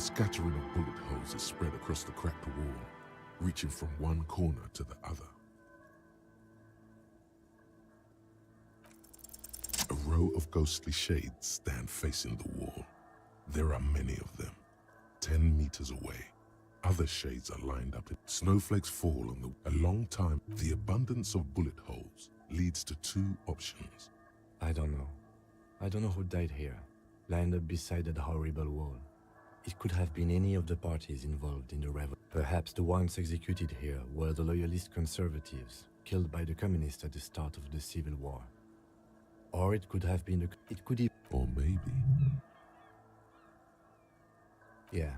A scattering of bullet holes is spread across the cracked wall, reaching from one corner to the other. A row of ghostly shades stand facing the wall. There are many of them, 10 meters away. Other shades are lined up. Snowflakes fall on a long time. The abundance of bullet holes leads to two options. I don't know. I don't know who died here, lined up beside that horrible wall. It could have been any of the parties involved in the revolt. Perhaps the ones executed here were the loyalist conservatives, killed by the communists at the start of the Civil War. Or it could have been Or maybe... Yeah.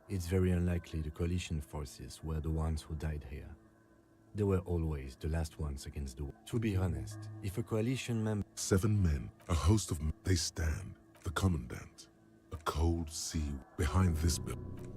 It's very unlikely the coalition forces were the ones who died here. They were always the last ones against the war. To be honest, if a coalition member... 7 men, a host of men, they stand, the commandant, a cold sea behind this building.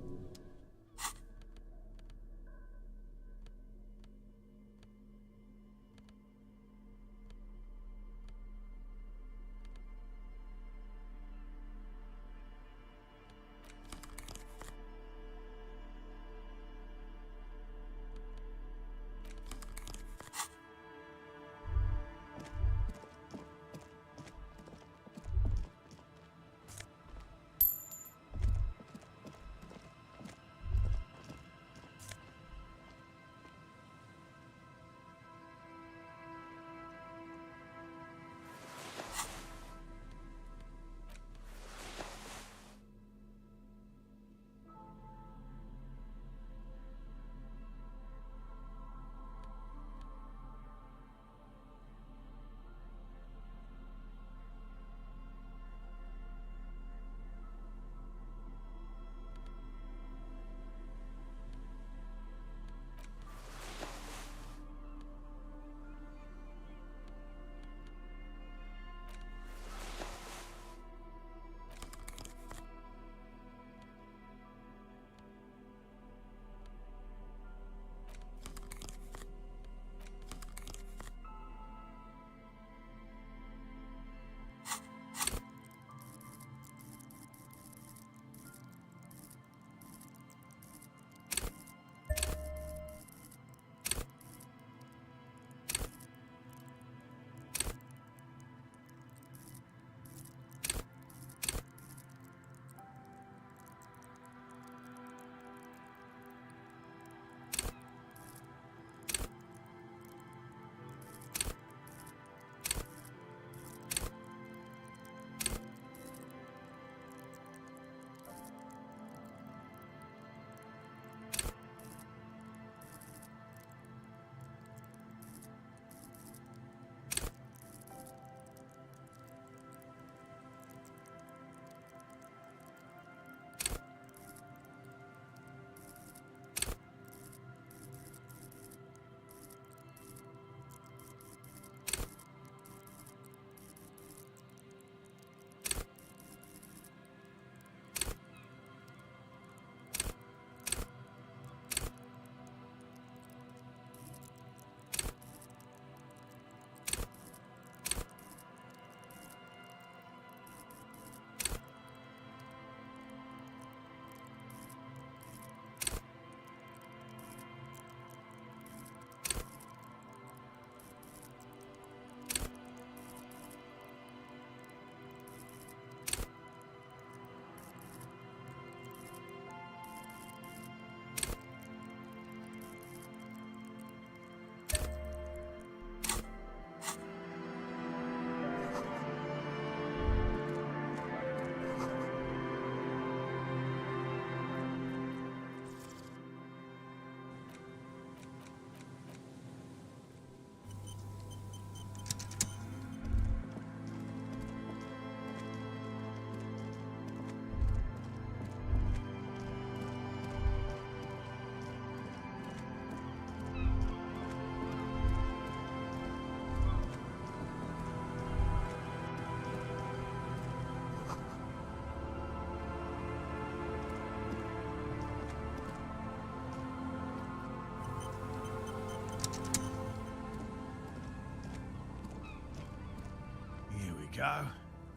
Go.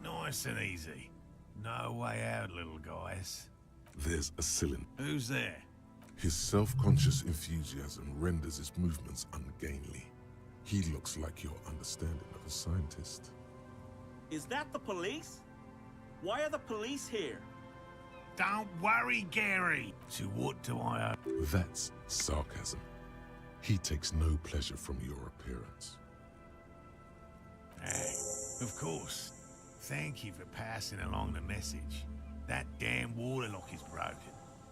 Nice and easy. No way out, little guys. There's a cylinder. Who's there? His self-conscious enthusiasm renders his movements ungainly. He looks like your understanding of a scientist. Is that the police? Why are the police here? Don't worry, Gary. To what do I owe? That's sarcasm. He takes no pleasure from your appearance. Hey, of course. Thank you for passing along the message. That damn waterlock is broken,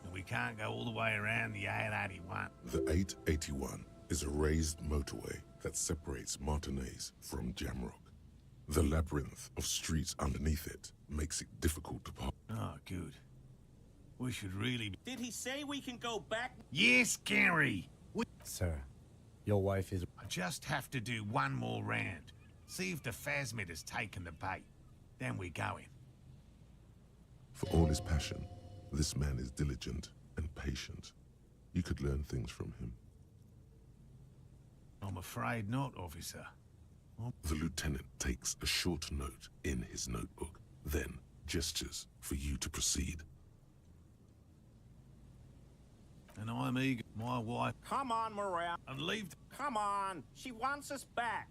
and we can't go all the way around the 881. The 881 is a raised motorway that separates Martinez from Jamrock. The labyrinth of streets underneath it makes it difficult to park. Oh, good. We should really be... Did he say we can go back? Yes, Gary! Sir, your wife is... I just have to do one more round. See if the phasmid has taken the bait. Then we're going. For all his passion, this man is diligent and patient. You could learn things from him. I'm afraid not, officer. The lieutenant takes a short note in his notebook, then gestures for you to proceed. And I'm eager, my wife, Come on, Morale. and leave... Come on. She wants us back.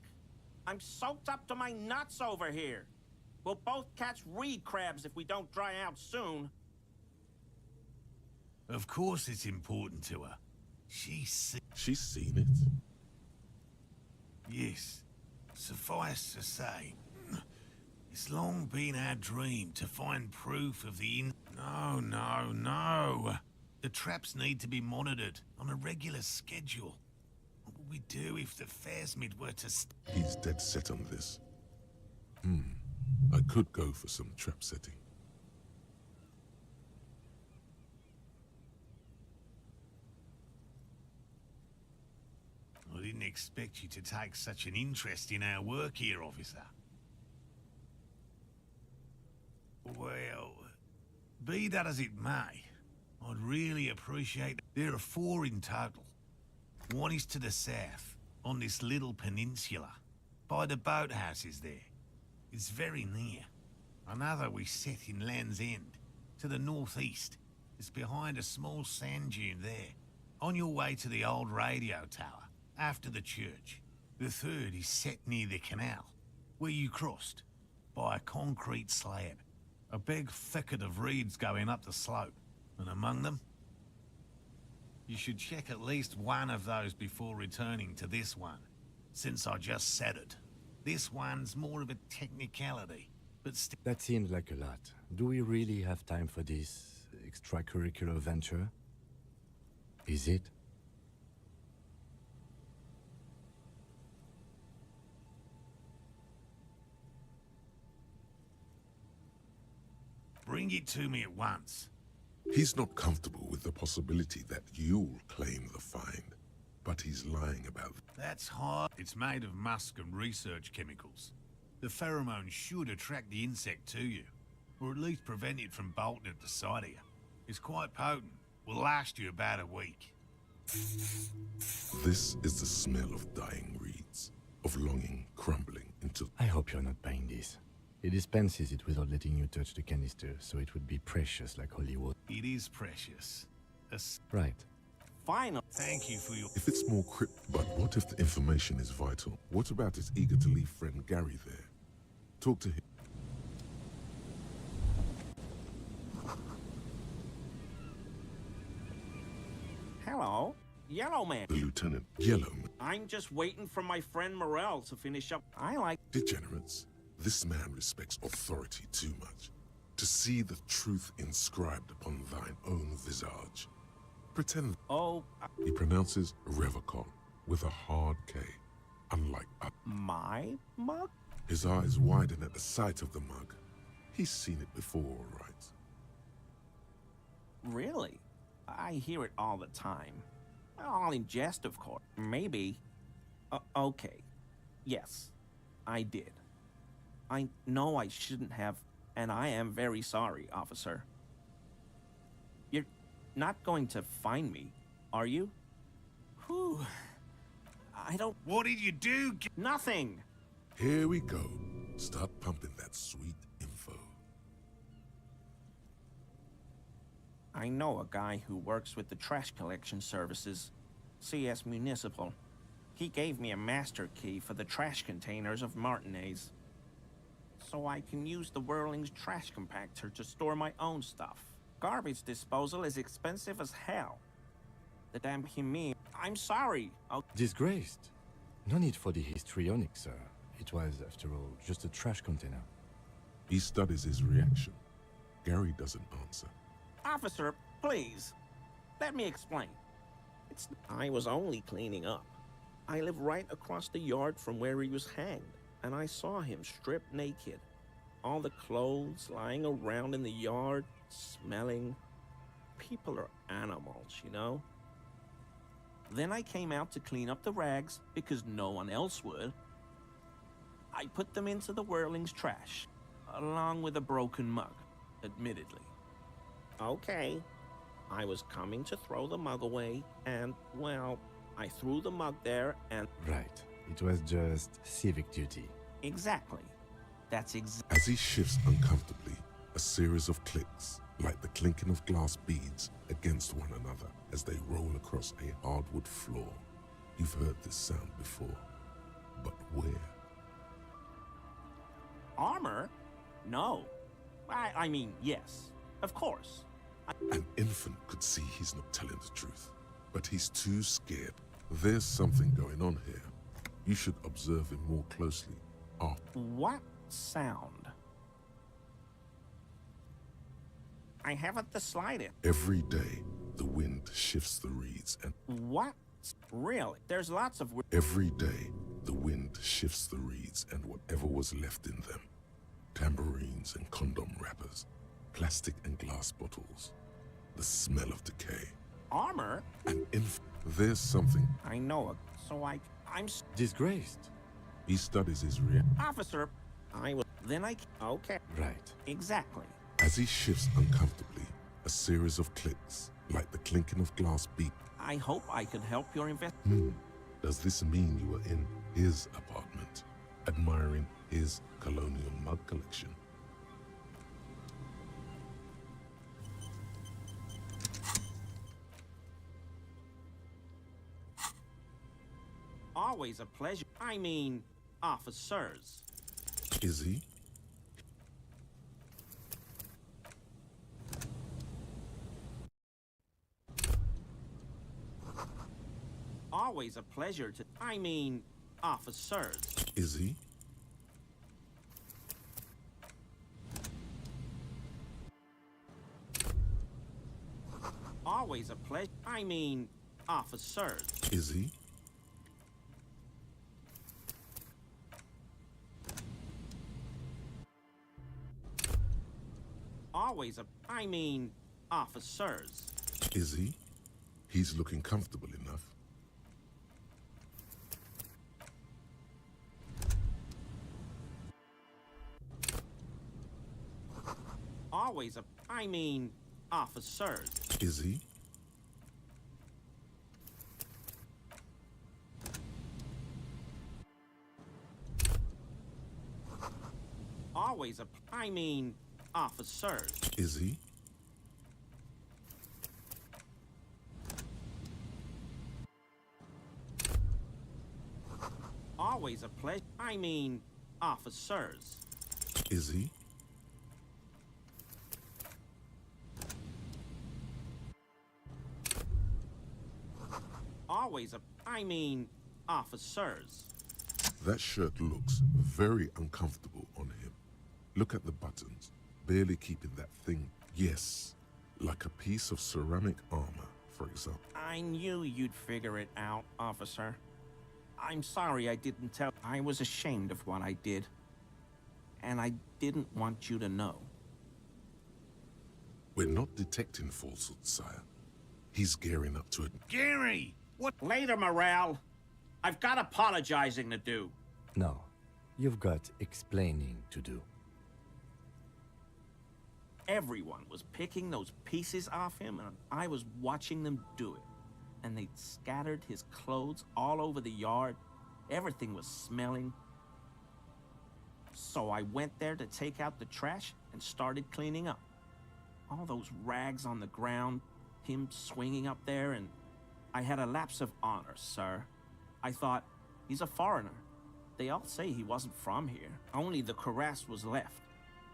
I'm soaked up to my nuts over here. We'll both catch reed crabs if we don't dry out soon. Of course it's important to her. She's Seen it? Yes. Suffice to say, it's long been our dream to find proof of the No. The traps need to be monitored on a regular schedule. What would we do if the phasmid were to He's dead set on this. I could go for some trap setting. I didn't expect you to take such an interest in our work here, officer. Well, be that as it may, I'd really appreciate... There are 4 in total. One is to the south, on this little peninsula, by the boathouses there. It's very near. Another we set in Land's End, to the northeast. It's behind a small sand dune there, on your way to the old radio tower, after the church. The third is set near the canal, where you crossed, by a concrete slab. A big thicket of reeds going up the slope, and among them... You should check at least one of those before returning to this one, since I just said it. This one's more of a technicality, but still... That seems like a lot. Do we really have time for this extracurricular venture? Is it? Bring it to me at once. He's not comfortable with the possibility that you'll claim the find, but he's lying about it. That's hard. It's made of musk and research chemicals. The pheromone should attract the insect to you, or at least prevent it from bolting at the sight of you. It's quite potent. Will last you about a week. This is the smell of dying reeds, of longing crumbling into... I hope you're not buying this. He dispenses it without letting you touch the canister, so it would be precious like holy water. It is precious. Right. Final. Thank you for your... If it's more but what if the information is vital? What about his eager-to-leave friend Gary there? Talk to him. Hello. Yellow Man. The Lieutenant, Yellow Man. I'm just waiting for my friend Morel to finish up. I like... Degenerates. This man respects authority too much. To see the truth inscribed upon thine own visage. Pretend... Oh, He pronounces Revacon with a hard K, unlike us. my mug? His eyes widen at the sight of the mug. He's seen it before, all right? Really? I hear it all the time. All in jest, of course. Maybe. Okay. Yes, I did. I know I shouldn't have, and I am very sorry, officer. You're not going to find me, are you? Whew. I don't... What did you do? Nothing! Here we go. Start pumping that sweet info. I know a guy who works with the trash collection services, CS Municipal. He gave me a master key for the trash containers of Martinez, so I can use the Whirling's trash compactor to store my own stuff. Garbage disposal is expensive as hell. The damn Himi. I'm sorry. Disgraced. No need for the histrionic, sir. It was, after all, just a trash container. He studies his reaction. Gary doesn't answer. Officer, please. Let me explain. I was only cleaning up. I live right across the yard from where he was hanged, and I saw him stripped naked. All the clothes lying around in the yard, smelling. People are animals, you know? Then I came out to clean up the rags because no one else would. I put them into the Whirling's trash, along with a broken mug, admittedly. Okay, I was coming to throw the mug away, and, well, I threw the mug there and... Right. It was just civic duty. Exactly. That's As he shifts uncomfortably, a series of clicks, like the clinking of glass beads against one another as they roll across a hardwood floor. You've heard this sound before, but where? Armor? No. I mean, yes. Of course. An infant could see he's not telling the truth, but he's too scared. There's something going on here. You should observe him more closely. What sound? I haven't the slightest. Every day, the wind shifts the reeds and... What? Really? There's lots of... Every day, the wind shifts the reeds and whatever was left in them. Tambourines and condom wrappers, plastic and glass bottles. The smell of decay. Armor? There's something... I know it, so I'm... Disgraced. He studies his reaction. Officer, I will... Then I... Okay. Right. Exactly. As he shifts uncomfortably, a series of clicks, like the clinking of glass beat. I hope I can help your Does this mean you were in his apartment, admiring his colonial mug collection? Always a pleasure. I mean, officers. Is he? Always a pleasure to... I mean, officers. Is he? Always a pleasure. I mean, officers. Is he? Always a... I mean, officers. Is he? He's looking comfortable enough. Always a... I mean, officers. Is he? Always a... I mean, officers. Is he? Always a pleasure. I mean, officers. Is he? Always a... I mean, officers. That shirt looks very uncomfortable on him. Look at the buttons, barely keeping that thing. Yes, like a piece of ceramic armor, for example. I knew you'd figure it out, officer. I'm sorry I didn't tell. I was ashamed of what I did. And I didn't want you to know. We're not detecting falsehoods, sire. He's gearing up to it. Gary! What? Later, Morale. I've got apologizing to do. No. You've got explaining to do. Everyone was picking those pieces off him, and I was watching them do it. And they'd scattered his clothes all over the yard. Everything was smelling. So I went there to take out the trash and started cleaning up. All those rags on the ground, him swinging up there, and I had a lapse of honor, sir. I thought, he's a foreigner. They all say he wasn't from here. Only the cuirass was left,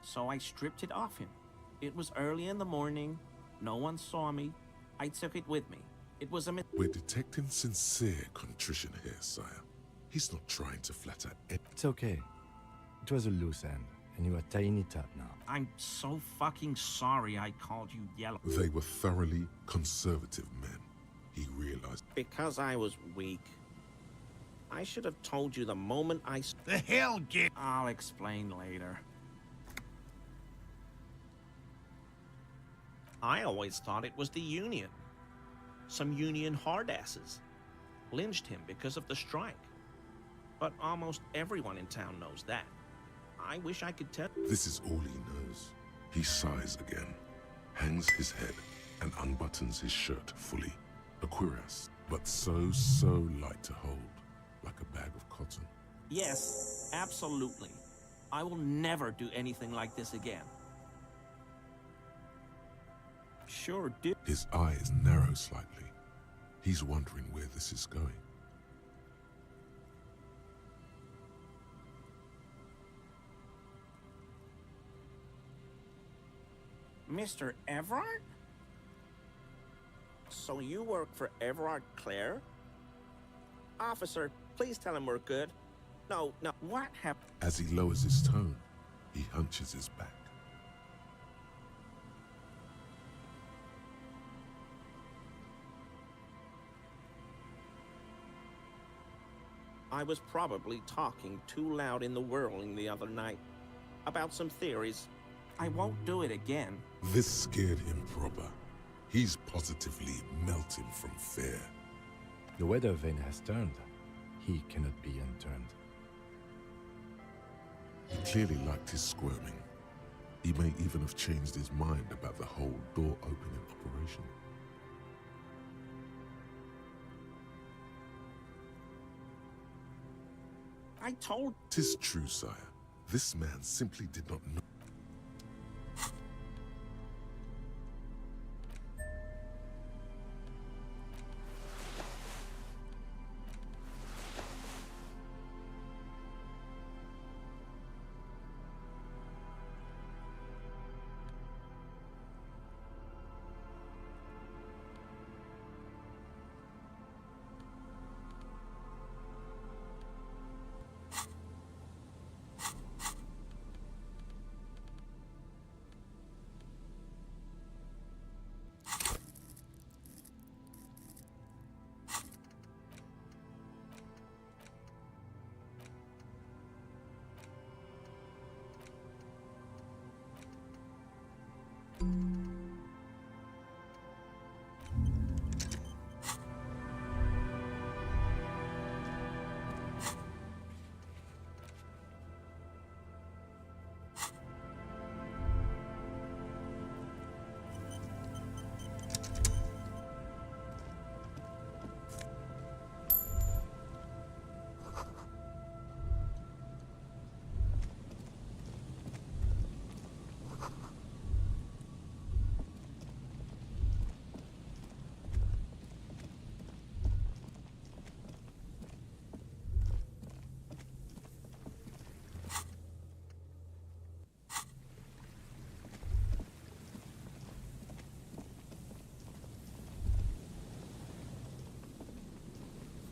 so I stripped it off him. It was early in the morning. No one saw me. I took it with me. It was a We're detecting sincere contrition here, sire. He's not trying to flatter It's okay. It was a loose end, and you are tying it up now. I'm so fucking sorry I called you yellow. They were thoroughly conservative men, he realized. Because I was weak. I should have told you the moment The hell, get. I'll explain later. I always thought it was the Union. Some Union hardasses lynched him because of the strike. But almost everyone in town knows that. I wish I could tell. This is all he knows. He sighs again, hangs his head, and unbuttons his shirt fully. A cuirass, but so light to hold, like a bag of cotton. Yes, absolutely. I will never do anything like this again. Sure do. His eyes narrow slightly. He's wondering where this is going. Mr. Everard? So you work for Everard Clare? Officer, please tell him we're good. No, what happened? As he lowers his tone, he hunches his back. I was probably talking too loud in the whirling the other night about some theories. I won't do it again. This scared him proper. He's positively melting from fear. The weather vane has turned. He cannot be unturned. He clearly liked his squirming. He may even have changed his mind about the whole door-opening operation. I told... 'Tis true, sire. This man simply did not know.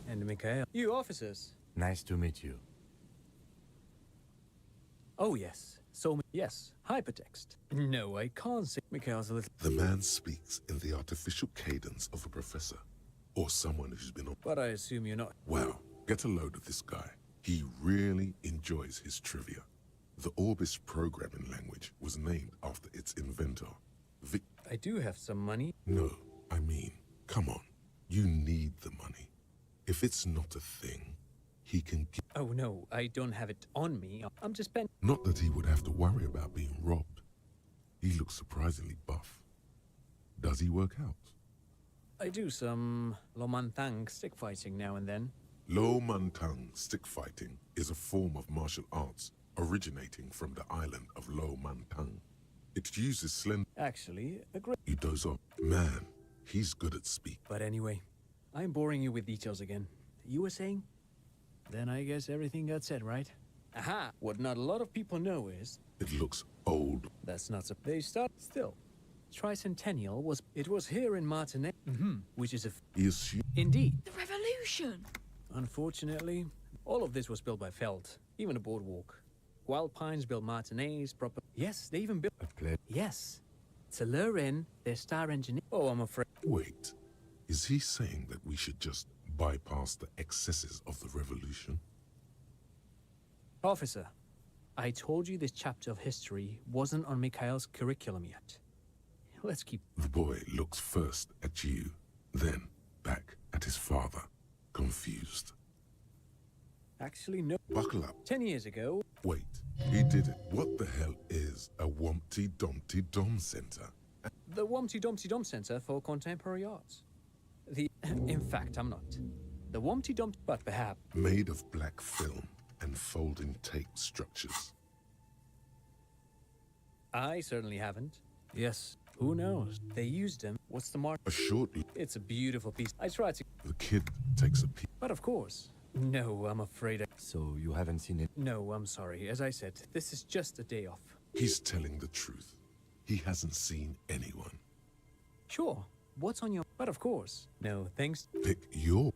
And Mikhail. You officers. Nice to meet you. Oh, yes. Yes. Hypertext. No, I can't see. Mikhail's a little... The man speaks in the artificial cadence of a professor, or someone who's been on... But I assume you're not... Wow, get a load of this guy. He really enjoys his trivia. The Orbis programming language was named after its inventor, I do have some money. No, I mean, come on. You need the money. If it's not a thing, he can get... Oh, no, I don't have it on me. I'm just spending... Not that he would have to worry about being robbed. He looks surprisingly buff. Does he work out? I do some Lomantang stick fighting now and then. Lo Mantang stick fighting is a form of martial arts originating from the island of Lo Mantang. It uses slender. Actually, a great. You doze off. Man, he's good at speak. But anyway, I'm boring you with details again. You were saying? Then I guess everything got said, right? Aha! What not a lot of people know is It looks old. that's not so. They start still. Tricentennial was it was here in Martinet, which is a He assumed indeed. The revolution! Unfortunately, all of this was built by Feld, even the boardwalk. Wild Pines built Martinez proper. Yes, they even built. A play. Yes, to lure in their star engineer. Oh, I'm afraid. Wait, is he saying that we should just bypass the excesses of the revolution? Officer, I told you this chapter of history wasn't on Mikhail's curriculum yet. Let's keep. The boy looks first at you, then back at his father, confused. Actually, no. Buckle up. 10 years ago. Wait, he did it. What the hell is a Wumpty Dumpty Dom Center? The Wumpty Dumpty Dum Center for Contemporary Arts. In fact, I'm not. The Wumpty Dumpty, but perhaps. Made of black film and folding tape structures. I certainly haven't. Yes, who knows? They used them. What's the mark? A short. It's a beautiful piece. I tried to. The kid takes a peek. But of course. No, I'm afraid. So you haven't seen it? No, I'm sorry. As I said, this is just a day off. He's telling the truth. He hasn't seen anyone. Sure. What's on your. But of course. No, thanks. Pick your.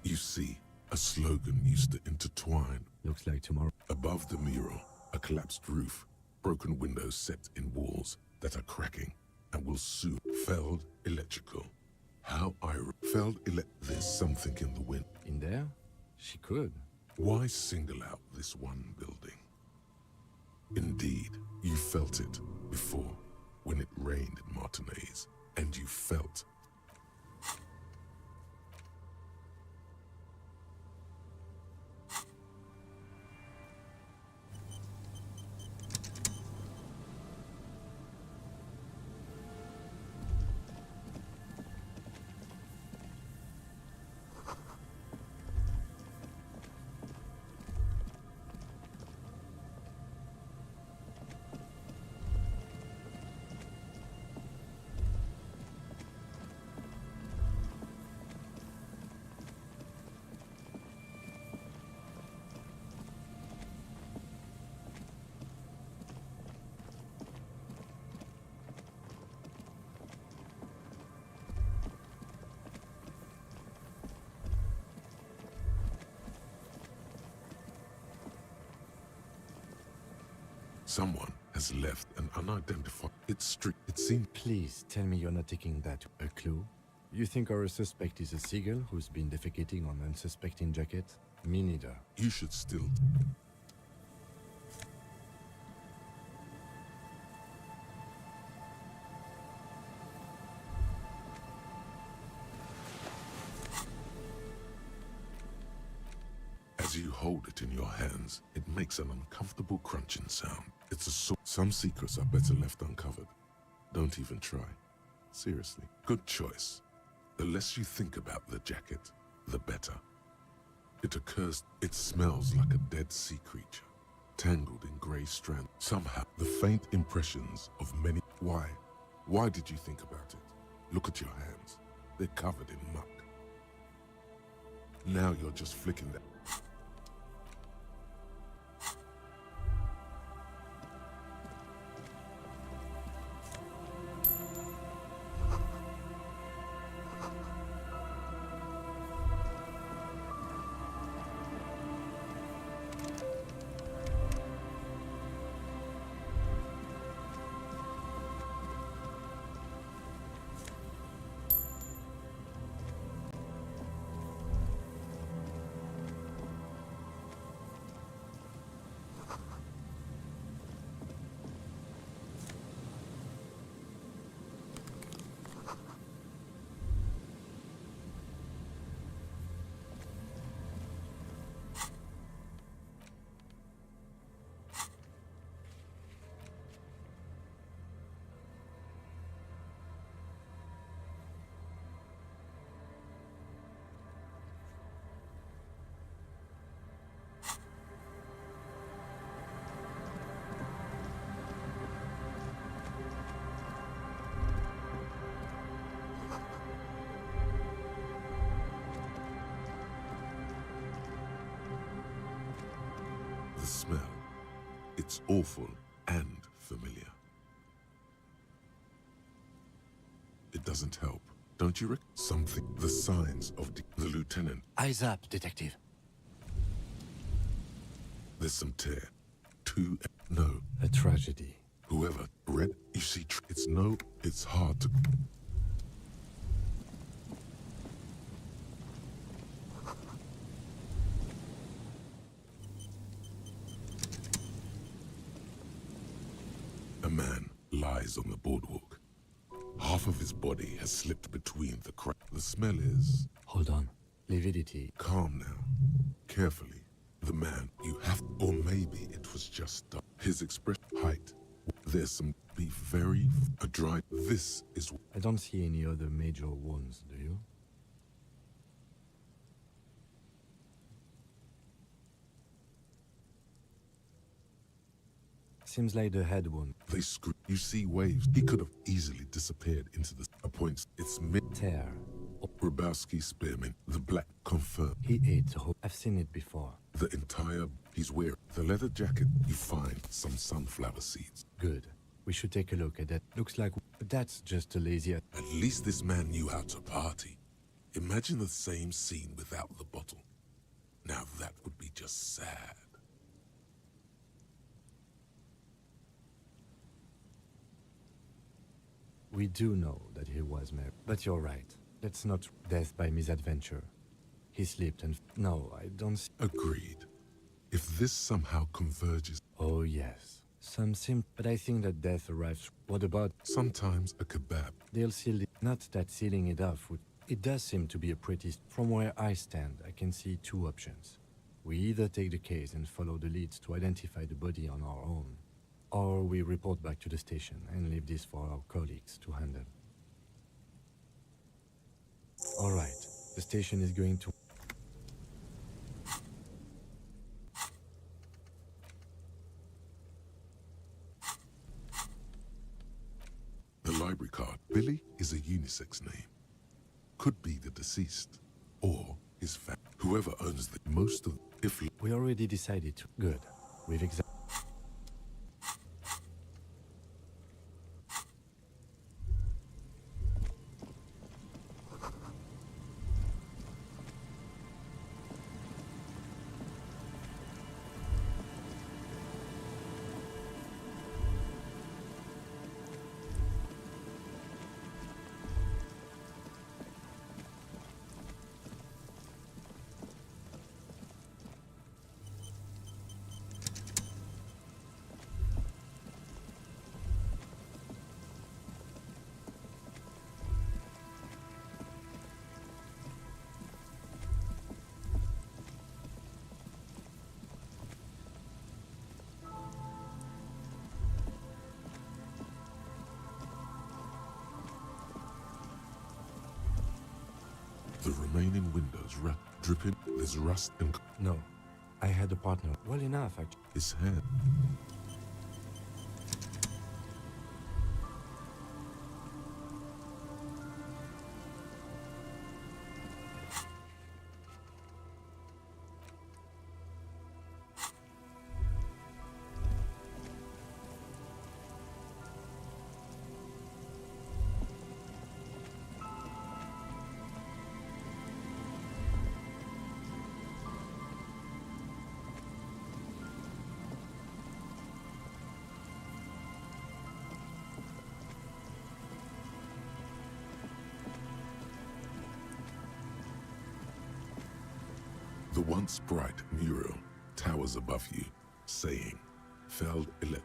You see, a slogan used to intertwine. Looks like tomorrow. Above the mural, a collapsed roof, broken windows set in walls that are cracking and will soon. Feld electrical. How There's something in the wind. In there? She could. Why single out this one building? Indeed, you felt it before when it rained in Martinez, and you felt. Someone has left an unidentified. It's strict. It seemed. Please tell me you're not taking that a clue. You think our suspect is a seagull who's been defecating on unsuspecting jacket? Me neither. You should still. As you hold it in your hands, it makes an uncomfortable crunching sound. It's a sort. Some secrets are better left uncovered. Don't even try. Seriously. Good choice. The less you think about the jacket, the better. It occurs. It smells like a dead sea creature, tangled in grey strands. Somehow, the faint impressions of many. Why? Why did you think about it? Look at your hands. They're covered in muck. Now you're just flicking that. It's awful and familiar. It doesn't help, don't you, Rick? Something. The signs of the lieutenant. Eyes up, detective. There's some tear. Two. No. A tragedy. Whoever read, you see, it's hard to. A man lies on the boardwalk. Half of his body has slipped between the cracks. The smell is. Hold on. Lividity. Calm now. Carefully. The man, you have. Or maybe it was just his expression. Height. There's some. Be very. A dry. This is. I don't see any other major wounds, do you? Seems like the head wound. They screw. You see waves. He could have easily disappeared into the. Points. It's mid. Tear. Grabowski spearman. The black confirmed. He ate the whole. I've seen it before. The entire. He's wearing. The leather jacket. You find some sunflower seeds. Good. We should take a look at that. Looks like that's just a lazy. At least this man knew how to party. Imagine the same scene without the bottle. Now that would be just sad. We do know that he was married. But you're right. Let's not death by misadventure. He slipped and... No, I don't... Agreed. If this somehow converges... Oh, yes. Some seem... But I think that death arrives... What about... Sometimes a kebab. They'll seal it... Not that sealing it off would... It does seem to be a pretty... From where I stand, I can see two options. We either take the case and follow the leads to identify the body on our own, or we report back to the station and leave this for our colleagues to handle. All right, the station is going to... The library card. Billy is a unisex name. Could be the deceased, or his family. Whoever owns the most of... If... We already decided to... Good. We've examined... The remaining windows dripping. There's rust and... No. I had a partner. Well enough, actually. His head. The once bright mural towers above you, saying, Feld elect.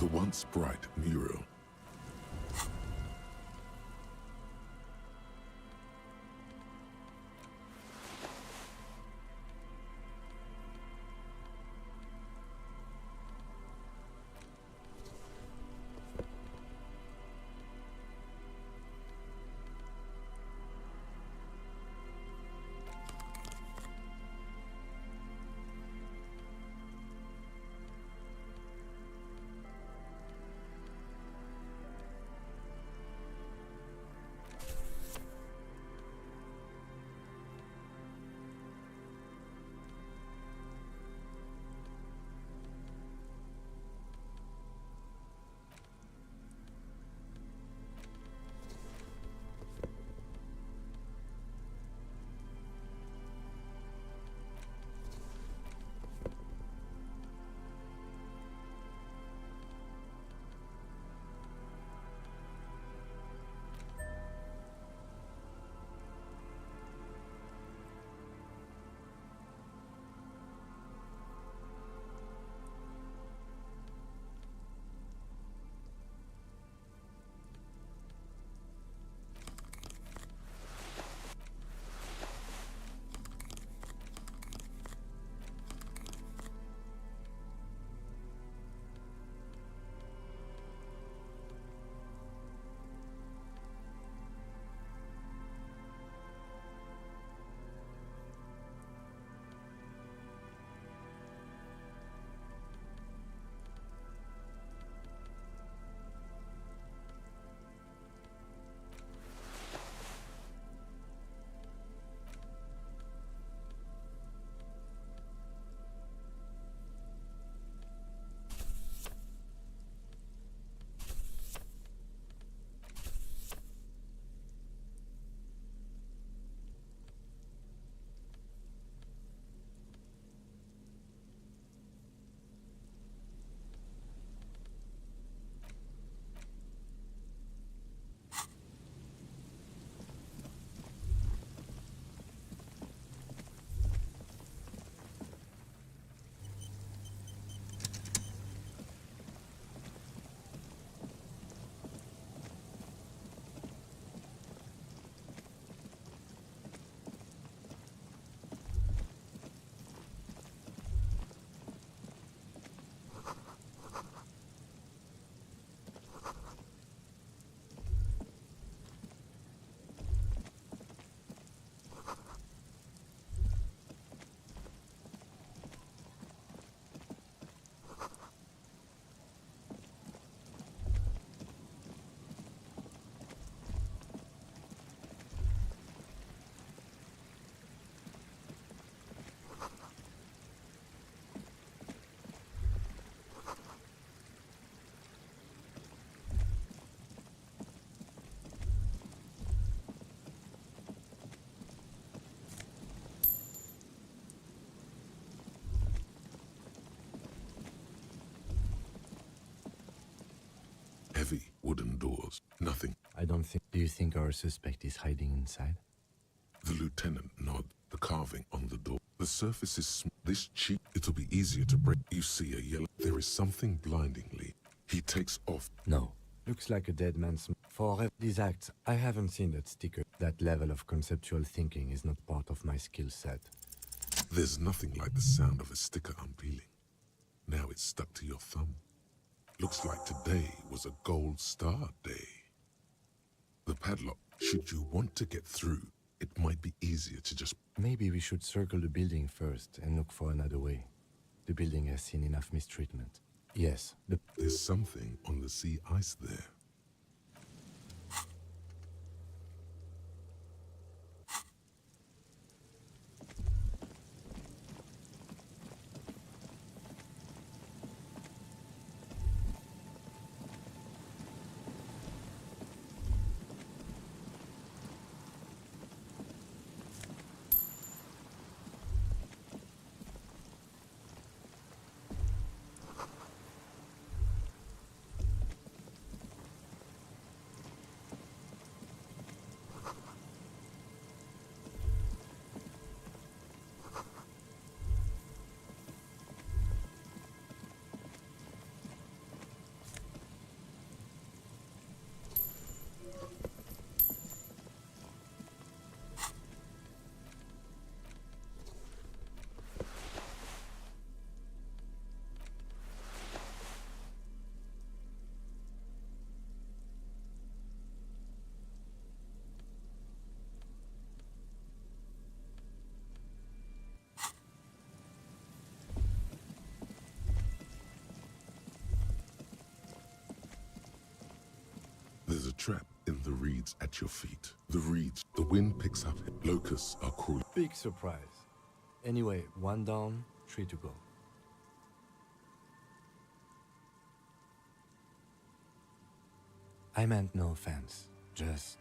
The once bright mural. Heavy wooden doors. Nothing. I don't think. Do you think our suspect is hiding inside? The lieutenant nods. The carving on the door. The surface is this cheap. It'll be easier to break. You see a yellow. There is something blindingly. He takes off. No. Looks like a dead man's. For these acts, I haven't seen that sticker. That level of conceptual thinking is not part of my skill set. There's nothing like the sound of a sticker unpeeling. Now it's stuck to your thumb. Looks like today was a gold star day. The padlock. Should you want to get through, it might be easier to just... Maybe we should circle the building first and look for another way. The building has seen enough mistreatment. Yes, There's something on the sea ice there. in the reeds at your feet. The reeds, the wind picks up. Locusts are crawling. Big surprise. Anyway, 1 down, 3 to go. I meant no offense, just...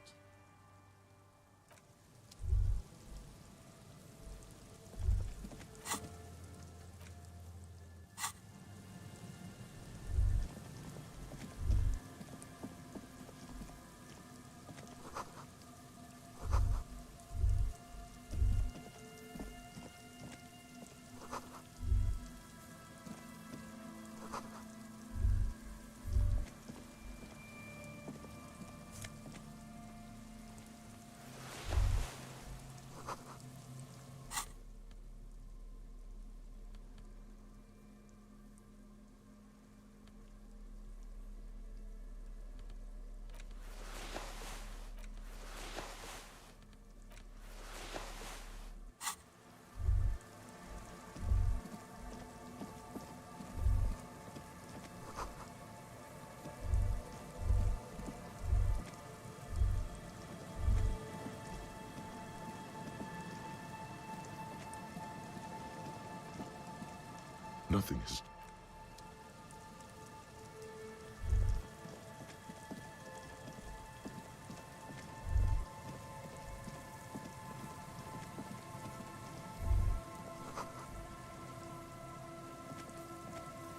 Nothing is...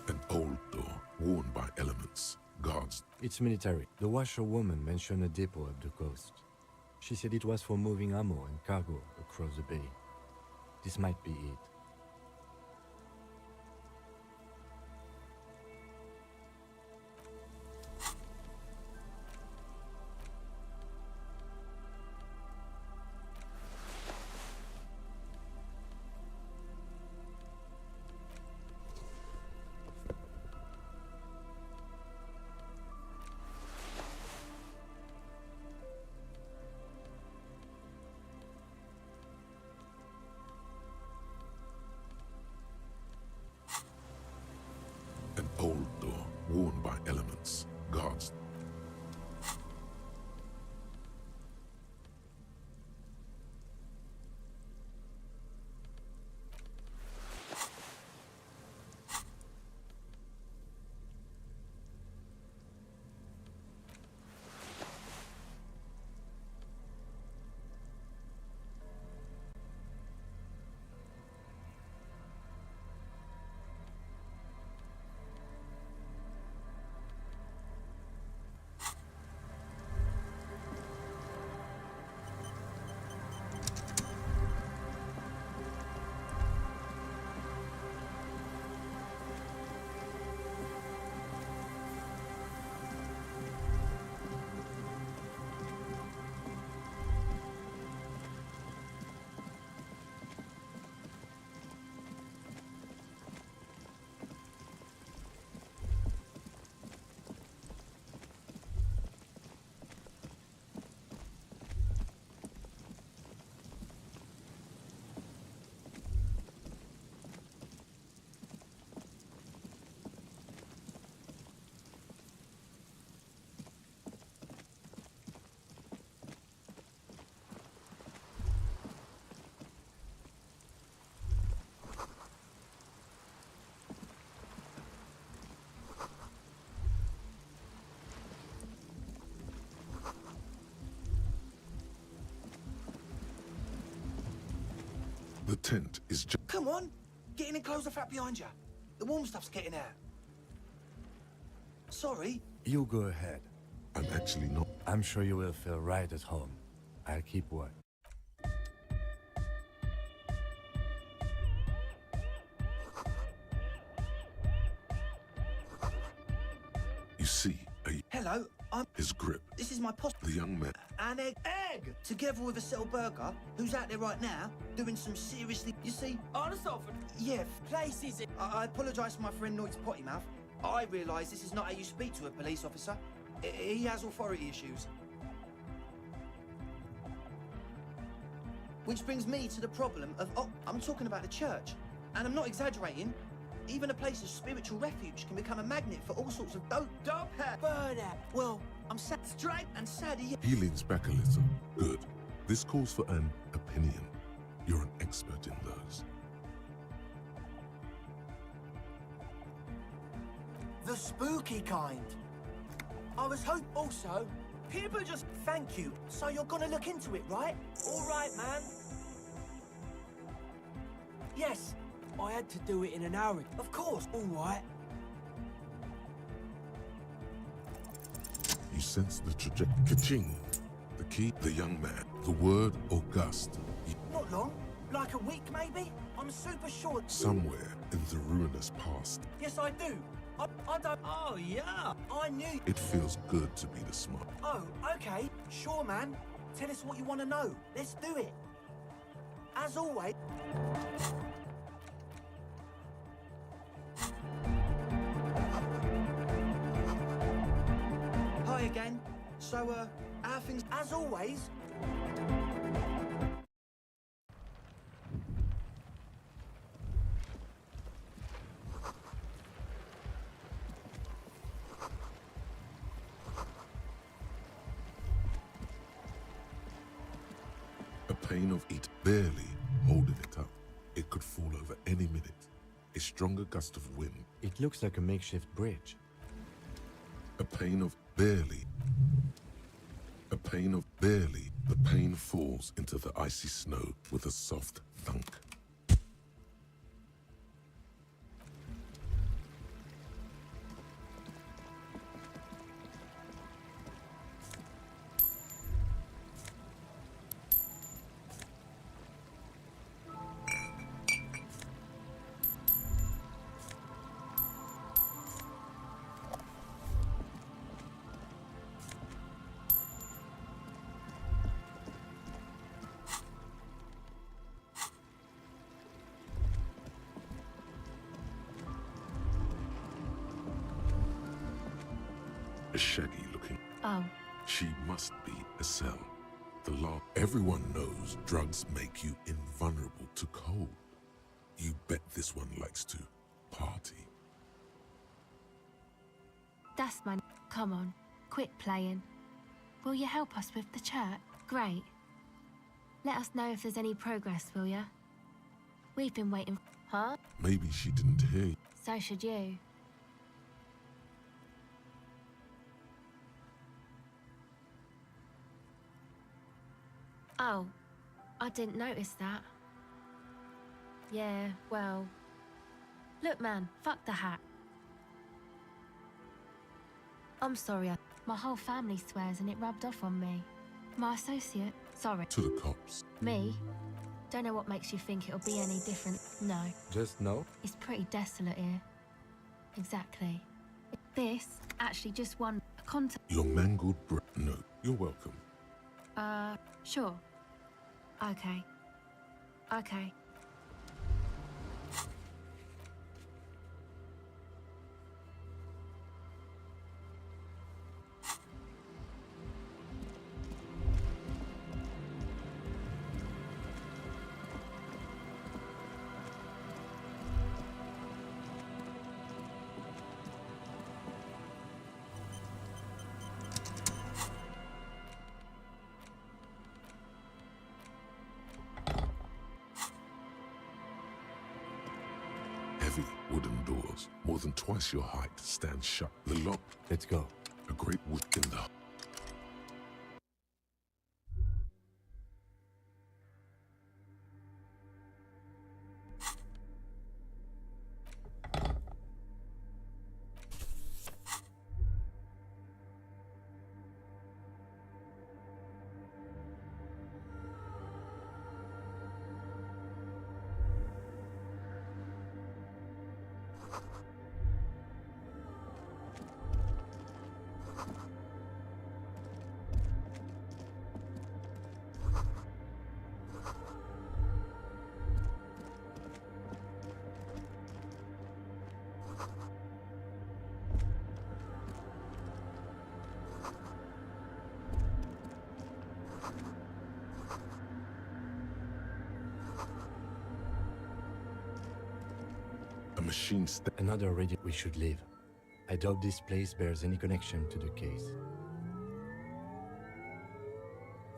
An old door, worn by elements. Guards. It's military. The washerwoman mentioned a depot up the coast. She said it was for moving ammo and cargo across the bay. This might be it. An old door, worn by elements. Guards. The tent is just... Come on! Get in and close the flap behind you. The warm stuff's getting out. Sorry. You go ahead. I'm actually not... I'm sure you will feel right at home. I'll keep watch. You see, Hello, his grip. This is my post. The young man. An egg. Egg! Together with a Cell Burger, who's out there right now, doing some seriously... You see? On the sofa. Yeah. Places. I apologise for my friend Noid's potty mouth. I realise this is not how you speak to a police officer. He has authority issues. Which brings me to the problem of... Oh, I'm talking about the church. And I'm not exaggerating. Even a place of spiritual refuge can become a magnet for all sorts of dope. Dope hat. Burn out. Well, I'm sad, straight and sad. He leans back a little. Good. This calls for an opinion. You're an expert in those. The spooky kind. I was hoping also. People just thank you. So you're gonna look into it, right? All right, man. Yes, I had to do it in an hour. Of course, all right. You sense the trajectory. Ka-ching! The key, the young man. The word August. Not long. Like a week, maybe? I'm super sure. Somewhere in the ruinous past. Yes, I do. I don't... Oh, yeah. I knew... It feels good to be the smart. Oh, okay. Sure, man. Tell us what you want to know. Let's do it. As always... Hi again. So, how things... As always... A pain of it, barely holding it up. It could fall over any minute. A stronger gust of wind. It looks like a makeshift bridge. A pain of barely. A pain of barely. The pain falls into the icy snow with a soft thunk. A shaggy looking. Oh, She must be a cell. The law. Everyone knows drugs make you invulnerable to cold. You bet this one likes to party. that's my... Come on, quit playing. Will you help us with the church? Great. Let us know if there's any progress, will ya? We've been waiting... Huh? Maybe she didn't hear you. So should you. Oh, I didn't notice that. Yeah, well... Look, man, fuck the hat. I'm sorry, my whole family swears and it rubbed off on me. My associate, sorry. To the cops. Me? Don't know what makes you think it'll be any different. No, Just no? it's pretty desolate here. Exactly. This actually just won a contest. Your mangled No, you're welcome. Sure. Okay. Okay. Heavy wooden doors, more than twice your height, stand shut. The lock, Let's go. a great wood in the... A machine Another radio. We should leave. I doubt this place bears any connection to the case.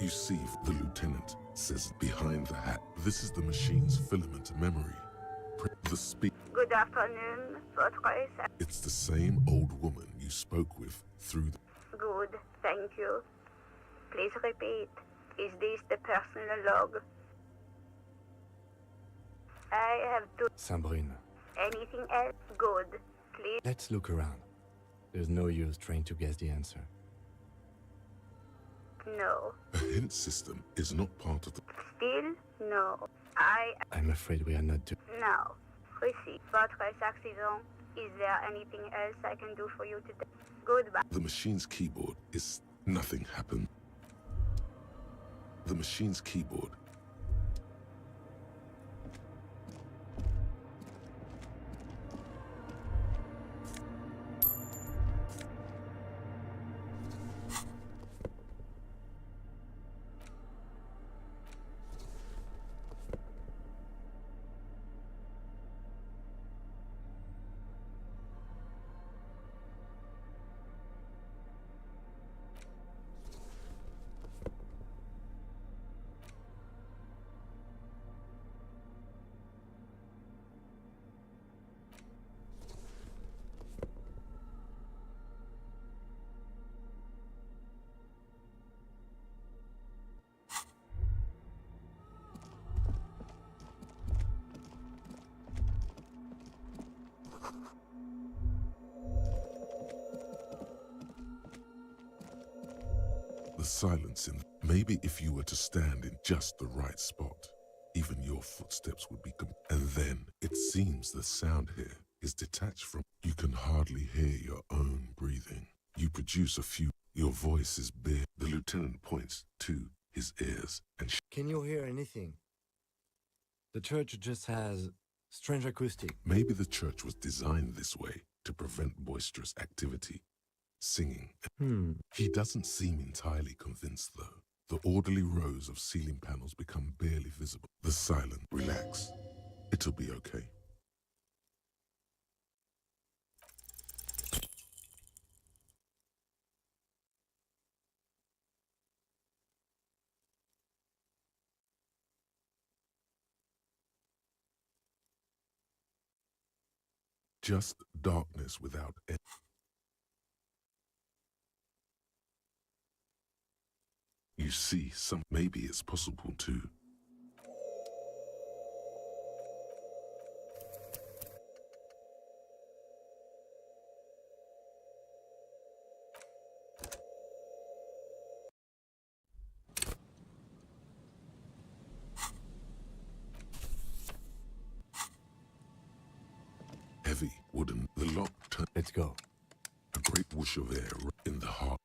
You see, the lieutenant says behind the hat. This is the machine's filament memory. The speak. Good afternoon, votre. It's the same old woman you spoke with through the. Good, thank you. Please repeat. Is this the personal log? I have to. Saint-Brune. Anything else? Good. Please. Let's look around. There's no use trying to guess the answer. No. A hint system is not part of the. Still? No. I'm afraid we are not to. No. Receive. Votre accident. Is there anything else I can do for you today? Goodbye. The machine's keyboard is. Nothing happened. The machine's keyboard. The silence in. Maybe if you were to stand in just the right spot, even your footsteps would be. And then it seems the sound here is detached from. You can hardly hear your own breathing. You produce a few. Your voice is bare. The lieutenant points to his ears and. Can you hear anything? The church just has strange acoustic. Maybe the church was designed this way to prevent boisterous activity. Singing. He doesn't seem entirely convinced, though. The orderly rows of ceiling panels become barely visible. The silent. Relax. It'll be okay. Just darkness without end. You see, maybe it's possible to. Heavy, wooden, the lock turned. Let's go. A great whoosh of air in the heart.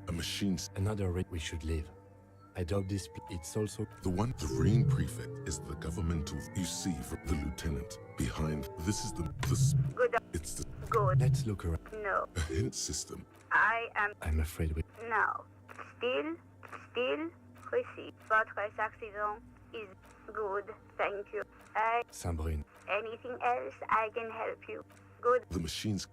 A machine's. Another we should leave. I doubt this. It's also. The ring prefect is the governmental. You see from the lieutenant behind. This is the. Good. It's the. Good. Let's look around. No. A hint system. I'm afraid we. No. Still. Receive. Votre accident is good. Thank you. Saint-Brune. Anything else I can help you? Good. The machines.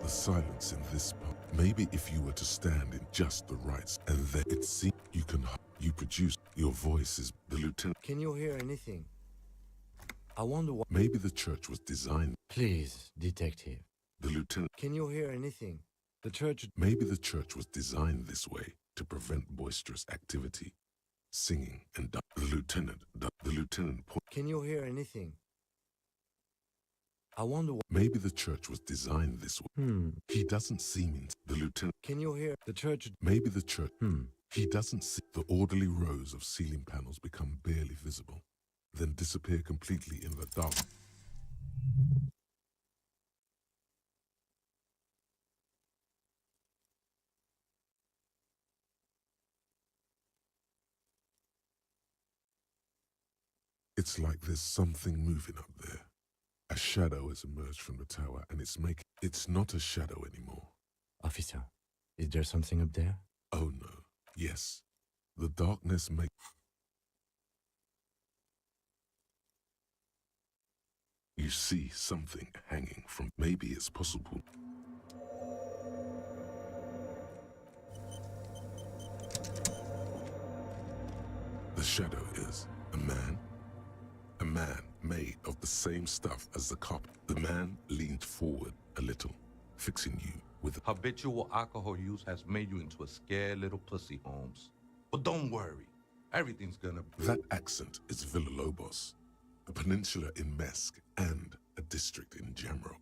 The silence in this part. Maybe if you were to stand in just the right, and then it seems you produce. Your voice is the lieutenant. Can you hear anything? I wonder what... Maybe the church was designed. Please, detective. The lieutenant. Can you hear anything? The church... Maybe the church was designed this way to prevent boisterous activity, singing and the lieutenant. The lieutenant. Can you hear anything? I wonder what... Maybe the church was designed this way. He doesn't seem in the lieutenant. Can you hear the church? Maybe the church. He doesn't see. The orderly rows of ceiling panels become barely visible, then disappear completely in the dark. It's like there's something moving up there. A shadow has emerged from the tower, and it's not a shadow anymore. Officer, is there something up there? Oh no. Yes. The darkness makes... You see something hanging from... Maybe it's possible. The shadow is a man. A man made of the same stuff as the cop. The man leaned forward a little, fixing you with... Habitual alcohol use has made you into a scared little pussy, Holmes. But don't worry, everything's gonna... That accent is Villalobos, a peninsula in Mesque and a district in Jamro.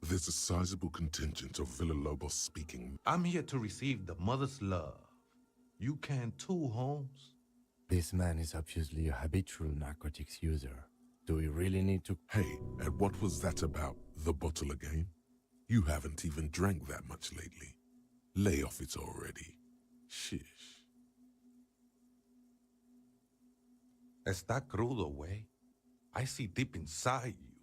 There's a sizable contingent of Villalobos speaking... I'm here to receive the mother's love. You can too, Holmes. This man is obviously a habitual narcotics user. Do we really need to... Hey, and what was that about? The bottle again? You haven't even drank that much lately. Lay off it already. Shish. Está crudo, way. I see deep inside you.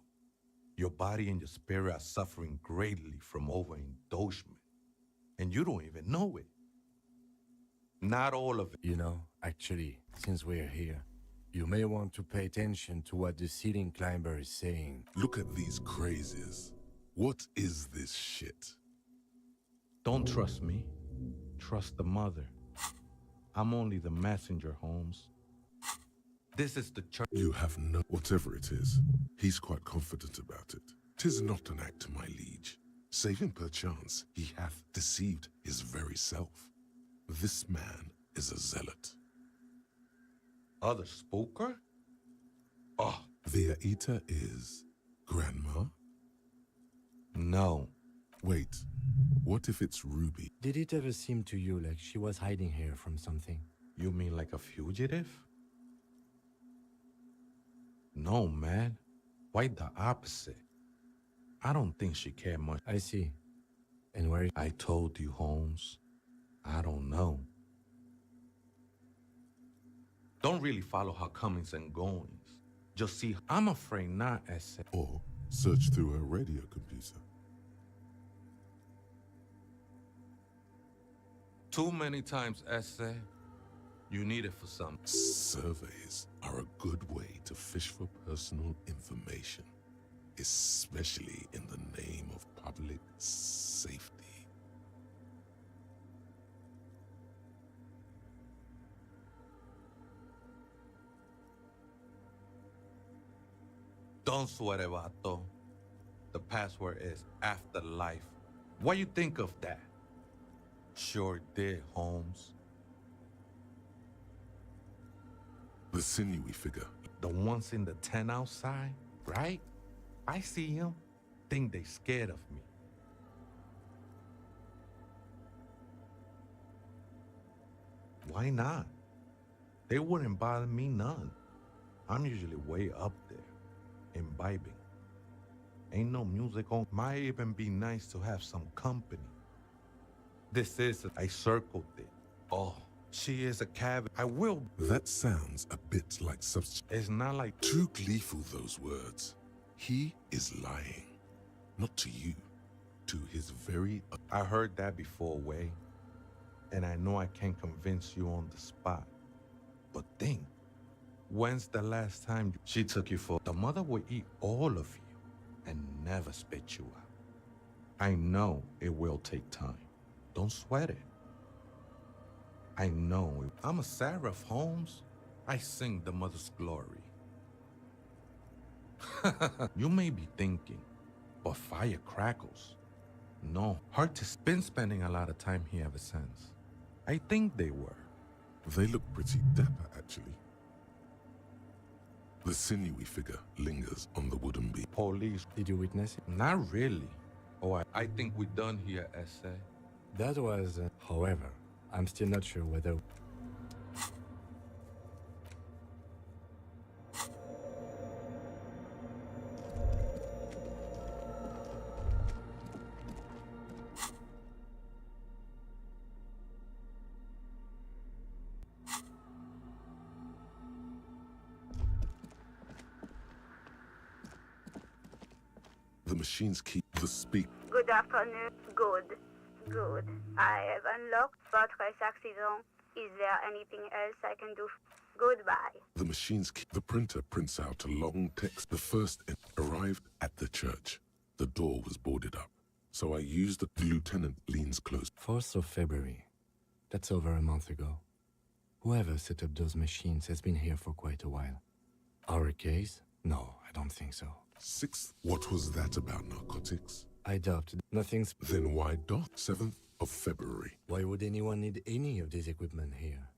Your body and your spirit are suffering greatly from overindulgence. And you don't even know it. Not all of it. You know, actually, since we're here, you may want to pay attention to what the ceiling climber is saying. Look at these crazies. What is this shit? Don't trust me. Trust the mother. I'm only the messenger, Holmes. This is the church. You have no... Whatever it is, he's quite confident about it. 'Tis not an act, my liege. Save him perchance, he hath deceived his very self. This man is a zealot. Other spooker? Oh. The Aita is... Grandma? No. Wait, what if it's Ruby? Did it ever seem to you like she was hiding here from something? You mean like a fugitive? No, man. Quite the opposite. I don't think she cared much. I see. And where... I told you, Holmes. I don't know. Don't really follow her comings and goings. Just see, I'm afraid not as... Or search through her radio computer. Too many times, essay. You need it for something. Surveys are a good way to fish for personal information, especially in the name of public safety. Don't sweat it, vato. The password is afterlife. What you think of that? Sure did, Holmes. The sinewy figure. The ones in the tent outside, right? I see him. Think they scared of me. Why not? They wouldn't bother me none. I'm usually way up there, imbibing. Ain't no music on. Might even be nice to have some company. This is, I circled it. Oh, she is a cabin. I will. That sounds a bit like It's not like. too gleeful, those words. He is lying. Not to you, to his very... I heard that before, Way. And I know I can't convince you on the spot. But think, when's the last time she took you for? The mother would eat all of you and never spit you out. I know it will take time. Don't sweat it. I know it. I'm a seraph, Holmes. I sing the mother's glory. You may be thinking, but fire crackles. No, hard to been spending a lot of time here ever since. I think they were. They look pretty dapper, actually. The sinewy figure lingers on the wooden beam. Police. Did you witness it? Not really. Oh, I think we're done here, essay. That was... however, I'm still not sure whether... The machines keep the speak. Good afternoon. Good. Good. I have unlocked votre accident. Is there anything else I can do? Goodbye. The machines keep... The printer prints out a long text. The first arrived at the church. The door was boarded up. So I used the lieutenant leans close. 4th of February. That's over a month ago. Whoever set up those machines has been here for quite a while. Our case? No, I don't think so. 6th, what was that about narcotics? I doubt nothing's... Then why dot? 7th of February. Why would anyone need any of this equipment here?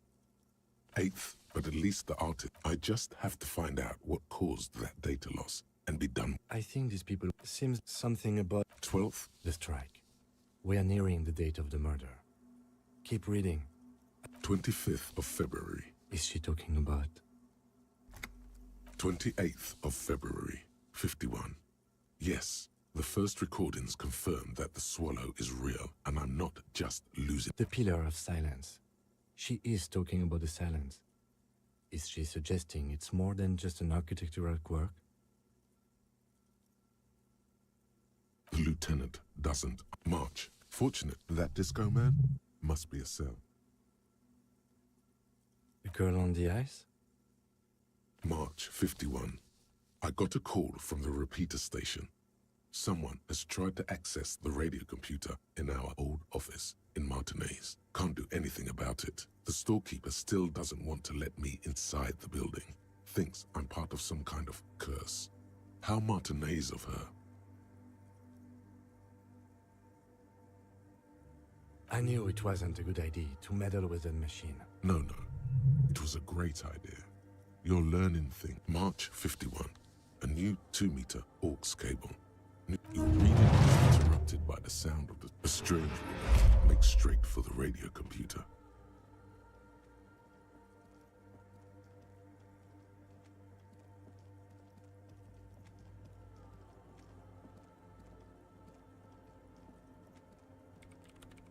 8th, but at least the artist. I just have to find out what caused that data loss and be done. I think these people... Seems something about... 12th, the strike. We are nearing the date of the murder. Keep reading. 25th of February. Is she talking about... 28th of February, 51. Yes, the first recordings confirm that the swallow is real and I'm not just losing. The pillar of silence. She is talking about the silence. Is she suggesting it's more than just an architectural quirk? The lieutenant doesn't. March. Fortunate that disco man must be a cell. The girl on the ice? March 51. I got a call from the repeater station. Someone has tried to access the radio computer in our old office in Martinez. Can't do anything about it. The storekeeper still doesn't want to let me inside the building. Thinks I'm part of some kind of curse. How Martinez of her. I knew it wasn't a good idea to meddle with that machine. No. It was a great idea. Your learning thing. March 51. A new 2-meter aux cable. Your reading is interrupted by the sound of a strange woman. Make straight for the radio computer.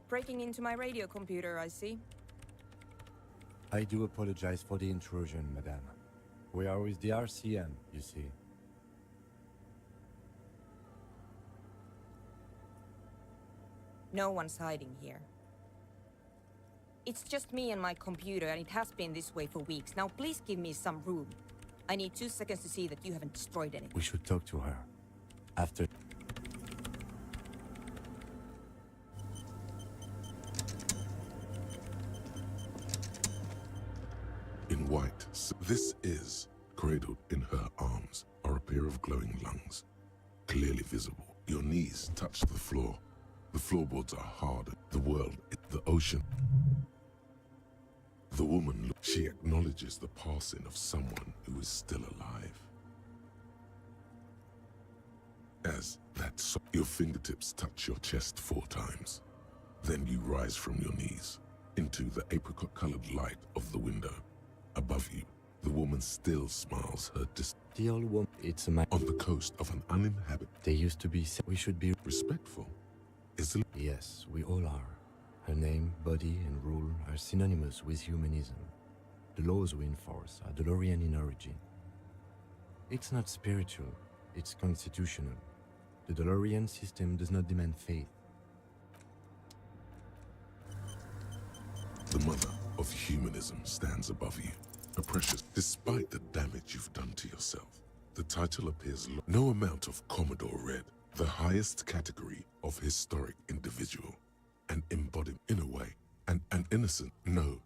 Breaking into my radio computer, I see. I do apologize for the intrusion, madame. We are with the RCM, you see. No one's hiding here. It's just me and my computer, and it has been this way for weeks. Now please give me some room. I need 2 seconds to see that you haven't destroyed anything. We should talk to her. After... In white, this is, cradled in her arms, are a pair of glowing lungs, clearly visible. Your knees touch the floor. The floorboards are hard. The world, the ocean. The woman, she acknowledges the passing of someone who is still alive. As your fingertips touch your chest 4 times. Then you rise from your knees into the apricot-colored light of the window. Above you, the woman still smiles her The old woman, it's a man. On the coast of an uninhabited... They used to be... We should be... Respectful. Is it... Yes, we all are. Her name, body, and rule are synonymous with humanism. The laws we enforce are Delorian in origin. It's not spiritual, it's constitutional. The Delorian system does not demand faith. The mother of humanism stands above you. A precious, despite the damage you've done to yourself. The title appears low. No amount of Commodore Red, the highest category of historic individual, and embodied in a way, an innocent, no,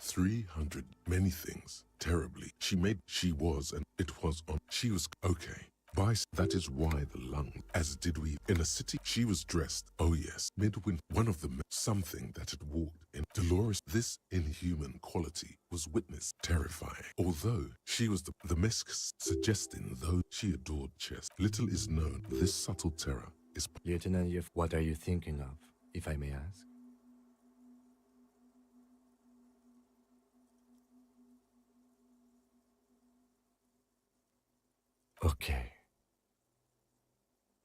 300, many things, terribly. She was, and it was on, she was okay. That is why the lung, as did we, in a city, she was dressed, oh yes, midwind, one of the something that had walked in. Dolores, this inhuman quality was witnessed, terrifying. Although she was the misc suggesting, though she adored chess, little is known, this subtle terror is... Lieutenant, what are you thinking of, if I may ask? Okay.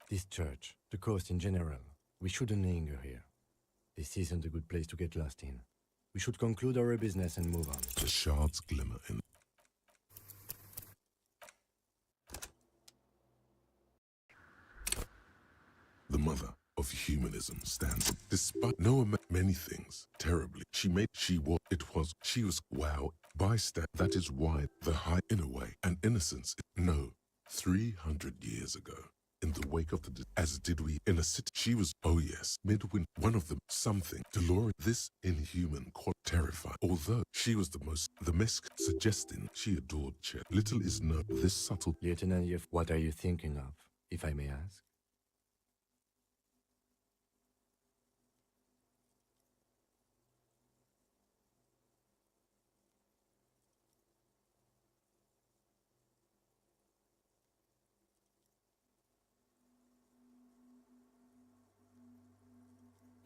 This church, the coast in general, we shouldn't linger here. This isn't a good place to get lost in. We should conclude our business and move on. The shards glimmer in... The mother of humanism stands up. Despite many things, terribly, she was, wow, bystand. That is why the high, in a way, and innocence, no, 300 years ago. In the wake of as did we, in a city, she was, oh yes, midwind, one of them, something, Dolores, this inhuman, terrified. Although she was the misc suggesting she adored chess. Little is known, this subtle... Lieutenant, what are you thinking of, if I may ask?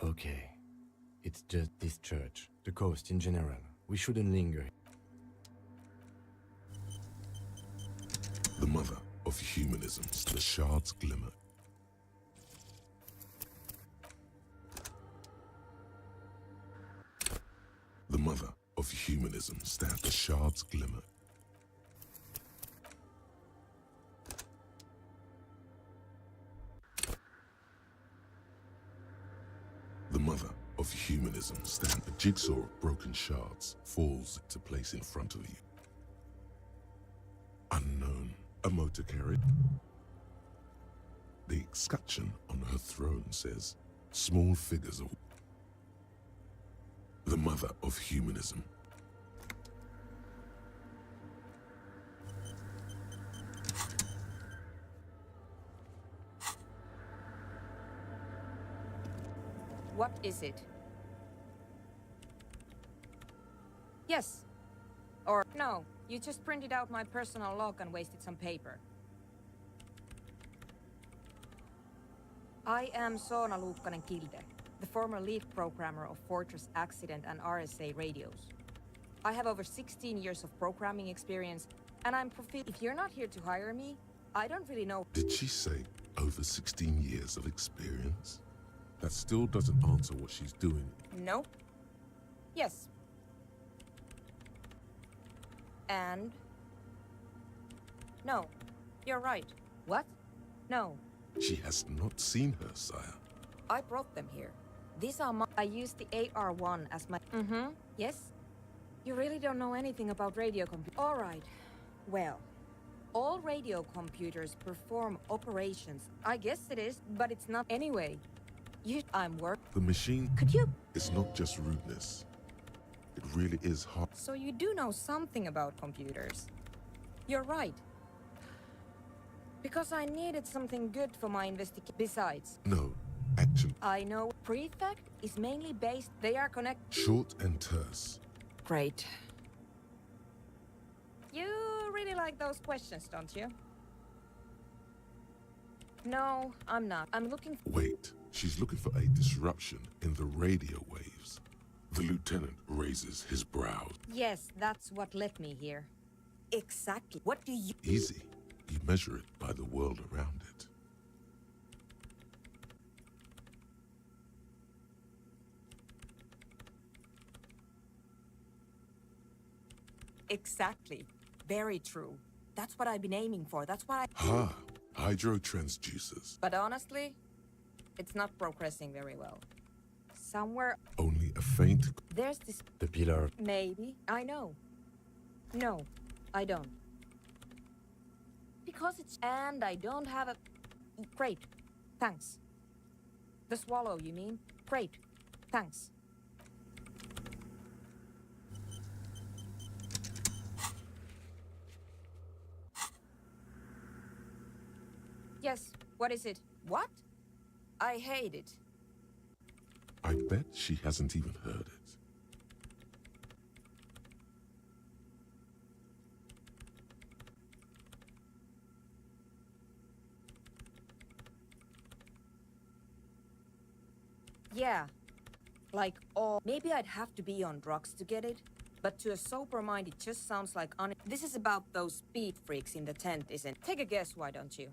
Okay. It's just this church, the coast in general. We shouldn't linger. The mother of humanism, the shards glimmer. The mother of humanism stands, the shards glimmer. The mother of humanism stands. A jigsaw of broken shards falls into place in front of you. Unknown, a motor carriage. The escutcheon on her throne says, small figures of... The mother of humanism. What is it? Yes. Or no, you just printed out my personal log and wasted some paper. I am Soona Luukkanen-Kilde, the former lead programmer of Fortress Accident and RSA radios. I have over 16 years of programming experience, and I'm If you're not here to hire me, I don't really know. Did she say over 16 years of experience? That still doesn't answer what she's doing. Nope. Yes. And? No. You're right. What? No. She has not seen her, sire. I brought them here. These are my... I use the AR-1 as my... Yes? You really don't know anything about radio computers. All right. Well, all radio computers perform operations. I guess it is, but it's not. Anyway, I'm work... The machine Could you... is not just rudeness. It really is hard. So you do know something about computers. You're right. Because I needed something good for my investigation. Besides... No, actually. I know Prefect is mainly based... They are connected... Short and terse. Great. You really like those questions, don't you? No, I'm not. I'm looking for... Wait, she's looking for a disruption in the radio waves. The lieutenant raises his brows. Yes, that's what led me here. Exactly. What do you... Easy. You measure it by the world around it. Exactly. Very true. That's what I've been aiming for. That's what I... Ah, hydrotransducers. But honestly, it's not progressing very well. Somewhere... Only a faint... There's this... The pillar. Maybe. I know. No, I don't. Because it's... And I don't have a... Great. Thanks. The swallow, you mean? Great. Thanks. Yes, what is it? What? I hate it. I bet she hasn't even heard it. Yeah. Like, oh, maybe I'd have to be on drugs to get it. But to a sober mind, it just sounds like This is about those speed freaks in the tent, isn't it? Take a guess, why don't you?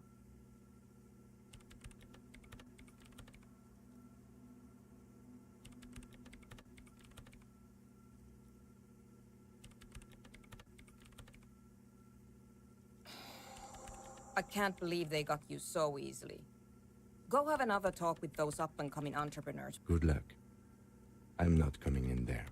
I can't believe they got you so easily. Go have another talk with those up-and-coming entrepreneurs. Good luck. I'm not coming in there.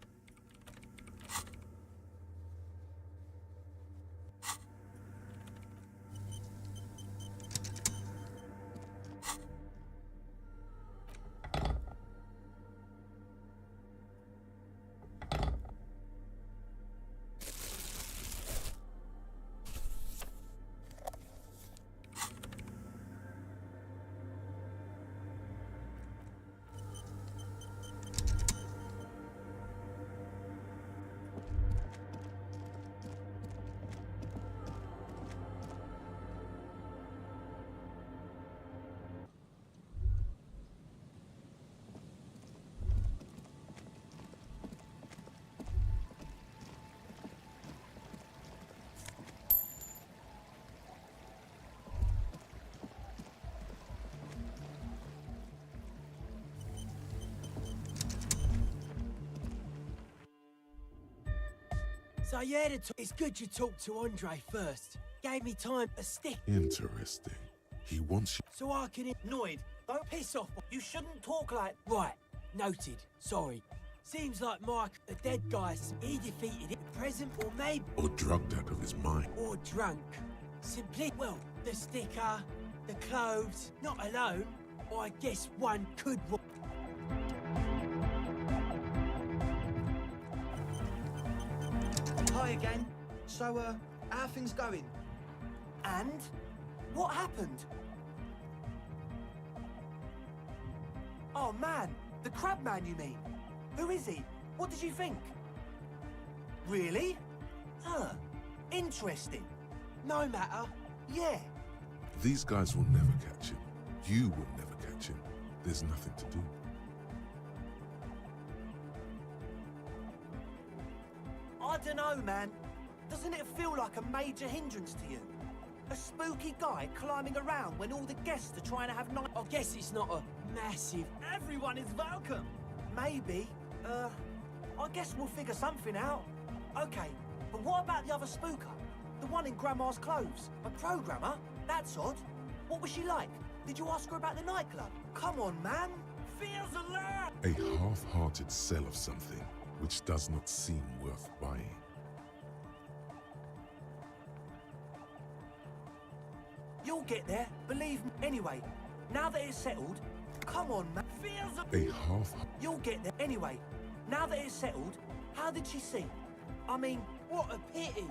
So yeah, it's good you talked to Andre first. Gave me time to stick. Interesting. He wants you... So I can... Annoyed. Don't piss off. You shouldn't talk like... Right. Noted. Sorry. Seems like Mike, the dead guy, he defeated it. Present or maybe... Or drugged out of his mind. Or drunk. Simply, well, the sticker, the clothes, not alone. I guess one could... Hi again. So, how are things going? And? What happened? Oh, man. The crab man, you mean? Who is he? What did you think? Really? Huh. Interesting. No matter. Yeah. These guys will never catch him. You will never catch him. There's nothing to do. I don't know, man. Doesn't it feel like a major hindrance to you? A spooky guy climbing around when all the guests are trying to have night... I guess it's not a massive... Everyone is welcome. Maybe. I guess we'll figure something out. Okay, but what about the other spooker? The one in Grandma's clothes? A programmer? That's odd. What was she like? Did you ask her about the nightclub? Come on, man. Feels alert! A half-hearted sell of something which does not seem worth buying. You'll get there, believe me. Anyway, now that it's settled, come on, man. Feels A half... You'll get there. Anyway, now that it's settled, how did she sing? I mean, What a pity.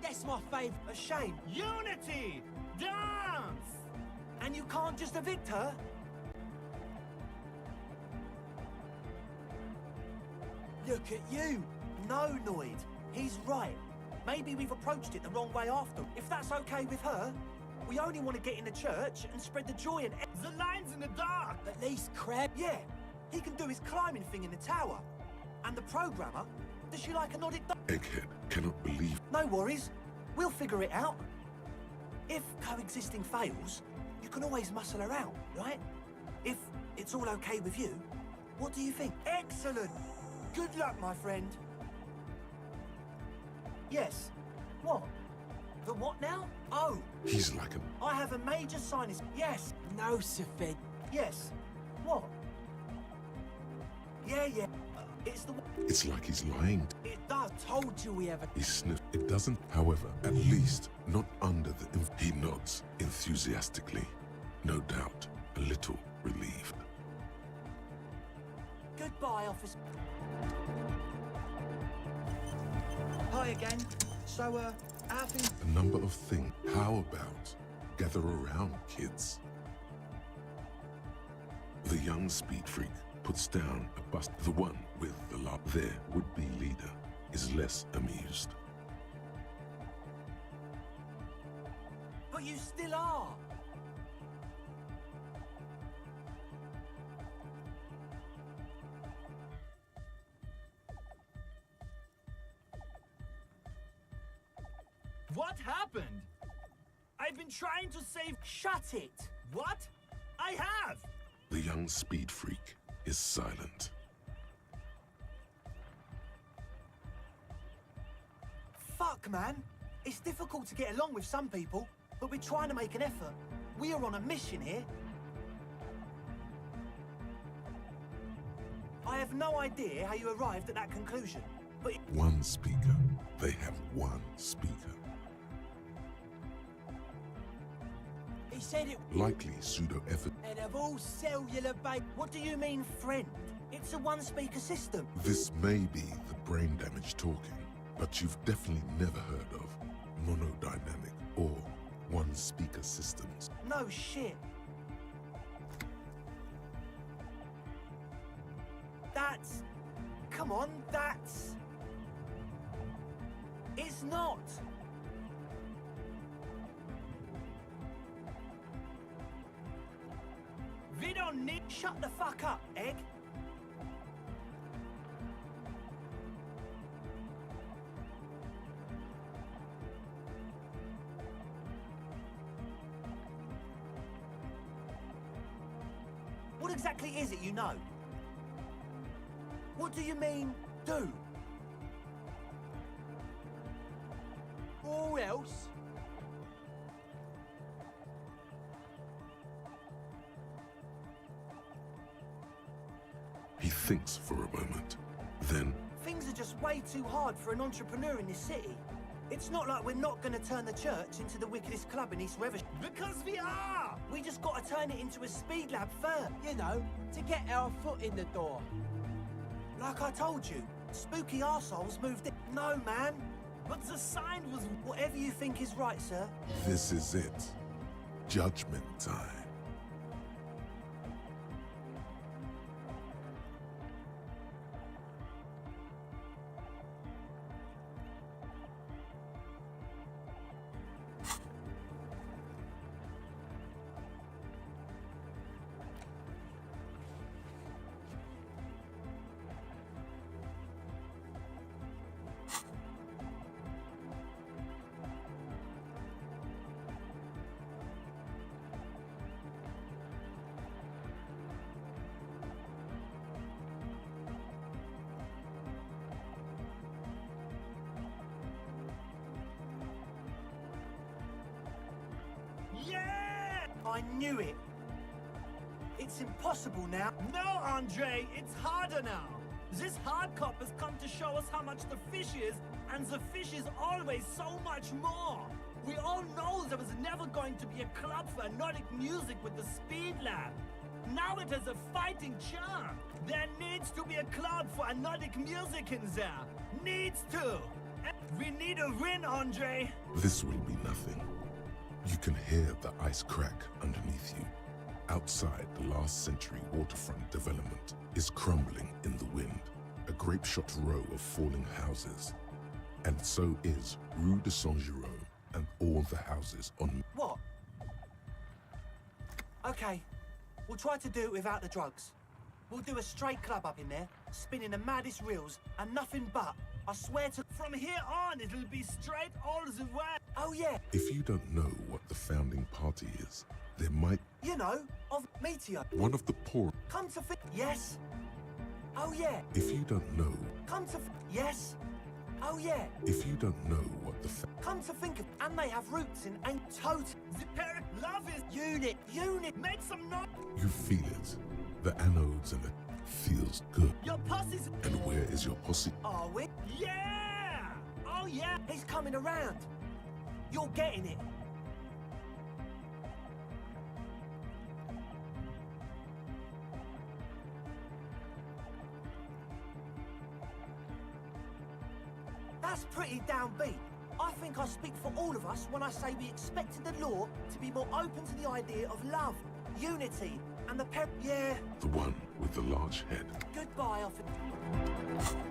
That's my favourite. a shame. Unity! Dance! And you can't just evict her? Look at you. No, Noid. He's right. Maybe we've approached it the wrong way after. If that's okay with her, we only want to get in the church and spread the joy and... The line's in the dark. At least Crab. Yeah, he can do his climbing thing in the tower. And the programmer, does she like a nodded... Egghead cannot believe... No worries. We'll figure it out. If coexisting fails, you can always muscle her out, right? If it's all okay with you, what do you think? Excellent! Good luck, my friend. Yes. What? The what now? Oh, He's like an... I have a major sinus... Yes. No, Safed. Yes. What? Yeah. It's the... It's like he's lying. It does. Told you we have a... He sniffed. It doesn't, however, at least not under the... He nods enthusiastically. No doubt, a little relieved. Goodbye, officer. Hi again. So, how things... A number of things. How about gather around, kids? The young speed freak puts down a bust. The one with the their would-be leader is less amused. But you still are. What happened? I've been trying to save... Shut it. What? I have! The young speed freak is silent. Fuck, man. It's difficult to get along with some people, but we're trying to make an effort. We are on a mission here. I have no idea how you arrived at that conclusion, but... One speaker. They have one speaker. He said it... Likely pseudo-effort. And of all cellular bait... What do you mean, friend? It's a one-speaker system. This may be the brain damage talking, but you've definitely never heard of monodynamic or one-speaker systems. No shit. That's... Come on, that's... It's not. We don't need... Shut the fuck up, Egg. What exactly is it you know? What do you mean, do? Or else... He thinks for a moment. Then, Things are just way too hard for an entrepreneur in this city. It's not like we're not going to turn the church into the wickedest club in East Revers. Because we are! We just got to turn it into a speed lab first. You know, to get our foot in the door. Like I told you, spooky arseholes moved in. No, man. But the sign was... Whatever you think is right, sir. this is it. Judgment time. Yeah! I knew it. It's impossible now. No, Andre, it's harder now. This hard cop has come to show us how much the fish is, and the fish is always so much more. We all know there was never going to be a club for Nordic music with the Speed Lab. Now it has a fighting charm. There needs to be a club for Nordic music in there. Needs to. We need a win, Andre. This will be nothing. You can hear the ice crack underneath you. Outside, the last century waterfront development is crumbling in the wind, a grape-shot row of falling houses. And so is Rue de Saint-Jérôme and all the houses on... What? Okay, we'll try to do it without the drugs. We'll do a straight club up in there, spinning the maddest reels, and nothing but, I swear to... From here on, it'll be straight all the way. Oh yeah, If you don't know what the founding party is, there might... you know, of Meteor. One of the poor... Come to think... Yes. Oh yeah, If you don't know... come to... Yes. Oh yeah, If you don't know what the... come to think of... And they have roots in... And total... The parent love is Unit. make some noise. You feel it. The anodes and it feels good. Your posse's. And where is your posse? Are we? Yeah. Oh yeah. He's coming around. You're getting it. That's pretty downbeat. I think I speak for all of us when I say we expected the law to be more open to the idea of love, unity, and the Yeah, The one with the large head. goodbye, officer.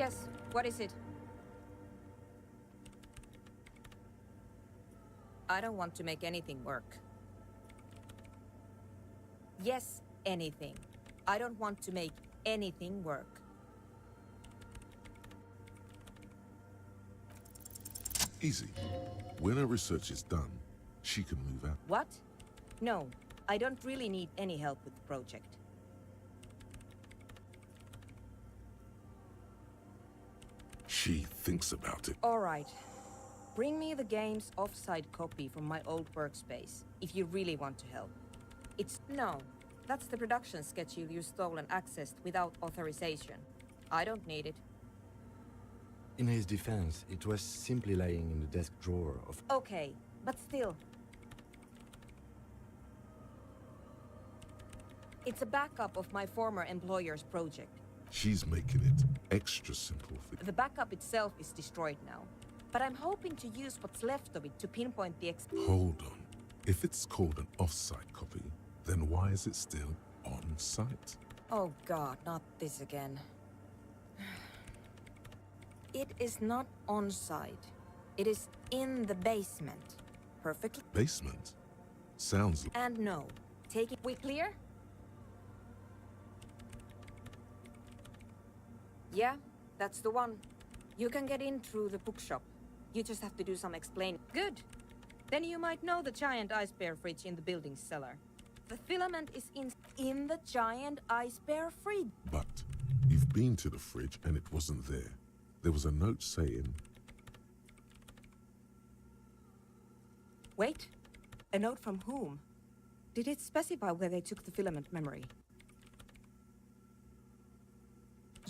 Yes, what is it? I don't want to make anything work. Yes, anything. I don't want to make anything work. Easy. When her research is done, she can move out. What? No, I don't really need any help with the project. She thinks about it. All right. Bring me the game's offside copy from my old workspace, if you really want to help. No, that's the production schedule you stole and accessed without authorization. I don't need it. In his defense, it was simply lying in the desk drawer of... Okay, but still. It's a backup of my former employer's project. She's making it extra simple for... The backup itself is destroyed now, but I'm hoping to use what's left of it to pinpoint the Hold on. If it's called an off-site copy, then why is it still on-site? Oh god, not this again. It is not on-site. It is in the basement. Perfectly. Basement? Sounds... And no. Take it... We clear? Yeah, that's the one. You can get in through the bookshop. You just have to do some explaining. Good. Then you might know the giant ice bear fridge in the building's cellar. The filament is in the giant ice bear fridge. But you've been to the fridge and it wasn't there. There was a note saying... Wait. A note from whom? Did it specify where they took the filament memory?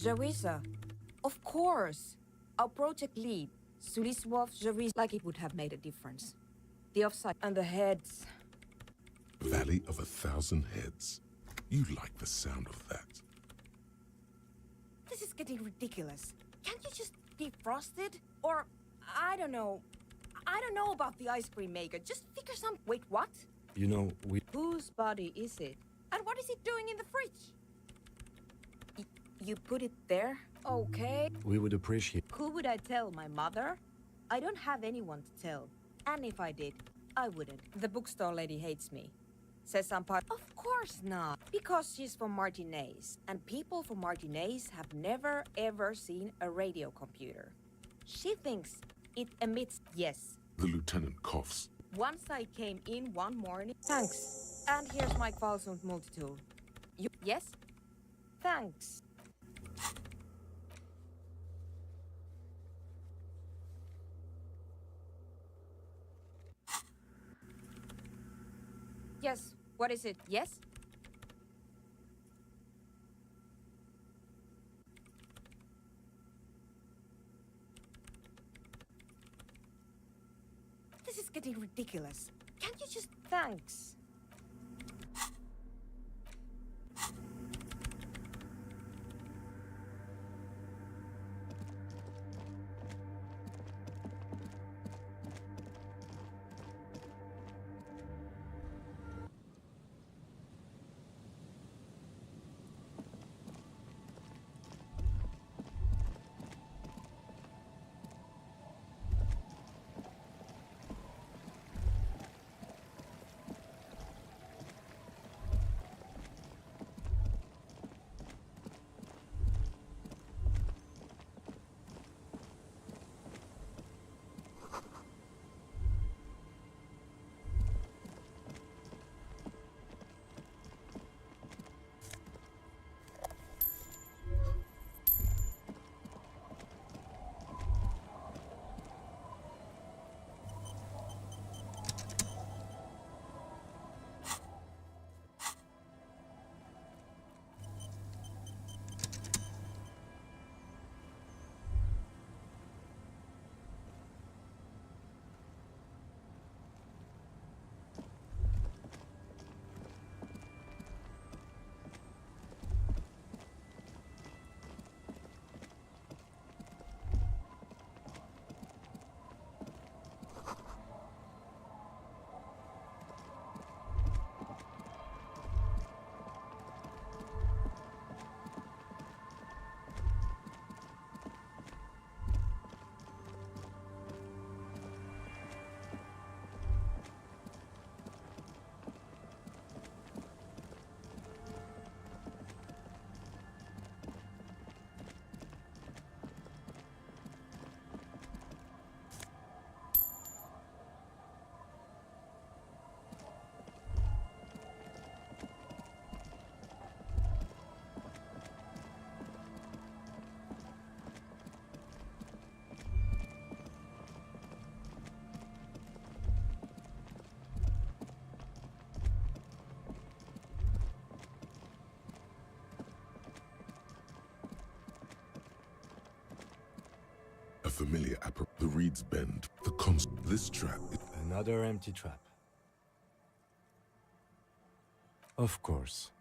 Jarisa. Of course. Our project lead, Suliswov Jarisa, like it would have made a difference. The offside and the heads. Valley of 1,000 Heads. You like the sound of that. This is getting ridiculous. Can't you just defrost it? Or, I don't know. I don't know about the ice cream maker. Just figure some... Wait, what? You know, we... Whose body is it? And what is it doing in the fridge? You put it there? Okay. We would appreciate... Who would I tell? My mother? I don't have anyone to tell. And if I did, I wouldn't. The bookstore lady hates me. Says I'm part... Of course not. Because she's from Martinez. And people from Martinez have never ever seen a radio computer. She thinks it emits... Yes. The lieutenant coughs. Once I came in one morning... Thanks. And here's my Qualsund multi-tool. You... Yes? Thanks. Yes. What is it? Yes? This is getting ridiculous. Can't you just... Thanks. A familiar the reeds bend. This trap. Another empty trap. Of course.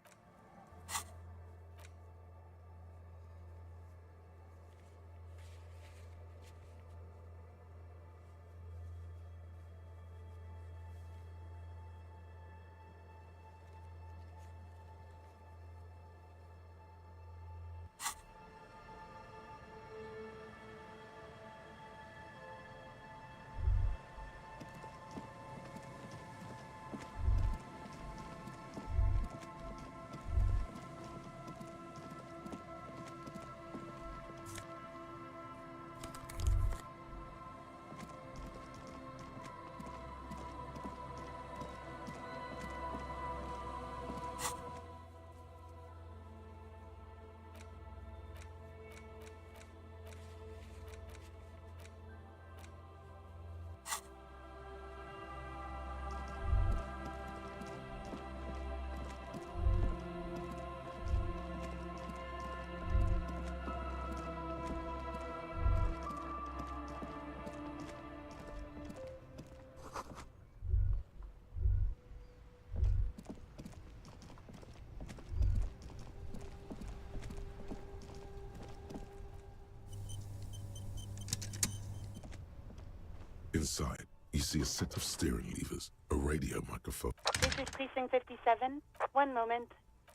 Inside, you see a set of steering levers, a radio microphone. This is Precinct 57. One moment.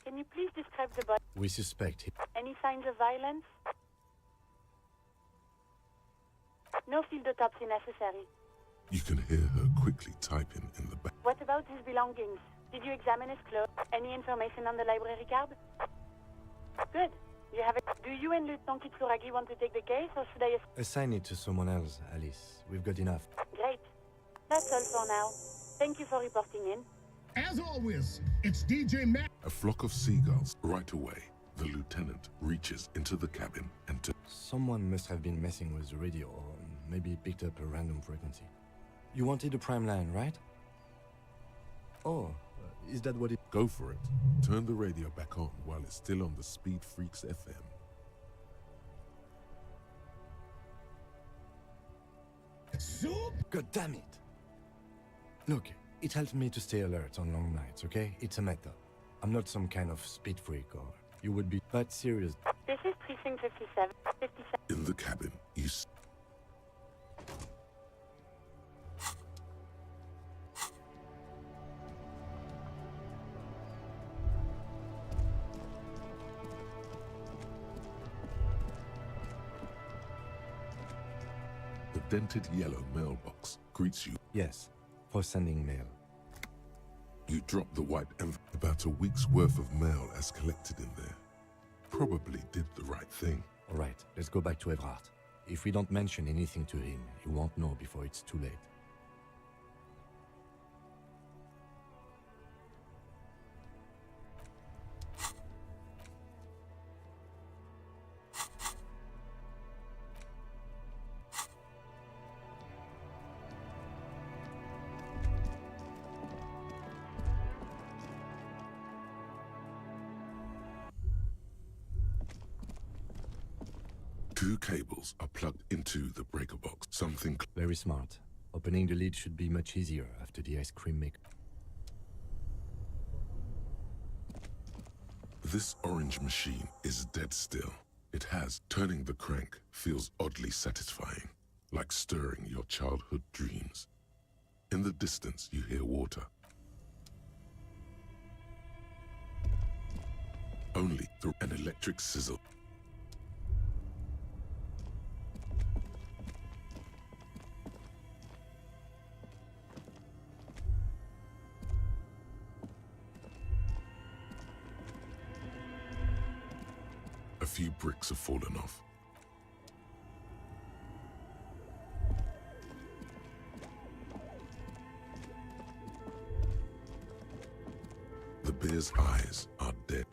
Can you please describe the body? We suspect him. Any signs of violence? No field autopsy necessary. You can hear her quickly typing in the back. What about his belongings? Did you examine his clothes? Any information on the library card? Good. You have it. Do you and Lieutenant Kitsuragi want to take the case, or should I... Assign it to someone else, Alice. We've got enough. Great. That's all for now. Thank you for reporting in. As always, it's DJ Matt. A flock of seagulls. Right away, the lieutenant reaches into the cabin and Someone must have been messing with the radio, or maybe picked up a random frequency. You wanted a prime line, right? Oh, is that what it... Go for it. Turn the radio back on while it's still on the Speed Freaks FM. Soup? God damn it! Look, it helps me to stay alert on long nights, okay? It's a method. I'm not some kind of speed freak, or you would be that serious. This is Precinct 57. 57. In the cabin, you see the dented yellow mailbox greets you. Yes, for sending mail. You drop the white envelope. About a week's worth of mail as collected in there. Probably did the right thing. All right, let's go back to Evrard. If we don't mention anything to him, he won't know before it's too late. Two cables are plugged into the breaker box. Something Very smart. Opening the lid should be much easier after the ice cream maker. This orange machine is dead still. It has. Turning the crank feels oddly satisfying, like stirring your childhood dreams. In the distance, you hear water. Only through an electric sizzle. A few bricks have fallen off. The bear's eyes are dead.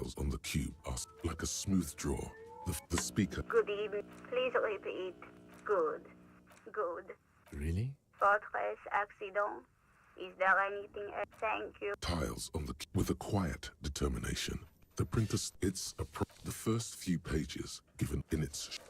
Tiles on the cube are like a smooth draw. The speaker. Good evening. Please repeat. Good. Good. Really? Fortress accident. Is there anything else? Thank you. Tiles on the with a quiet determination. The printer. The first few pages given in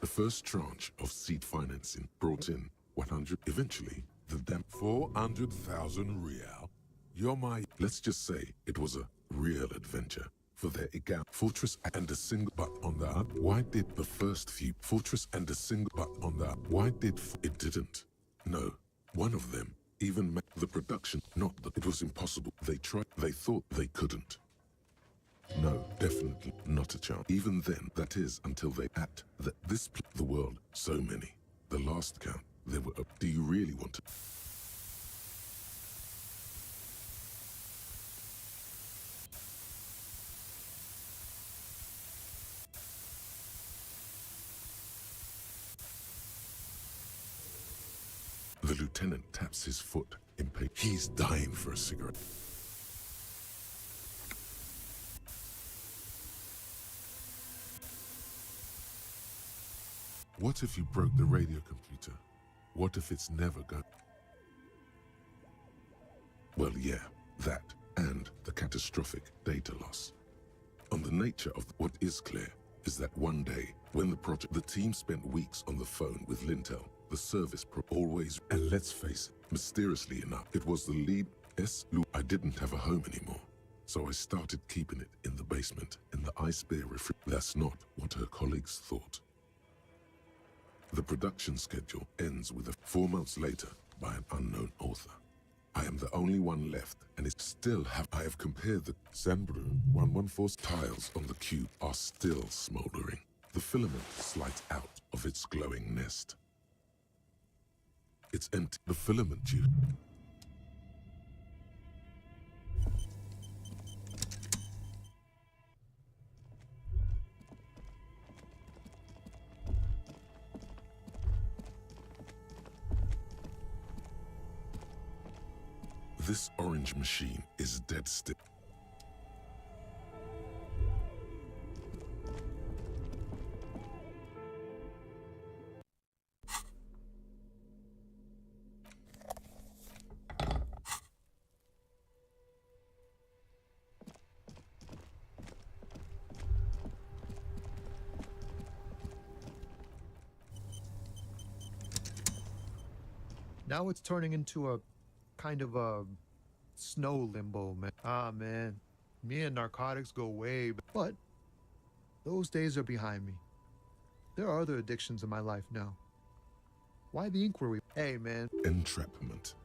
the first tranche of seed financing brought in 100. Eventually, the damn 400,000 real. You're my. Let's just say it was a real adventure for their fortress and a single but on the why did the first few fortress and a single but on the why did it didn't? No, one of them even the production. Not that it was impossible. They tried. They thought they couldn't. No, definitely not a chance. Even then, that is until they at the world. So many. The last count, there were. Do you really want to? The lieutenant taps his foot. He's dying for a cigarette. What if you broke the radio computer? What if it's never gone? Well, yeah, that and the catastrophic data loss. On the nature of what is clear is that one day, when the team spent weeks on the phone with Lintel, the service always, and let's face it, mysteriously enough, it was the lead I didn't have a home anymore. So I started keeping it in the basement in the ice bear refrigerator. That's not what her colleagues thought. The production schedule ends with 4 months later by an unknown author. I am the only one left, and I have compared the Sanbrun 114 tiles on the cube are still smoldering. The filament slides out of its glowing nest. It's empty. The filament tube. This orange machine is dead still. Now it's turning into a kind of a snow limbo, man. Ah, man. Me and narcotics go way back. But those days are behind me. There are other addictions in my life now. Why the inquiry? Hey, man. Entrapment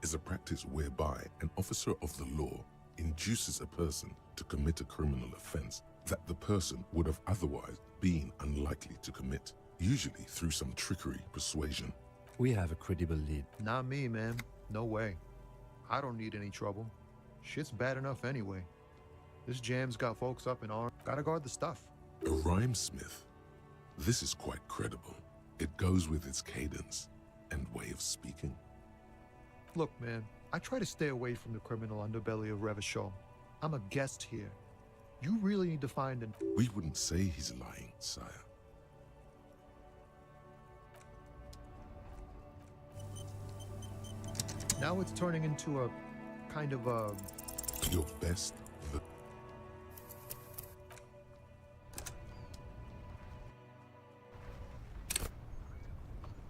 is a practice whereby an officer of the law induces a person to commit a criminal offense that the person would have otherwise been unlikely to commit, usually through some trickery, persuasion. We have a credible lead. Not me, man. No way. I don't need any trouble. Shit's bad enough anyway. This jam's got folks up in arms. Gotta guard the stuff. A rhymesmith. This is quite credible. It goes with its cadence and way of speaking. Look, man, I try to stay away from the criminal underbelly of Revachol. I'm a guest here. You really need to find an... We wouldn't say he's lying, sire. Now it's turning into a kind of a... Your best...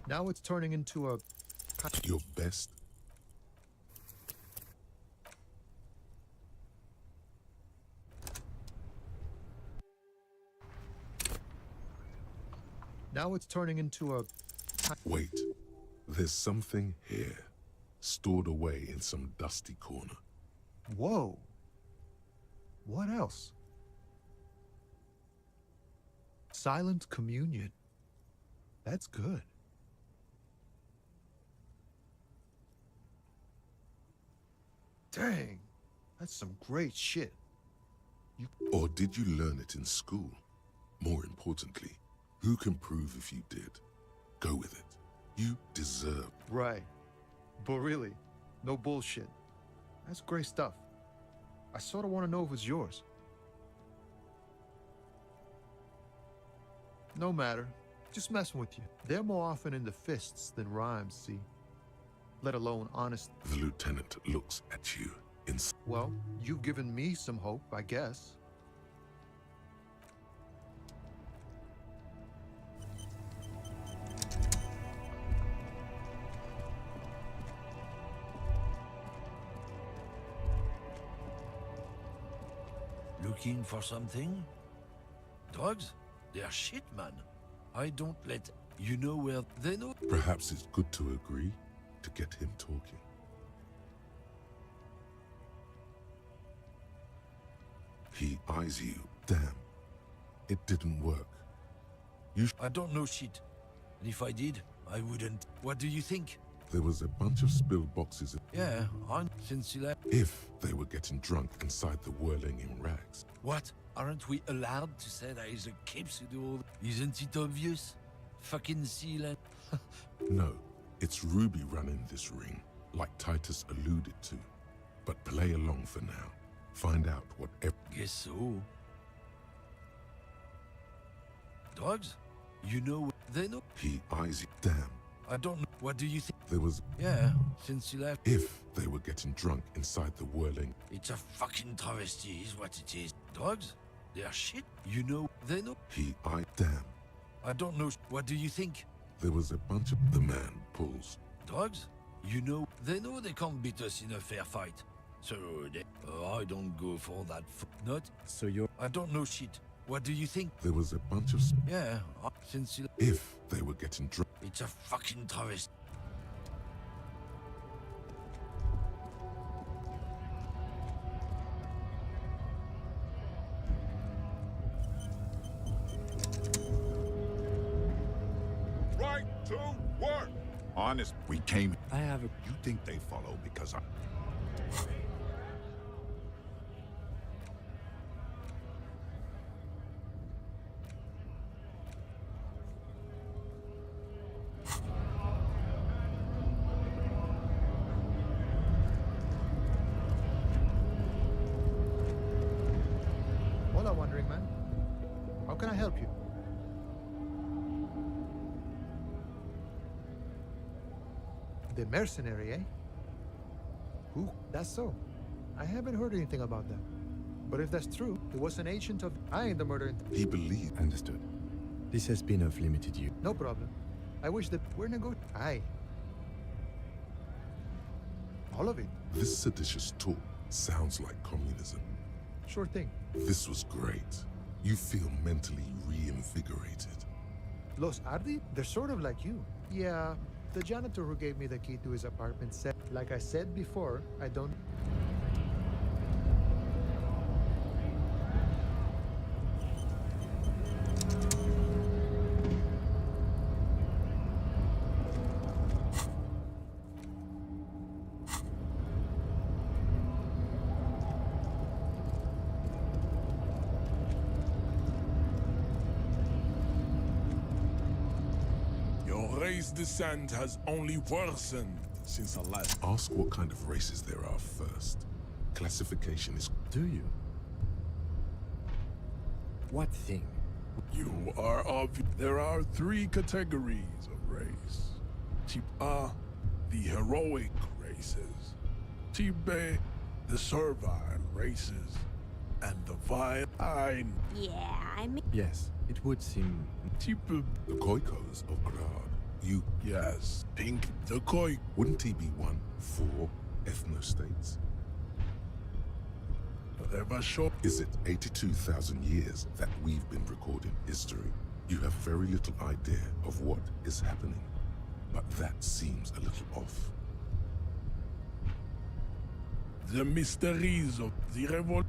Now it's turning into a... Your best... Now it's turning into a... Wait. There's something here. Stored away in some dusty corner. Whoa. What else? Silent communion. That's good. Dang. That's some great shit. Or did you learn it in school? More importantly, who can prove if you did? Go with it. You deserve. Right. But really, no bullshit. That's great stuff. I sort of want to know if it's yours. No matter. Just messing with you. They're more often in the fists than rhymes, see? Let alone honest. The lieutenant looks at you in... Well, you've given me some hope, I guess. Looking for something? Drugs? They're shit, man. I don't let... You know where they know? Perhaps it's good to agree to get him talking. He eyes you. Damn. It didn't work. I don't know shit. And if I did, I wouldn't. What do you think? There was a bunch of spilled boxes. Yeah, since you left. If they were getting drunk inside the whirling in rags. What? Aren't we allowed to say there is a keeps to do all? Isn't it obvious? Fucking seal. No, it's Ruby running this ring, like Titus alluded to. But play along for now. Find out what... Guess so. Drugs? You know they know? He eyes you. Damn. I don't know. What do you think? There was... Yeah, since you left. If they were getting drunk inside the whirling... It's a fucking travesty is what it is. Drugs? They're shit. You know they know? He eyed... Damn. I don't know. What do you think? There was a bunch of... The man pulls. Drugs? You know they know they can't beat us in a fair fight. So they... I don't go for that. Not? So you're... I don't know shit. What do you think? There was a bunch of... Yeah, since you... If they were getting drunk... It's a fucking travesty. Right to work! Honest, we came... I have a... You think they follow because I... Hola, Wandering Man. How can I help you? The mercenary, eh? Ooh, that's so. I haven't heard anything about that. But if that's true, it was an agent of... I ain't the murderer. He believed... Understood. This has been of limited use. No problem. I wish that we're Aye. All of it. This seditious talk sounds like communism. Sure thing. This was great. You feel mentally reinvigorated. Los Ardi? They're sort of like you. Yeah, the janitor who gave me the key to his apartment said, like I said before, I don't... Race descent has only worsened since the last. Ask what kind of races there are first. Classification is... Do you? What thing? You are obvious. There are 3 categories of race. Type A, the heroic races. Type B, the servile races. And the vile... Yeah, I mean... Yes, it would seem... Type... The Koikos of Grad. You... Yes, Pink, the Koi... Wouldn't he be one for ethno-states? Is it 82,000 years that we've been recording history? You have very little idea of what is happening, but that seems a little off. The mysteries of the revolt,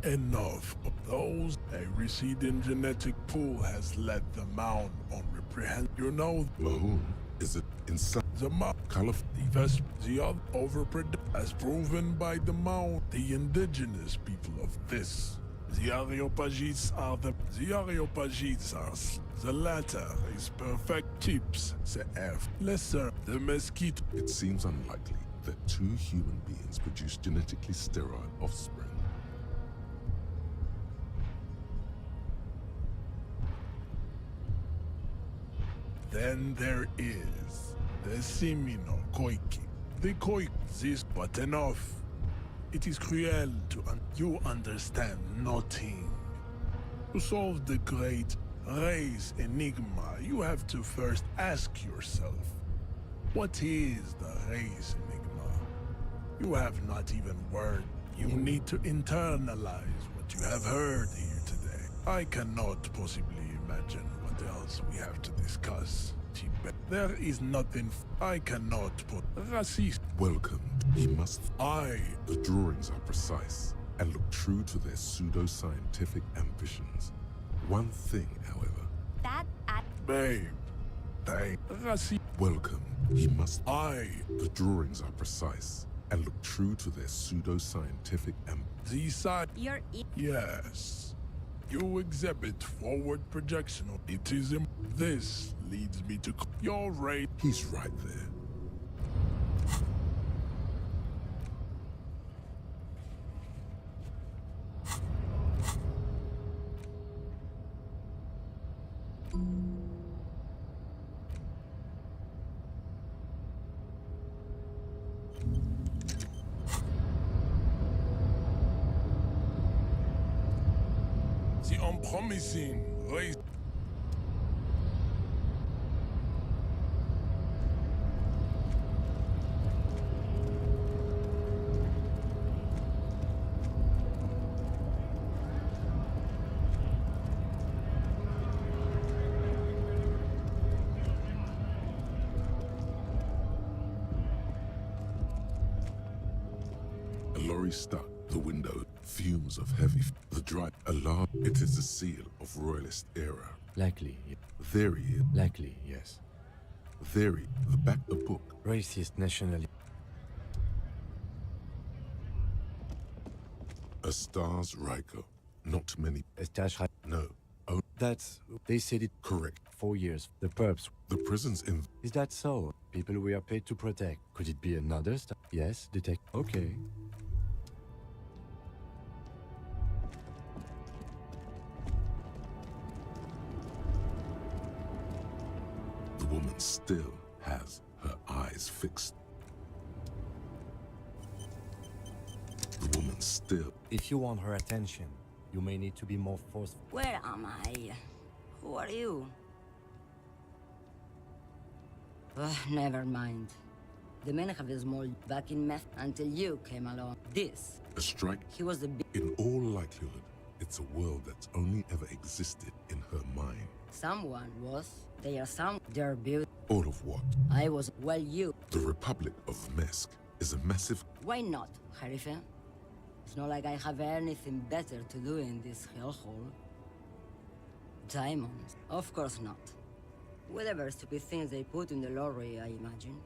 enough of those. A receding genetic pool has led the mound on reprehend. You know, Mahon, is it inside the mound? Caliph? The other overproduction, as proven by the mound. The indigenous people of this. The Areopagites are the Areopagites are. The latter is perfect tips, CF. Lesser, the mesquite. It seems unlikely that 2 human beings produce genetically sterile offspring. Then there is the Simino Koiki. The Koik this but enough. It is cruel to you understand nothing. To solve the great race enigma, you have to first ask yourself, what is the race enigma? You have not even word. You need to internalize what you have heard here today. I cannot possibly imagine what else we have to discuss. There is nothing I cannot put racist. Welcome. He must. The drawings are precise and look true to their pseudo-scientific ambitions. One thing, however. Babe. They racist. Welcome. He must. The drawings are precise and look true to their pseudo-scientific The side. You're Yes. You exhibit forward projection. It is this leads me to your rate. He's right there. The unpromising race. A lorry stuck. The window. Fumes of heavy. The dry. Alarm. It is a seal of royalist era. Likely. There he is. Likely, yes. There he. The back of the book. Racist nationality. A Stars Riker. Not many. No. Oh, That's... They said it... correct. 4 years. The perps. The prison's in. Is that so? People we are paid to protect. Could it be another star? Yes, detect. Okay. The woman still has her eyes fixed. The woman still. If you want her attention, you may need to be more forceful. Where am I? Who are you? Never mind. The men have a small back in meth until you came along. This. A strike. He was the big. In all likelihood, it's a world that's only ever existed in her mind. Someone was. They are some. They're beautiful. All of what? I was. Well, you. The Republic of Mesk is a massive. Why not, Harife? It's not like I have anything better to do in this hellhole. Diamonds? Of course not. Whatever stupid things they put in the lorry, I imagine.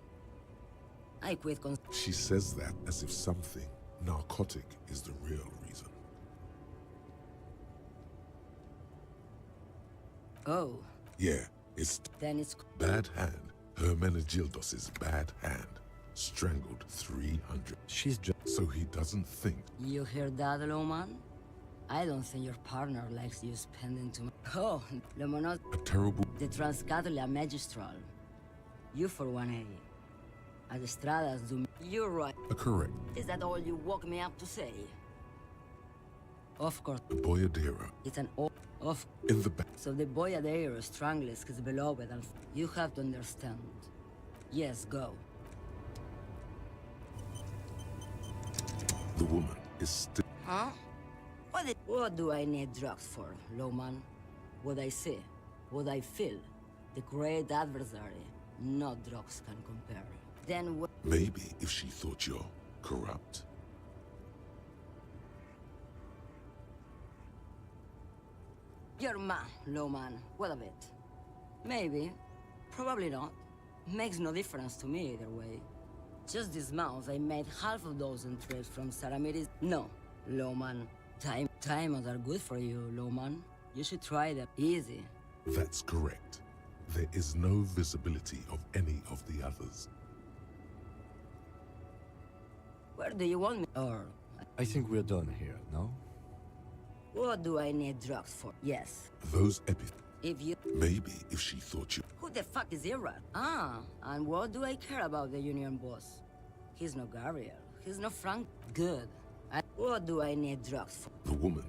I quit She says that as if something narcotic is the real reason. Oh. Yeah, it's... Then it's... Bad hand. Hermenegildos' bad hand. Strangled 300. She's just... So he doesn't think. You hear that, Loman? I don't think your partner likes you spending too much. Oh, Lomonot. A terrible... The Transcatolia Magistral. You for 1A. Adestradas do... You're right. Correct. Is that all you woke me up to say? Of course. The Boyadera. It's an of... In the back. So the Boyadera strangles his beloved and... You have to understand. Yes, go. The woman is still... Huh? What do I need drugs for, Lowman? What I see, what I feel. The great adversary. No drugs can compare. Then what? Maybe if she thought you're corrupt. You're man, Lowman. What of it? Maybe. Probably not. Makes no difference to me either way. Just this month, I made half a dozen trips from Saramiris. No, Lowman. Diamonds are good for you, Lowman. You should try them. Easy. That's correct. There is no visibility of any of the others. Where do you want me? Or... I think we're done here, no? What do I need drugs for? Yes. Those If you... Maybe if she thought you... Who the fuck is Irad? Ah, and what do I care about the union boss? He's no Gabriel. He's no Frank. Good. And what do I need drugs for? The woman.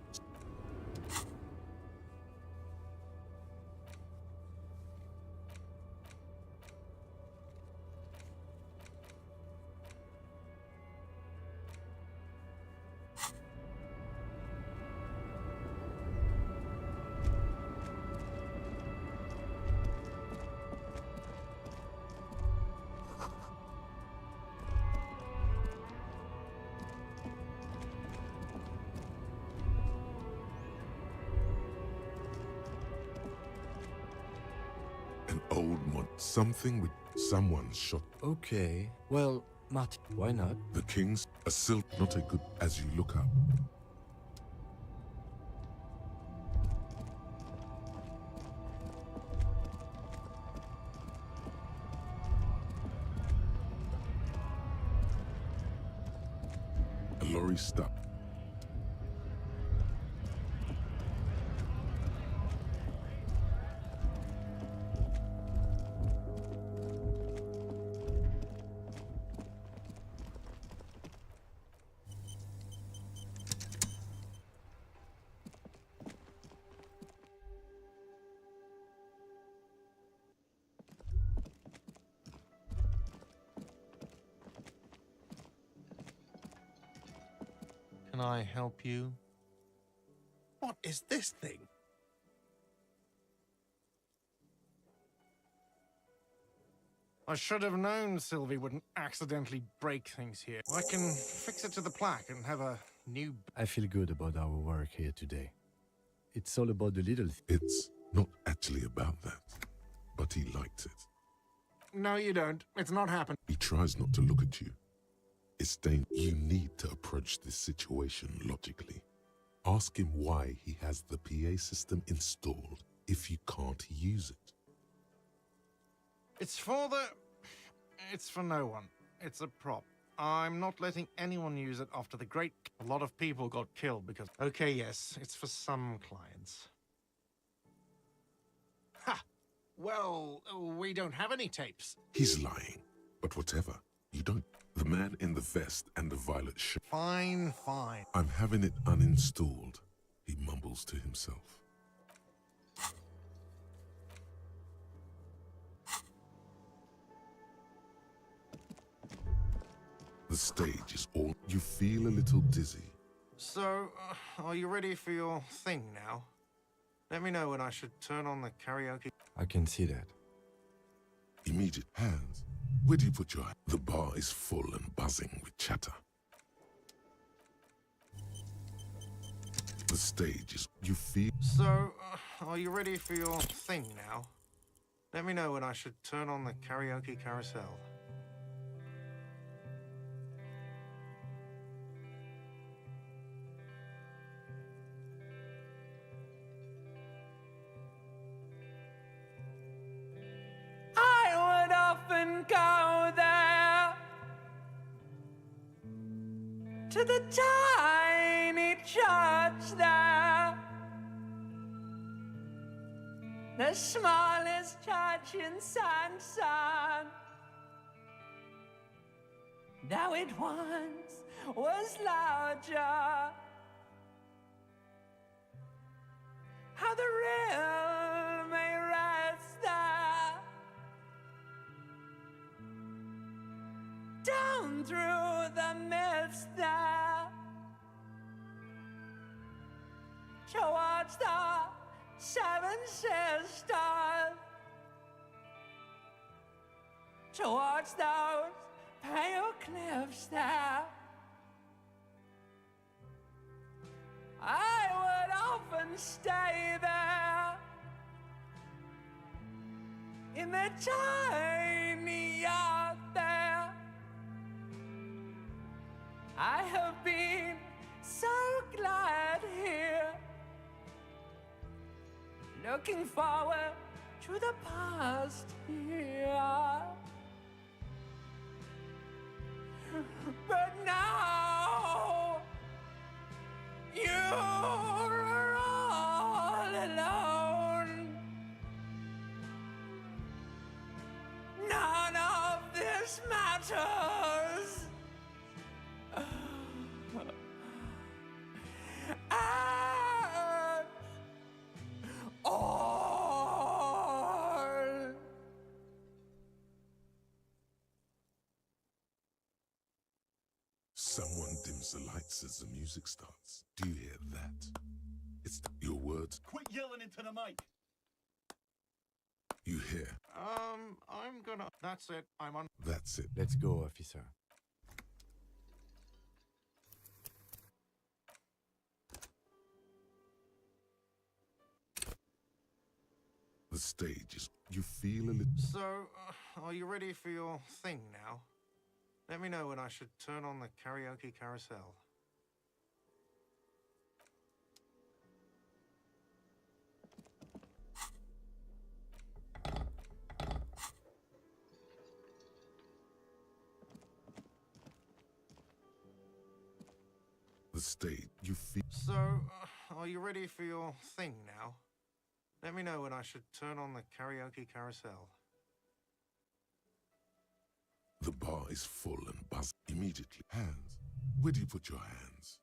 An old mod. Something with someone shot. Okay, well, Martin, why not? The king's a silk, not a good as you look up. A lorry stopped. Can I help you? What is this thing? I should have known Sylvie wouldn't accidentally break things here. I can fix it to the plaque and have a new... I feel good about our work here today. It's all about the little... It's not actually about that, but he liked it. No, you don't. It's not happened. He tries not to look at you. It's dangerous. You need to approach this situation logically. Ask him why he has the PA system installed if you can't use it. It's for the... It's for no one. It's a prop. I'm not letting anyone use it after the great... A lot of people got killed because... Okay, yes, it's for some clients. Ha! Well, we don't have any tapes. He's lying, but whatever. You don't... The man in the vest and the violet shirt. Fine, fine. I'm having it uninstalled, he mumbles to himself. The stage is all... You feel a little dizzy. So, are you ready for your thing now? Let me know when I should turn on the karaoke. I can see that. Immediate hands. Where do you put your... The bar is full and buzzing with chatter. The stage is... You feel... So, are you ready for your thing now? Let me know when I should turn on the karaoke carousel. I would often go there to the tiny church there, the smallest church in Sanson. Though it once was larger, how the real may rest there, down through the mist there, towards the Seven Sisters, towards those pale cliffs there. I would often stay there in the tiny yard there. I have been so glad here, looking forward to the past here. But now you're all alone. music starts. Do you hear that? It's your words. Quit yelling into the mic. You hear. I'm gonna... That's it. I'm on... That's it. Let's go, officer. The stage is. You feel a little. So, are you ready for your thing now? Let me know when I should turn on the karaoke carousel. The stage. You feel. So, are you ready for your thing now? Let me know when I should turn on the karaoke carousel. The bar is full and buzz. Immediately. Hands. Where do you put your hands?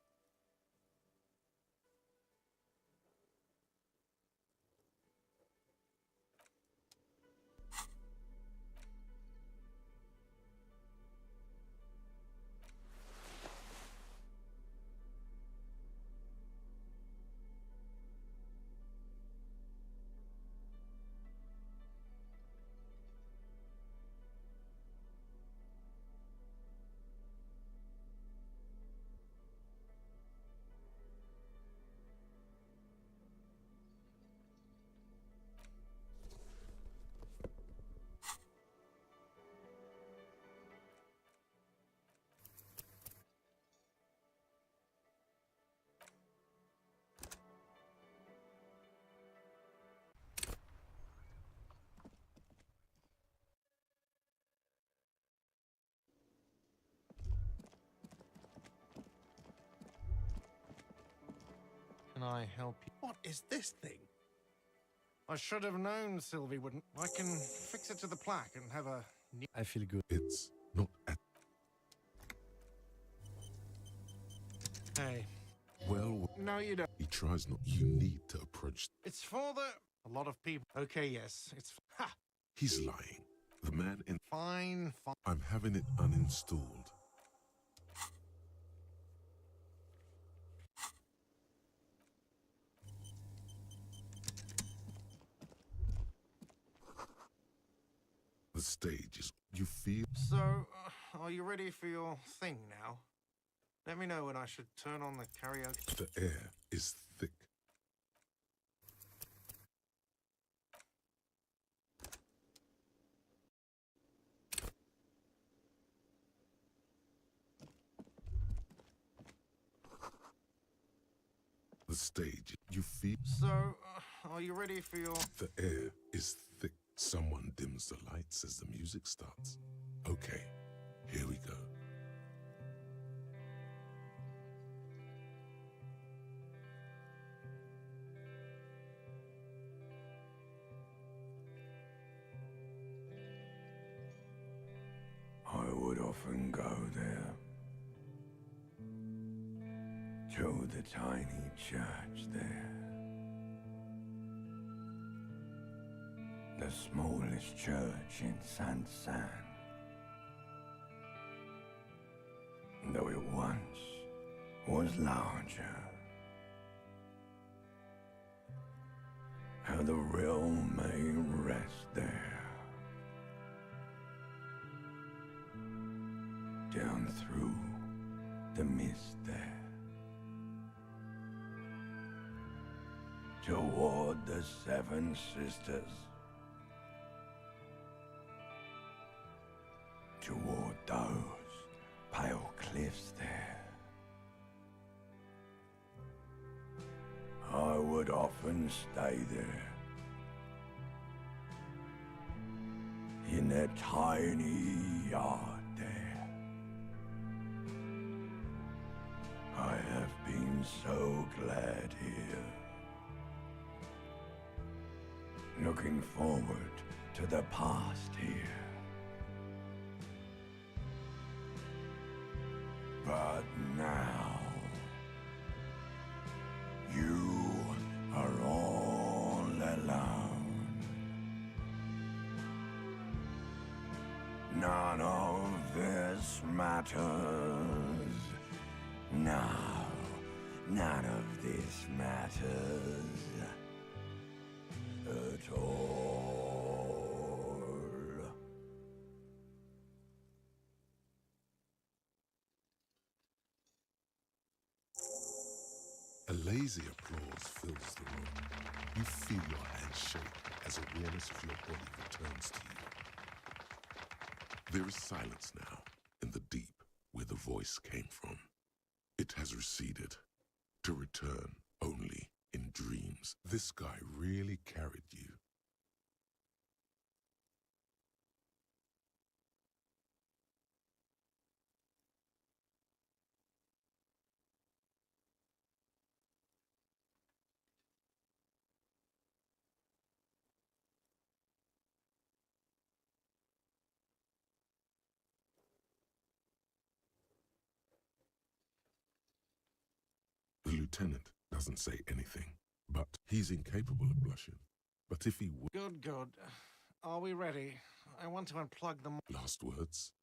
Can I help you? What is this thing? I should have known Sylvie wouldn't. I can fix it to the plaque and have a new... I feel good. It's not at. Hey. Well. No, you don't. He tries not. You need to approach. It's for the... A lot of people. Okay, yes. It's... Ha! He's lying. The man in. Fine, fine. I'm having it uninstalled. The stage is. You feel. So, are you ready for your thing now? Let me know when I should turn on the karaoke. The air is thick. The stage. You feel. So, are you ready for your... The air is thick. Someone dims the lights as the music starts. Okay, here we go. I would often go there, to the tiny church there. The smallest church in Saint-San. Though it once was larger. How the realm may rest there. Down through the mist there. Toward the Seven Sisters. Toward those pale cliffs there. I would often stay there. In that tiny yard there. I have been so glad here. Looking forward to the past here. But now, you are all alone. None of this matters now. None of this matters at all. A lazy applause fills the room. You feel your hands shake as awareness of your body returns to you. There is silence now in the deep where the voice came from. It has receded, to return only in dreams. This guy really carried you. The lieutenant doesn't say anything, but he's incapable of blushing. But if he would... Good, good. Are we ready? I want to unplug the... Last words?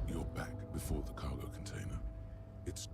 You're back before the cargo container. It's...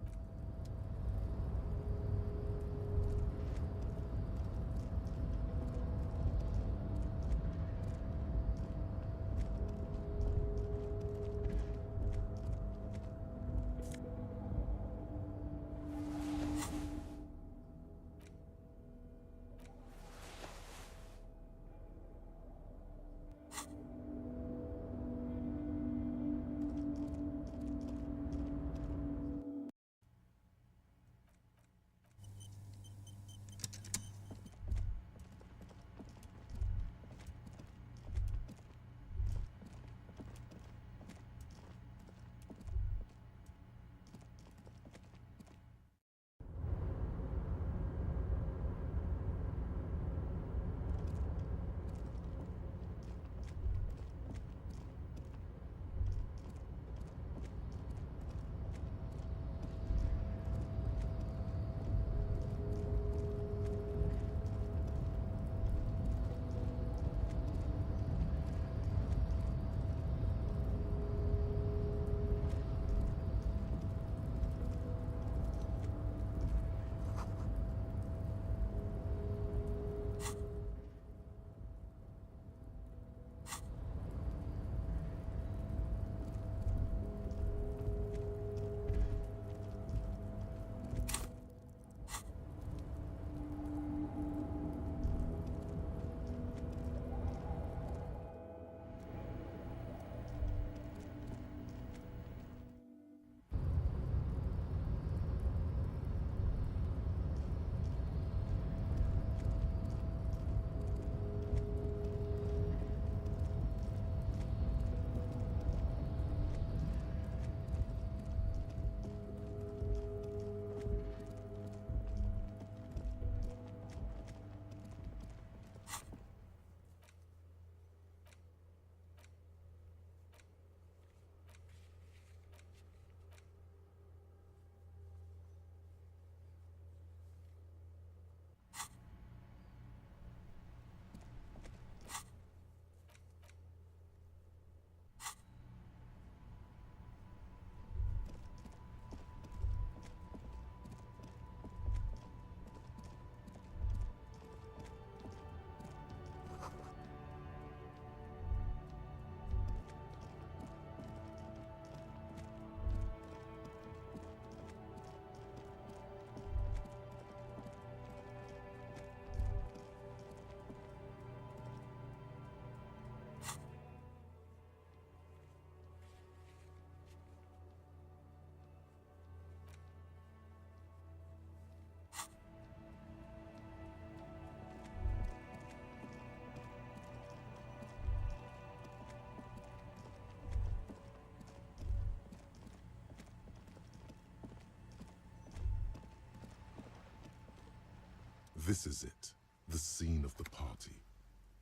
This is it. The scene of the party.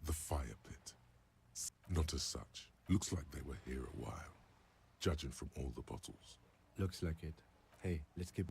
The fire pit. Not as such. Looks like they were here a while. Judging from all the bottles. Looks like it. Hey, let's keep...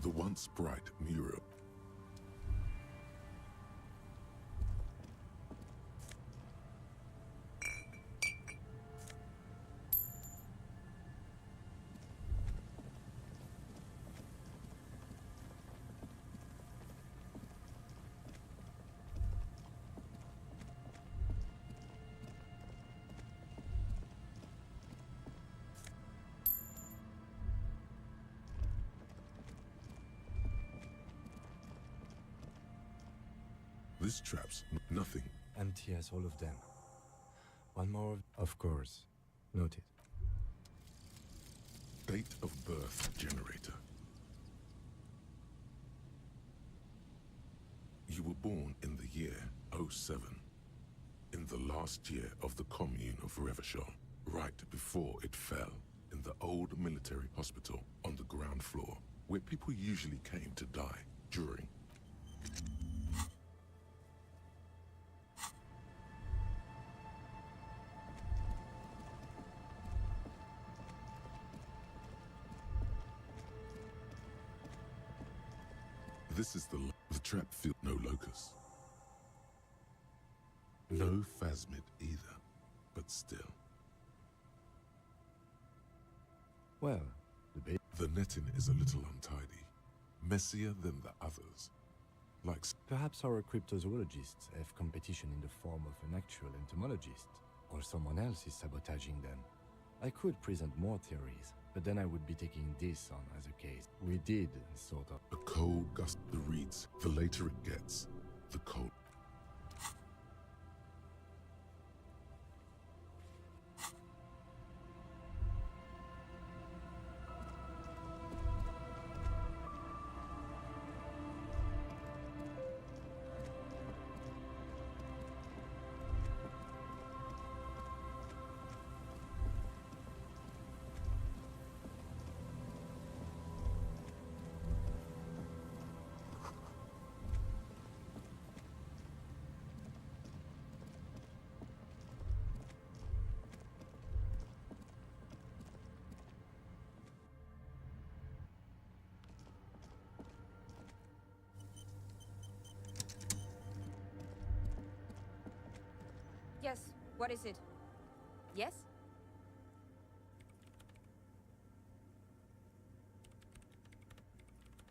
The once bright mural. This trap's nothing. Empty as all of them. One more of course. Noted. Date of birth generator. You were born in the year 07. In the last year of the commune of Revachol. Right before it fell. In the old military hospital on the ground floor. Where people usually came to die during. This is the trap field. No locus. No phasmid either, but still. Well, the netting is a little untidy. Messier than the others. Like perhaps our cryptozoologists have competition in the form of an actual entomologist, or someone else is sabotaging them. I could present more theories, but then I would be taking this on as a case. We did, sort of. A cold gust the reeds. The later it gets, the cold. Yes, what is it? Yes?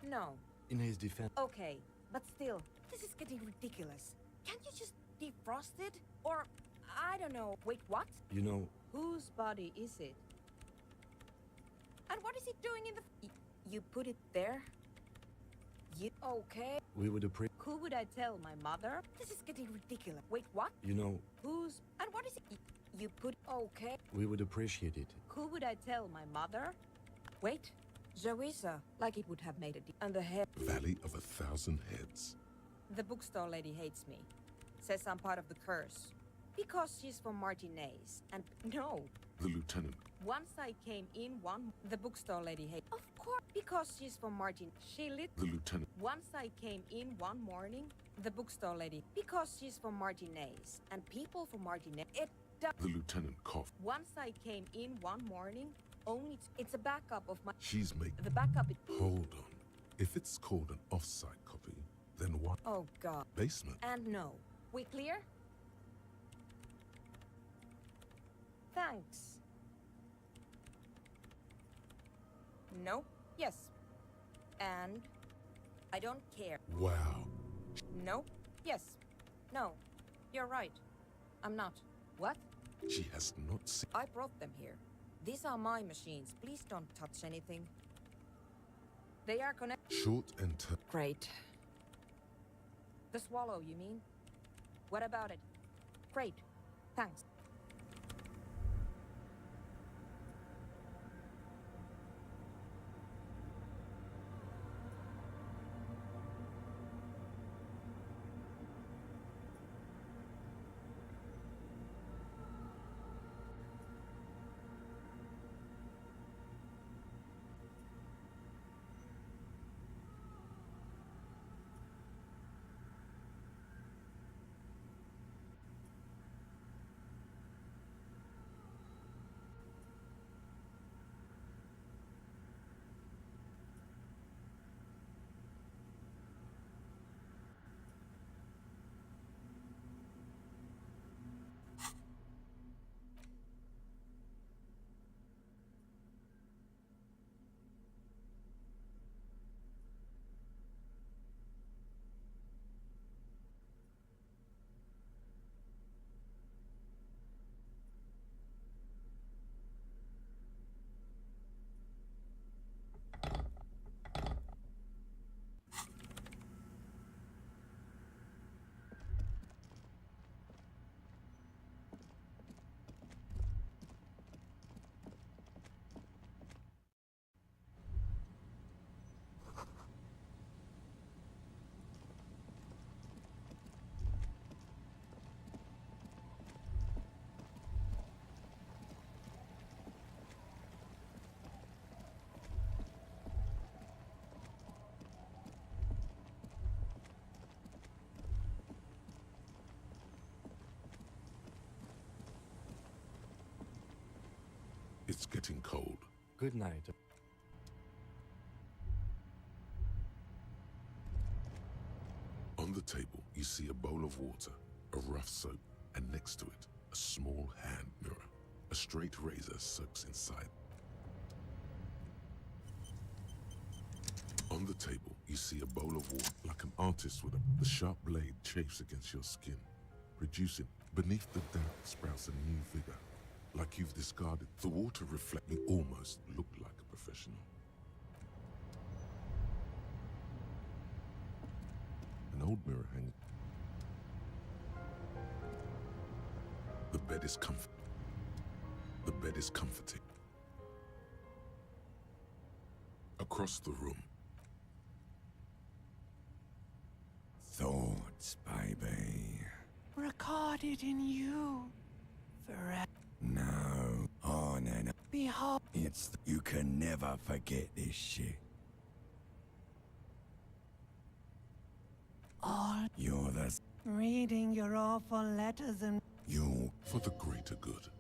No. In his defense... Okay, but still, this is getting ridiculous. Can't you just defrost it? Or, I don't know. Wait, what? You know... Whose body is it? And what is it doing in the... You put it there? You... Okay. We would appreciate... Who would I tell? My mother? This is getting ridiculous. Wait, what? You know... Whose... And what is it? You put... Okay. We would appreciate it. Who would I tell? My mother? Wait. Zoisa. Like it would have made a... And the head... Valley of 1,000 heads. The bookstore lady hates me. Says I'm part of the curse. Because she's from Martinez. And no. The lieutenant. Once I came in The bookstore lady hates... Of course. Because she's from Martin... She lit... The lieutenant. Once I came in one morning... The bookstore lady... Because she's from Martinez. And people from Martinez... The lieutenant coughed. Once I came in one morning... Only... It's a backup of my... She's making... The backup... Hold on. If it's called an off-site copy, Then what? Oh, God. Basement. And no. We clear? Thanks. No. Yes. And I don't care. Wow. No. Yes. No. You're right. I'm not. What? She has not seen. I brought them here. These are my machines. Please don't touch anything. They are connected. Short and Great. The swallow, you mean? What about it? Great. Thanks. It's getting cold. Good night. On the table, you see a bowl of water, a rough soap, and next to it, a small hand mirror. A straight razor soaks inside. On the table, you see a bowl of water, like an artist with the sharp blade chafes against your skin, reducing. Beneath the damp sprouts a new vigor. Like you've discarded. The water reflecting almost looked like a professional. An old mirror hanging. The bed is comforting. Across the room. Thoughts, baby. Recorded in you. Forever. No. Oh, no. Behold. You can never forget this shit. All. You're the... Reading your awful letters and You're... For the greater good.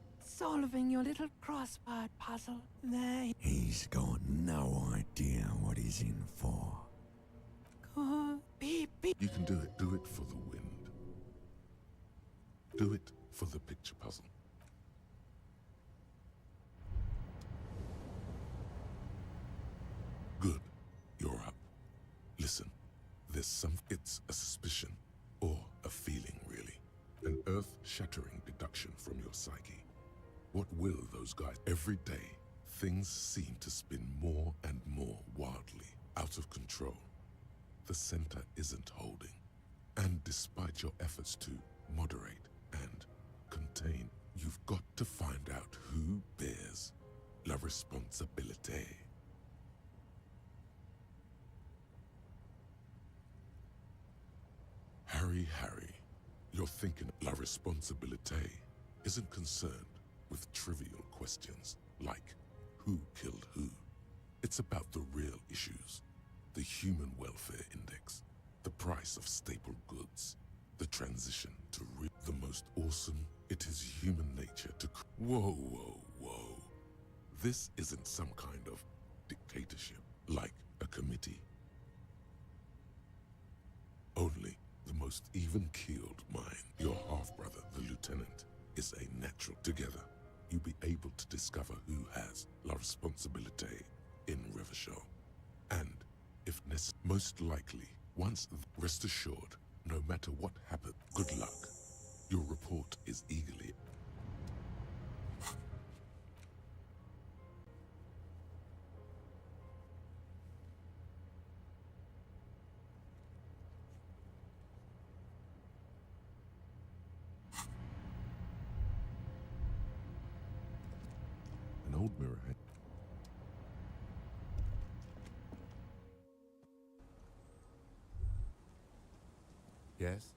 solving your little crossword puzzle. There. He's got no idea what he's in for. Good. Beep, beep. You can do it. Do it for the wind. Do it for the picture puzzle. Good. You're up. Listen. It's a suspicion. Or a feeling, really. An earth-shattering deduction from your psyche. What will those guys... Every day, things seem to spin more and more wildly, out of control. The center isn't holding. And despite your efforts to moderate and contain, you've got to find out who bears la responsabilité. Harry, you're thinking la responsabilité isn't concerned with trivial questions like who killed who. It's about the real issues. The Human Welfare Index, the price of staple goods, the transition to the most awesome. It is human nature to... Whoa, whoa, whoa. This isn't some kind of dictatorship, like a committee. most even-keeled mind. Your half-brother, the lieutenant, is a natural. Together, you'll be able to discover who has la responsabilité in Revachol. And, if necessary, most likely, rest assured, no matter what happens, good luck. Your report is eagerly. An old mirror. Yes?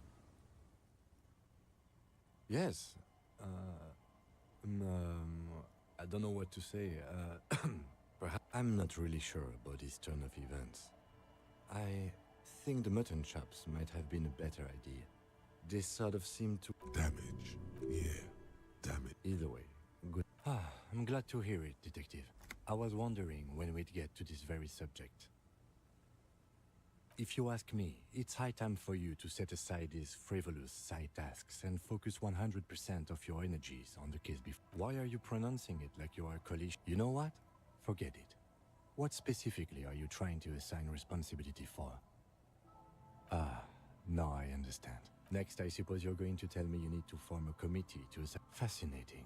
Yes. I don't know what to say. Perhaps I'm not really sure about this turn of events. I think the mutton chops might have been a better idea. They sort of seem to... Damage. Yeah, damage. Either way, good. I'm glad to hear it, Detective. I was wondering when we'd get to this very subject. If you ask me, it's high time for you to set aside these frivolous side tasks and focus 100% of your energies on the case before. Why are you pronouncing it like you are a collision? You know what? Forget it. What specifically are you trying to assign responsibility for? Now I understand. Next, I suppose you're going to tell me you need to form a committee to assign... Fascinating.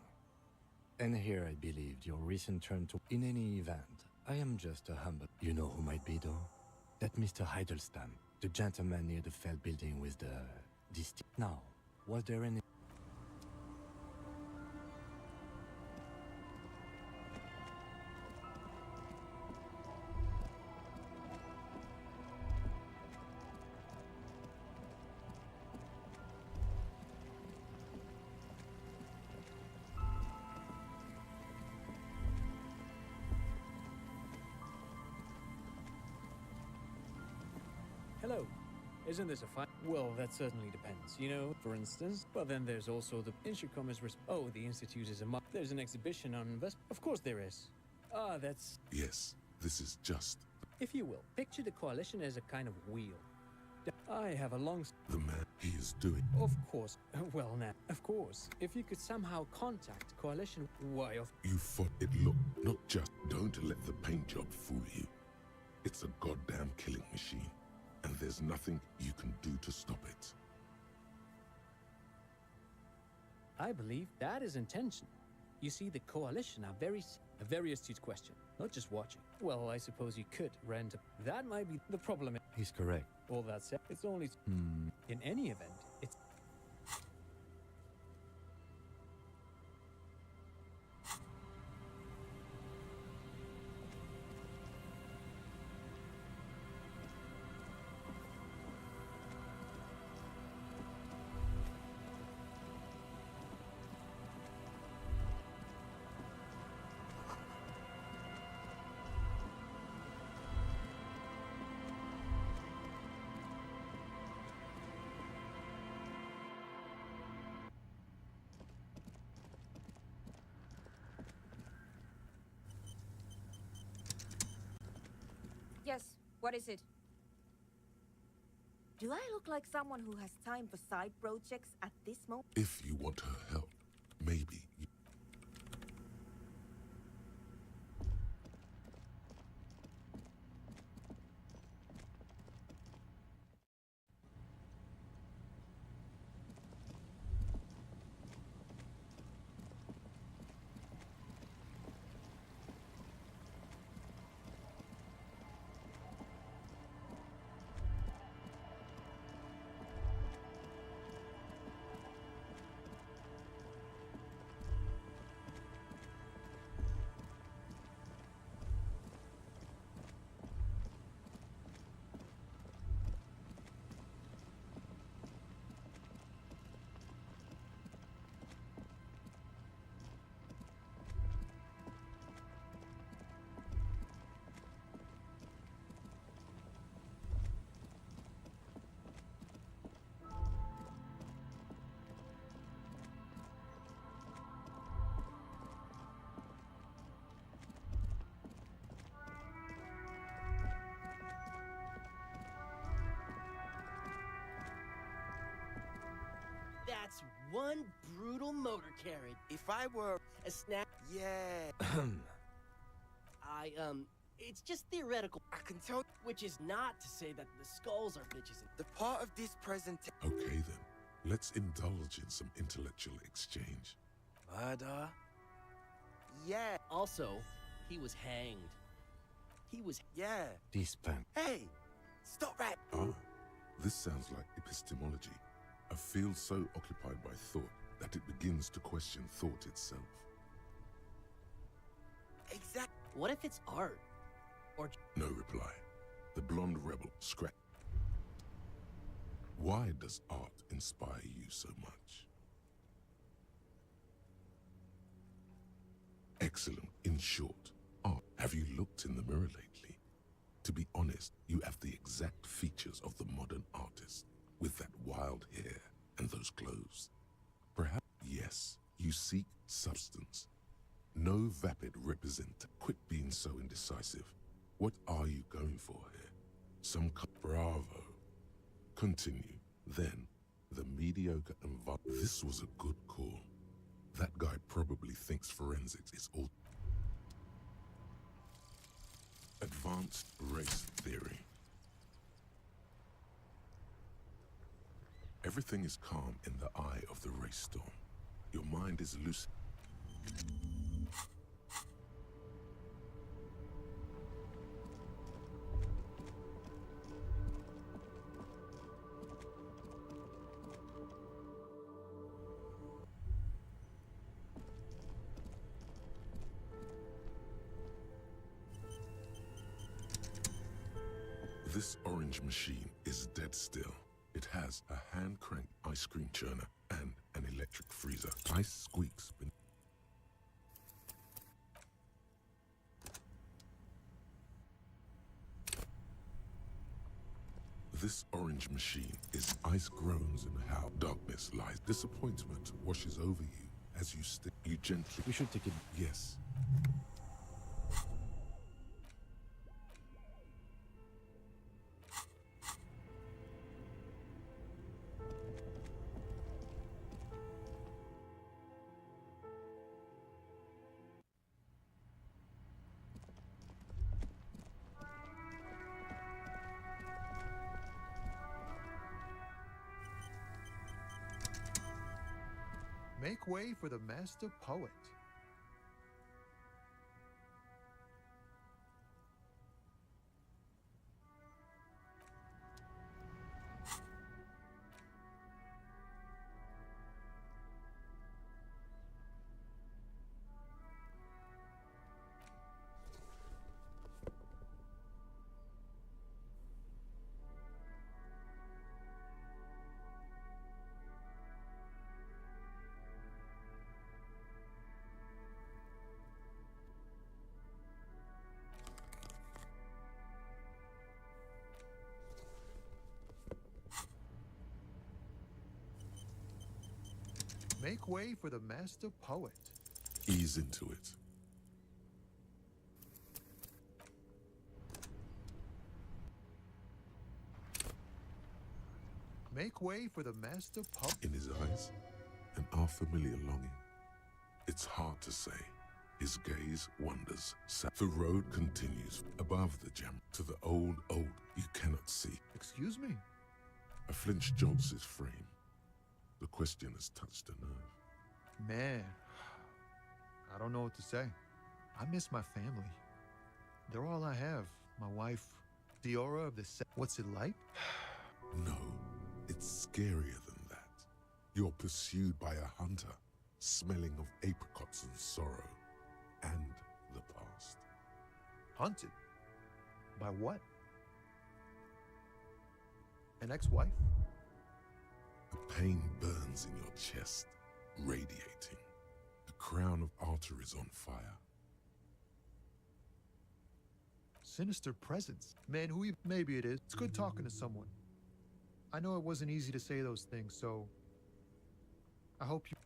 And here I believed your recent turn to... In any event, I am just a humble... You know who might be, though? That Mr. Heidelstam, the gentleman near the fell building with the... Now, was there any... Hello. Isn't this a fine? Well, that certainly depends. You know, for instance. Well, then there's also the Intercom is. Oh, the Institute is a. There's an exhibition on Of course there is. That's. Yes, this is just. If you will, picture the coalition as a kind of wheel. I have a long. The man he is doing. Of course. Well, now, of course. If you could somehow contact coalition, why of. You fought it. Look, not just. Don't let the paint job fool you. It's a goddamn killing machine. And there's nothing you can do to stop it. I believe that is intentional. You see, the coalition are a very astute question. Not just watching. Well, I suppose you could rent a... That might be the problem. He's correct. All that said, it's only... In any event, it's... Yes, what is it? Do I look like someone who has time for side projects at this moment? If you want her help, maybe. one brutal motor carriage. If I were a snap, yeah. It's just theoretical. I can tell, which is not to say that the skulls are bitches. The part of this presentation. Okay then, let's indulge in some intellectual exchange. Murder? Yeah. Also, he was hanged. He was. Yeah. Dispen. Hey! Stop that! Ah, this sounds like epistemology. A field so occupied by thought that it begins to question thought itself. Exact. What if it's art? Or. No reply. The blonde rebel scratched. Why does art inspire you so much? Excellent. In short, art. Have you looked in the mirror lately? To be honest, you have the exact features of the modern artist, with that wild hair and those clothes. Perhaps, yes, you seek substance. No vapid represent. Quit being so indecisive. What are you going for here? Some bravo. Continue. Then, the mediocre and this was a good call. That guy probably thinks forensics is all. Advanced race theory. Everything is calm in the eye of the race storm. Your mind is loose. This orange machine is dead still. It has a hand-cranked ice cream churner and an electric freezer. Ice squeaks. This orange machine is ice groans in how darkness lies. Disappointment washes over you as you stick. You gently. We should take it. Yes. Make way for the master poet. Make way for the master poet. Ease into it. Make way for the master poet. In his eyes, an unfamiliar longing. It's hard to say. His gaze wanders. The road continues above the gem to the old you cannot see. Excuse me? A flinch jolts his frame. The question has touched a nerve. Man, I don't know what to say. I miss my family. They're all I have. My wife, Diora of the What's it like? No, it's scarier than that. You're pursued by a hunter, smelling of apricots and sorrow, and the past. Hunted? By what? An ex-wife? The pain burns in your chest, radiating. The crown of arteries on fire. Sinister presence. Man, maybe it is. It's good talking to someone. I know it wasn't easy to say those things, so I hope you...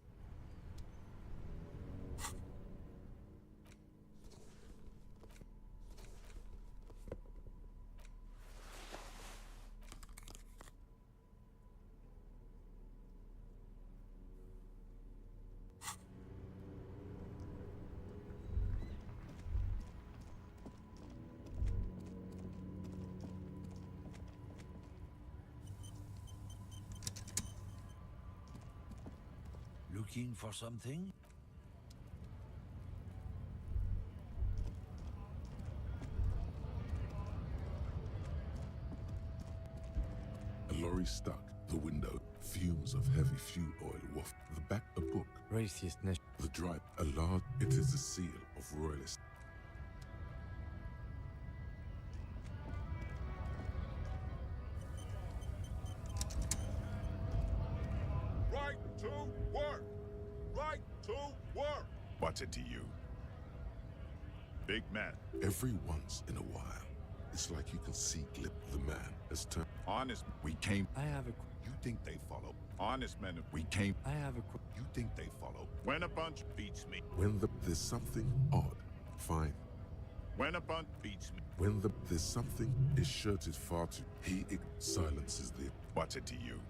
Looking for something? A lorry stuck. The window. Fumes of heavy fuel oil waft. The back a book. Racist nation. The drive. A large. It is the seal of royalist. Right to work! Right to work! What's it to you? Big man. Every once in a while, it's like you can see Glip the man has turned. Honest, we came. I have a. You think they follow? Honest men, we came. I have a. You think they follow? When a bunch beats me. There's something odd, fine. When a bunch beats me. There's something, his shirt is far too. He silences the. What's it to you?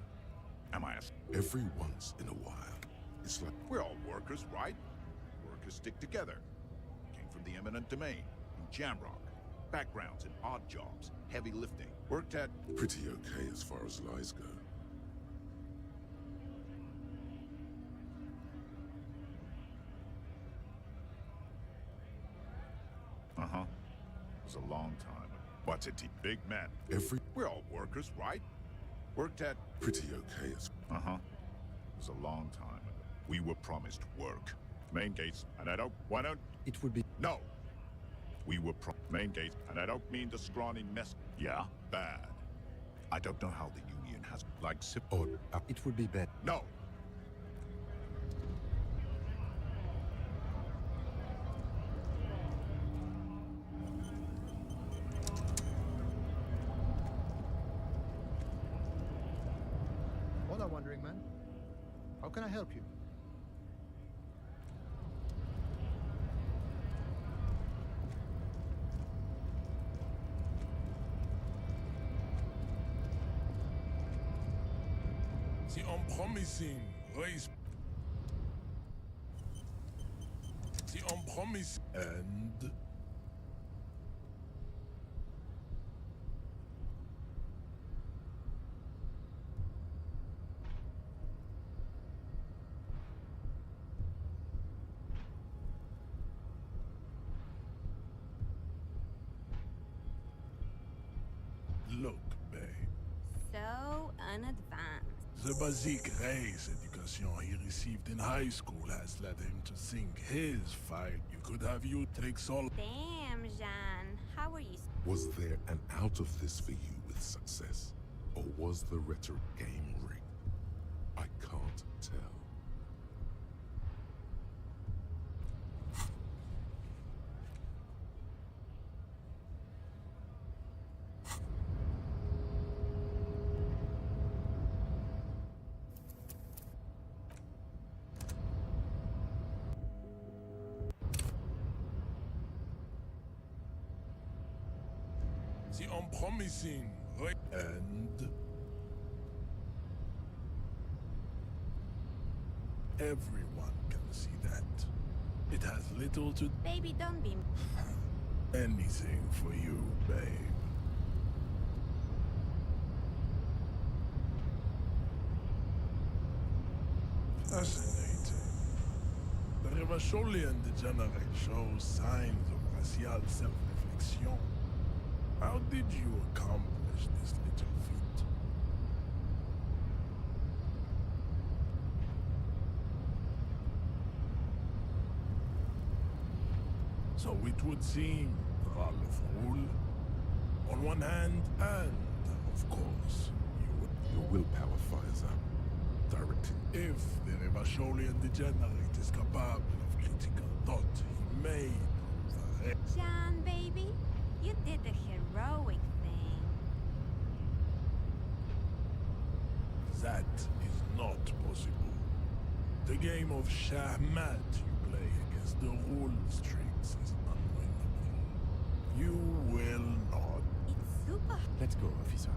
Am I a... Every once in a while, it's like. We're all workers, right? Workers stick together. Came from the eminent domain, in Jamrock. Backgrounds in odd jobs, heavy lifting. Worked at... Pretty okay as far as lies go. Uh-huh. It was a long time. What's it to big man? We're all workers, right? Worked at... Pretty okay as... Uh-huh. It was a long time ago. We were promised work. Main gates, and I don't... Why don't... It would be... No! We were main gates, and I don't mean the scrawny mess... Yeah? Bad. I don't know how the Union has... Like... It would be bad. No! Hola, Wandering Man. How can I help you? The unpromising race. The unpromising and look, babe. So unadvanced. The basic race education he received in high school has led him to think his fight you could have you take all. Damn, Jean. How are you? Was there an out of this for you with success? Or was the rhetoric game rigged? I can't tell. The unpromising race and everyone can see that. It has little to Baby, don't be. anything for you, babe. Fascinating. The Revacholian degenerate shows signs of racial self-reflection. How did you accomplish this little feat? So it would seem Ralph Rule, on one hand, and, of course, Your willpower fires up, directing. if the Revacholian degenerate is capable of critical thought, he may prove a Jean, baby, you did the heroic thing. That is not possible. The game of Shahmat you play against the rule strings is unwinnable. You will not. It's super. Let's go, officer.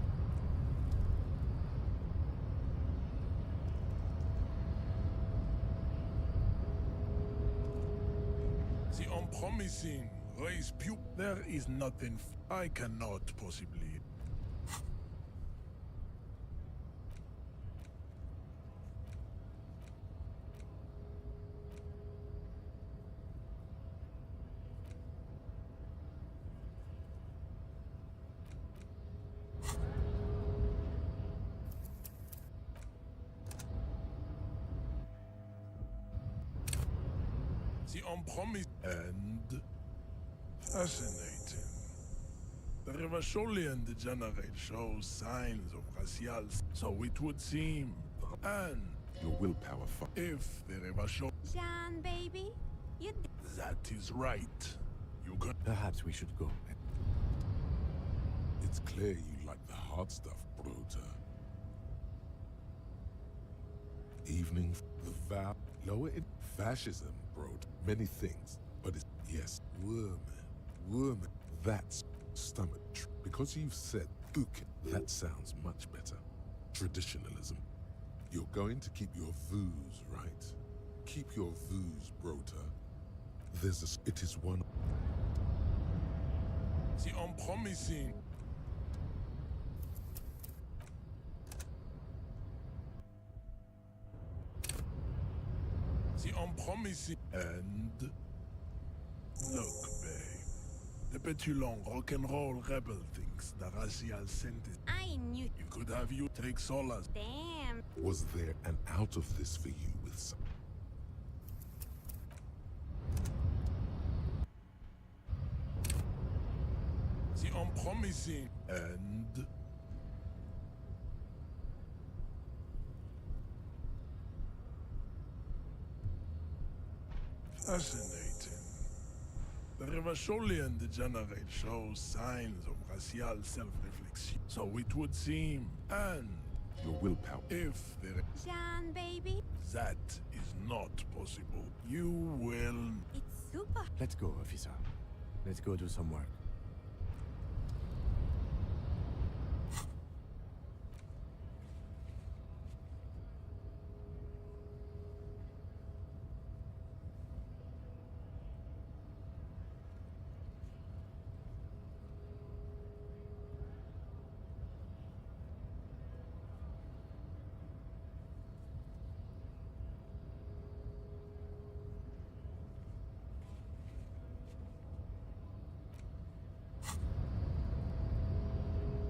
The unpromising race pup. There is nothing I cannot possibly. unpromised and fascinating. The Revacholian degenerate shows signs of racial, so it would seem. And your willpower. If the Revachol. Jean, baby, you did. That is right. You could. Perhaps we should go. It's clear you like the hard stuff, Brota. Evening, the vow, lower in fascism, Brota. Many things, but it's, yes, worm. That's stomach. Because you've said, that sounds much better. Traditionalism. You're going to keep your views, right? Keep your views, Brota. It is one. The unpromising. The unpromising. And look, babe. The petulant rock and roll rebel thinks the racial sentence. I knew. You could have you take solace. Damn. Was there an out of this for you with some? The unpromising. And fascinating. The Revacholian degenerate shows signs of racial self-reflection, so it would seem. And your willpower. If there Jean, baby. That is not possible. You will. It's super. Let's go, officer. Let's go do some work.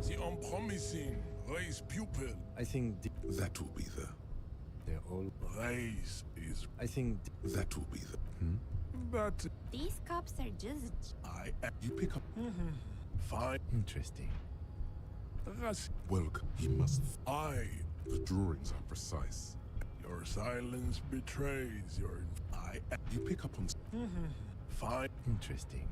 The unpromising raise pupil. I think that will be they're all raise is. I think that will be But these cops are just. You pick up. Fine. Interesting. Welcome. He must. The drawings are precise. Your silence betrays your. You pick up on. Fine. Interesting.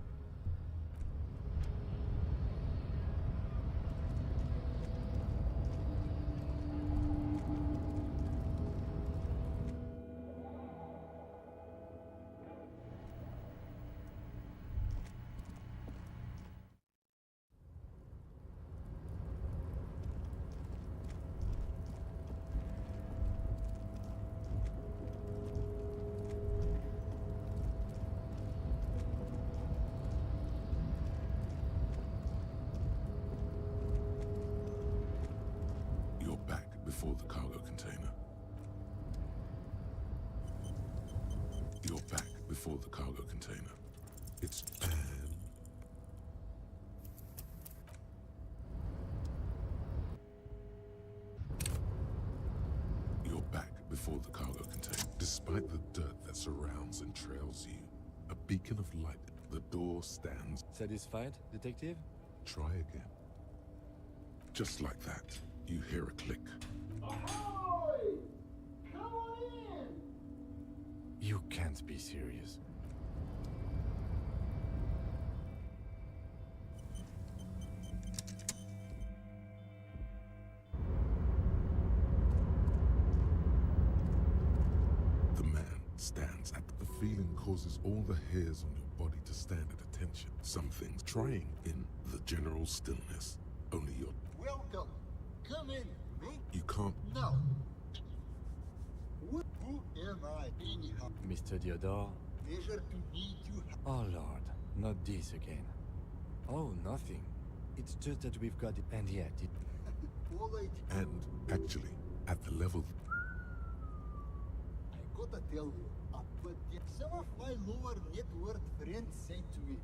Before the cargo container. You're back before the cargo container. It's You're back before the cargo container. Despite the dirt that surrounds and trails you, a beacon of light, the door stands. Satisfied, detective? Try again. Just like that, you hear a click. Ahoy! Come on in! You can't be serious. The man stands at the feeling causes all the hairs on your body to stand at attention. Some things trying in the general stillness. Only your Welcome. Come in. You can't. No. Who am I, anyhow? Mr. Diodore? Pleasure to meet you. Oh, Lord. Not this again. Oh, nothing. It's just that we've got it, and yet it... And, actually, at the level... I gotta tell you, but some of my lower net worth friends say to me,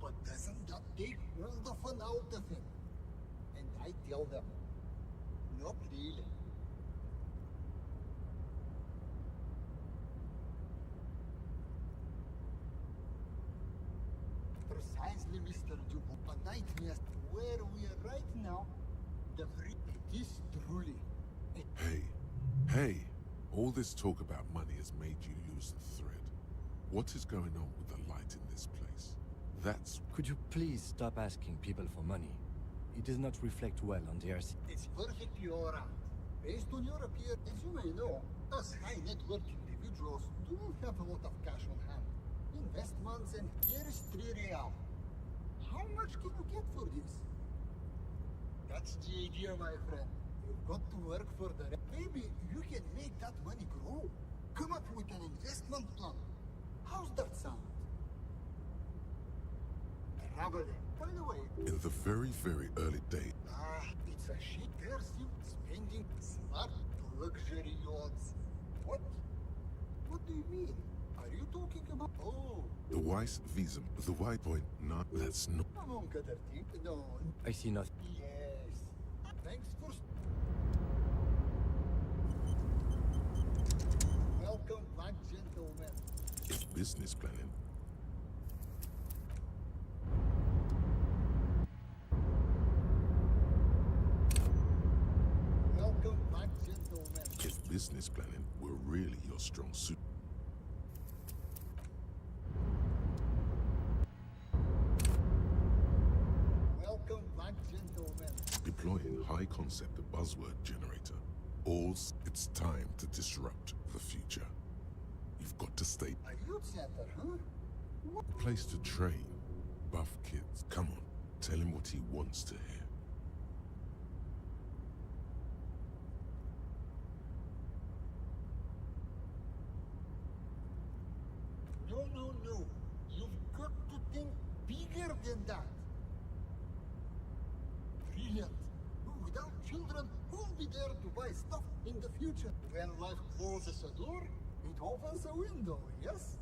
but doesn't that take all the fun out of it? And I tell them, not really. Honestly, Mr. Dubo, a nightmare. Where we are right now, the free. It is truly. Hey, all this talk about money has made you lose the thread. What is going on with the light in this place? That's... Could you please stop asking people for money? It does not reflect well on the RC. It's perfectly alright. Based on your appearance, as you may know, us high net worth individuals do not have a lot of cash on hand. Investments, and here is 3 real. How much can you get for this? That's the idea, my friend. You've got to work for the maybe you can make that money grow. Come up with an investment plan. How's that sound? Traveling. By the way, in the very, very early days. It's a shit. They're still spending smart luxury yachts. What? What do you mean? Are you talking about? Oh. The Weiss Visum, the white point, not. That's not. Among other things. No. I see nothing. Yes. Thanks for. Welcome back, gentlemen. It's business planning. Welcome back, gentlemen. If business planning were really your strong suit. Welcome back, gentlemen. Deploying high concept buzzword generator. It's time to disrupt the future. You've got to stay. A youth center, huh? What? Place to train buff kids. Come on, tell him what he wants to hear. No. You've got to think bigger than that. Brilliant. Without children, who'll be there to buy stuff in the future? When life closes a door, it opens a window, yes?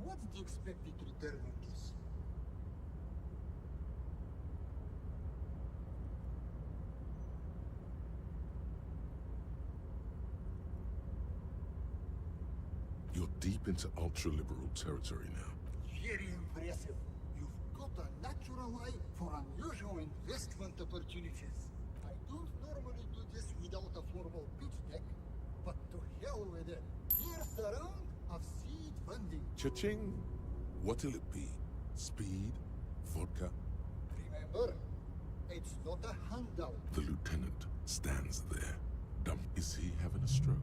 What's the expected return on this? You're deep into ultra-liberal territory now. Very impressive. You've got a natural eye for unusual investment opportunities. I don't normally do this without a formal pitch deck, but to hell with it. Here's the round of seed funding. Cha-ching! What'll it be? Speed? Vodka? Remember, it's not a handout. The lieutenant stands there. Dumb. Is he having a stroke?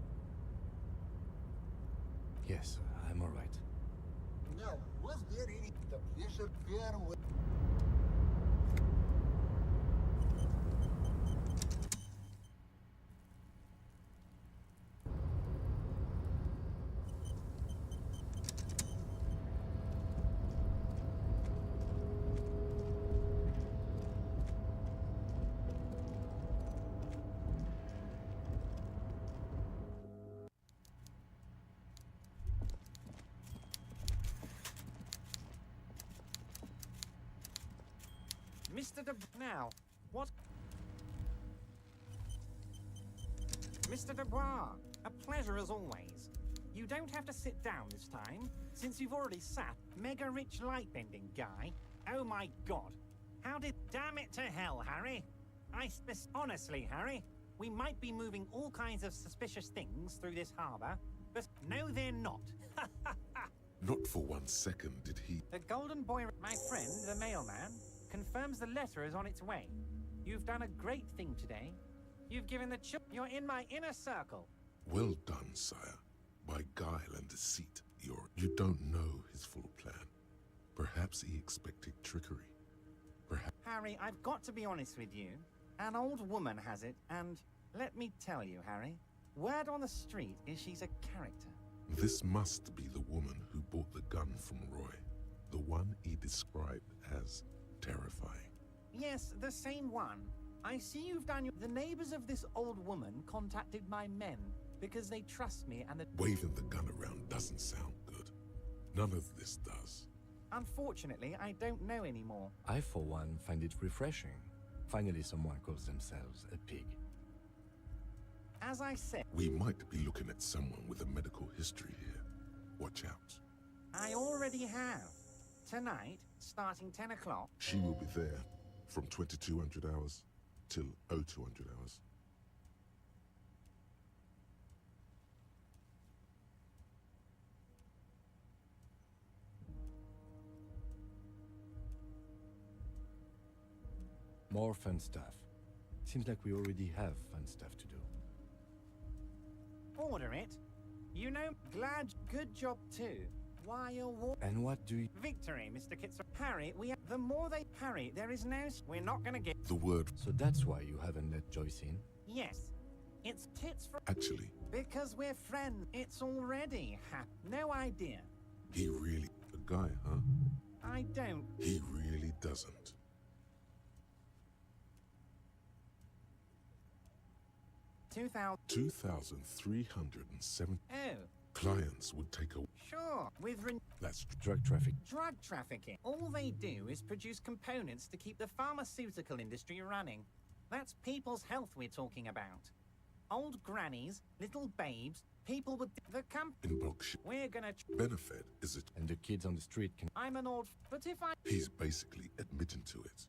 Yes, I'm all right. Now, was there any the pleasure fair with? Mr. Now, what? Mr. Dubois, a pleasure as always. You don't have to sit down this time, since you've already sat. Mega rich light-bending guy. Oh my god. How did... Damn it to hell, Harry. Honestly, Harry, we might be moving all kinds of suspicious things through this harbor, but no, they're not. Not for 1 second did he... The Golden Boy, my friend, the mailman, confirms the letter is on its way. You've done a great thing today. You've given the you're in my inner circle. Well done, sire. By guile and deceit, you don't know his full plan. Perhaps he expected trickery. Perhaps... Harry, I've got to be honest with you. An old woman has it, and let me tell you, Harry, word on the street is she's a character. This must be the woman who bought the gun from Roy. The one he described as terrifying. Yes, the same one. I see you've done the neighbors of this old woman contacted my men because they trust me and Waving the gun around doesn't sound good. None of this does. Unfortunately, I don't know anymore. I, for one, find it refreshing. Finally, someone calls themselves a pig. As I said... We might be looking at someone with a medical history here. Watch out. I already have. Tonight, starting 10 o'clock. She will be there from 2200 hours till 0200 hours. More fun stuff. Seems like we already have fun stuff to do. Order it. You know, glad, good job too. Why a war? And what do you... Victory, Mr. Kitzer. Harry, the more they... Harry, there is no... We're not gonna get... The word... So that's why you haven't let Joyce in? Yes. It's tits for... Actually... Because we're friends. It's already no idea. He really... A guy, huh? I don't... He really doesn't. 2,307 clients would take a... Sure, with... That's drug trafficking. Drug trafficking. All they do is produce components to keep the pharmaceutical industry running. That's people's health we're talking about. Old grannies, little babes, people with... The In bulk ship. We're gonna... Benefit, is it? And the kids on the street can... I'm an old... But if I... He's basically admitting to it.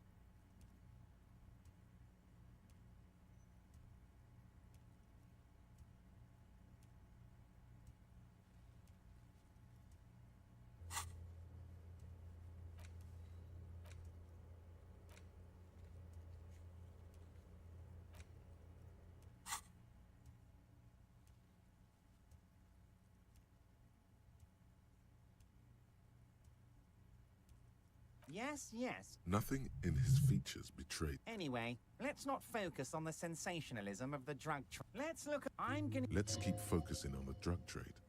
Yes, yes. Nothing in his features betrayed. Anyway, let's not focus on the sensationalism of the drug trade. Let's look at... I'm gonna... Let's keep focusing on the drug trade.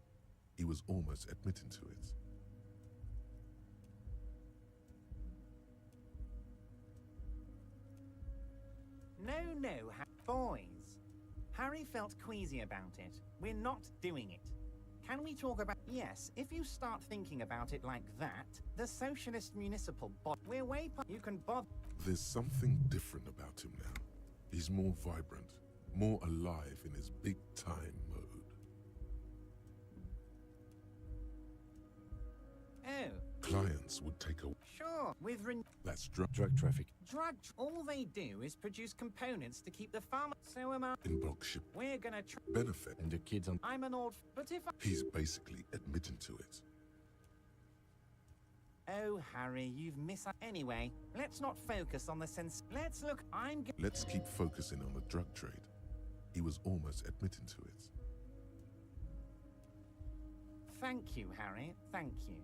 He was almost admitting to it. No, boys. Harry felt queasy about it. We're not doing it. Can we talk about... Yes, if you start thinking about it like that, the socialist municipal we're way you can bother... There's something different about him now. He's more vibrant, more alive in his big-time mode. Oh. Clients would take a... Sure, with... That's drug traffic. All they do is produce components to keep the farmer... So am I... In bulk ship. We're gonna... Benefit. And the kids on... I'm an old... But if I... He's basically admitting to it. Oh, Harry, you've Anyway, let's not focus on the sense... Let's look... Let's keep focusing on the drug trade. He was almost admitting to it. Thank you, Harry. Thank you.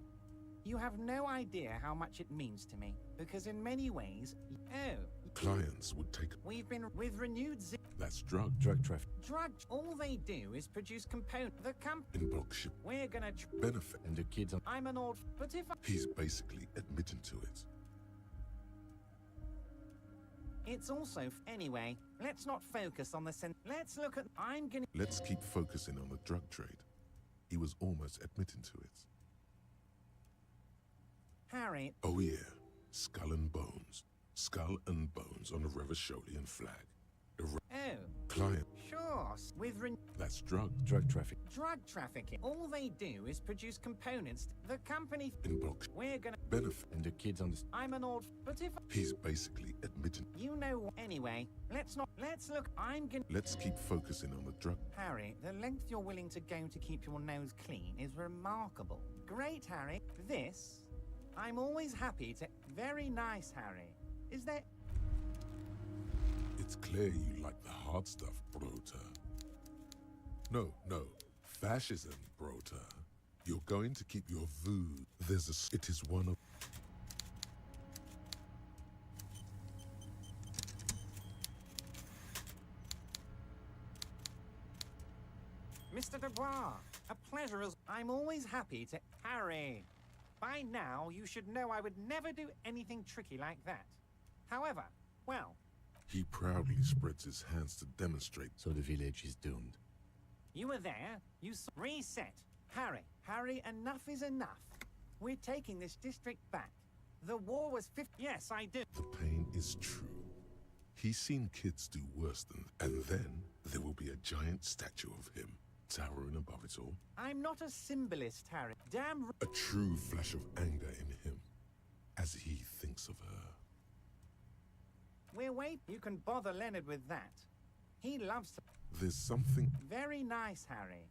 You have no idea how much it means to me, because in many ways... Oh. Clients would take... We've been with renewed That's drug traffic. All they do is produce components. The In bulk ship. We're gonna... Benefit. And the kids on... I'm an old... But if I... He's basically admitting to it. It's also... Anyway, let's not focus on the Let's look at... Let's keep focusing on the drug trade. He was almost admitting to it. Harry... Oh yeah, skull and bones. Skull and bones on a Revacholian flag. Oh. Client. Sure, with... That's drug traffic. Drug trafficking. All they do is produce components. The company... In bulk. We're gonna... Benefit. And the kids on the... I'm an old... But if... He's basically admitting... You know... Anyway, let's not... Let's look... Let's keep focusing on the drug... Harry, the length you're willing to go to keep your nose clean is remarkable. Great, Harry. This... I'm always happy to... Very nice, Harry. Is there... It's clear you like the hard stuff, Brota. No. Fascism, Brota. You're going to keep your vood. It is one of... Mr. Dubois, a pleasure as... I'm always happy to... Harry, by now you should know I would never do anything tricky like that. However, well... He proudly spreads his hands to demonstrate. So the village is doomed. You were there. You reset. Harry, enough is enough. We're taking this district back. The war was 50... Yes, I do. The pain is true. He's seen kids do worse than... And then there will be a giant statue of him, towering above it all. I'm not a symbolist, Harry. Damn... A true flash of anger in him. as he thinks of her. We're wait. You can bother Leonard with that. He loves to. There's something. Very nice, Harry.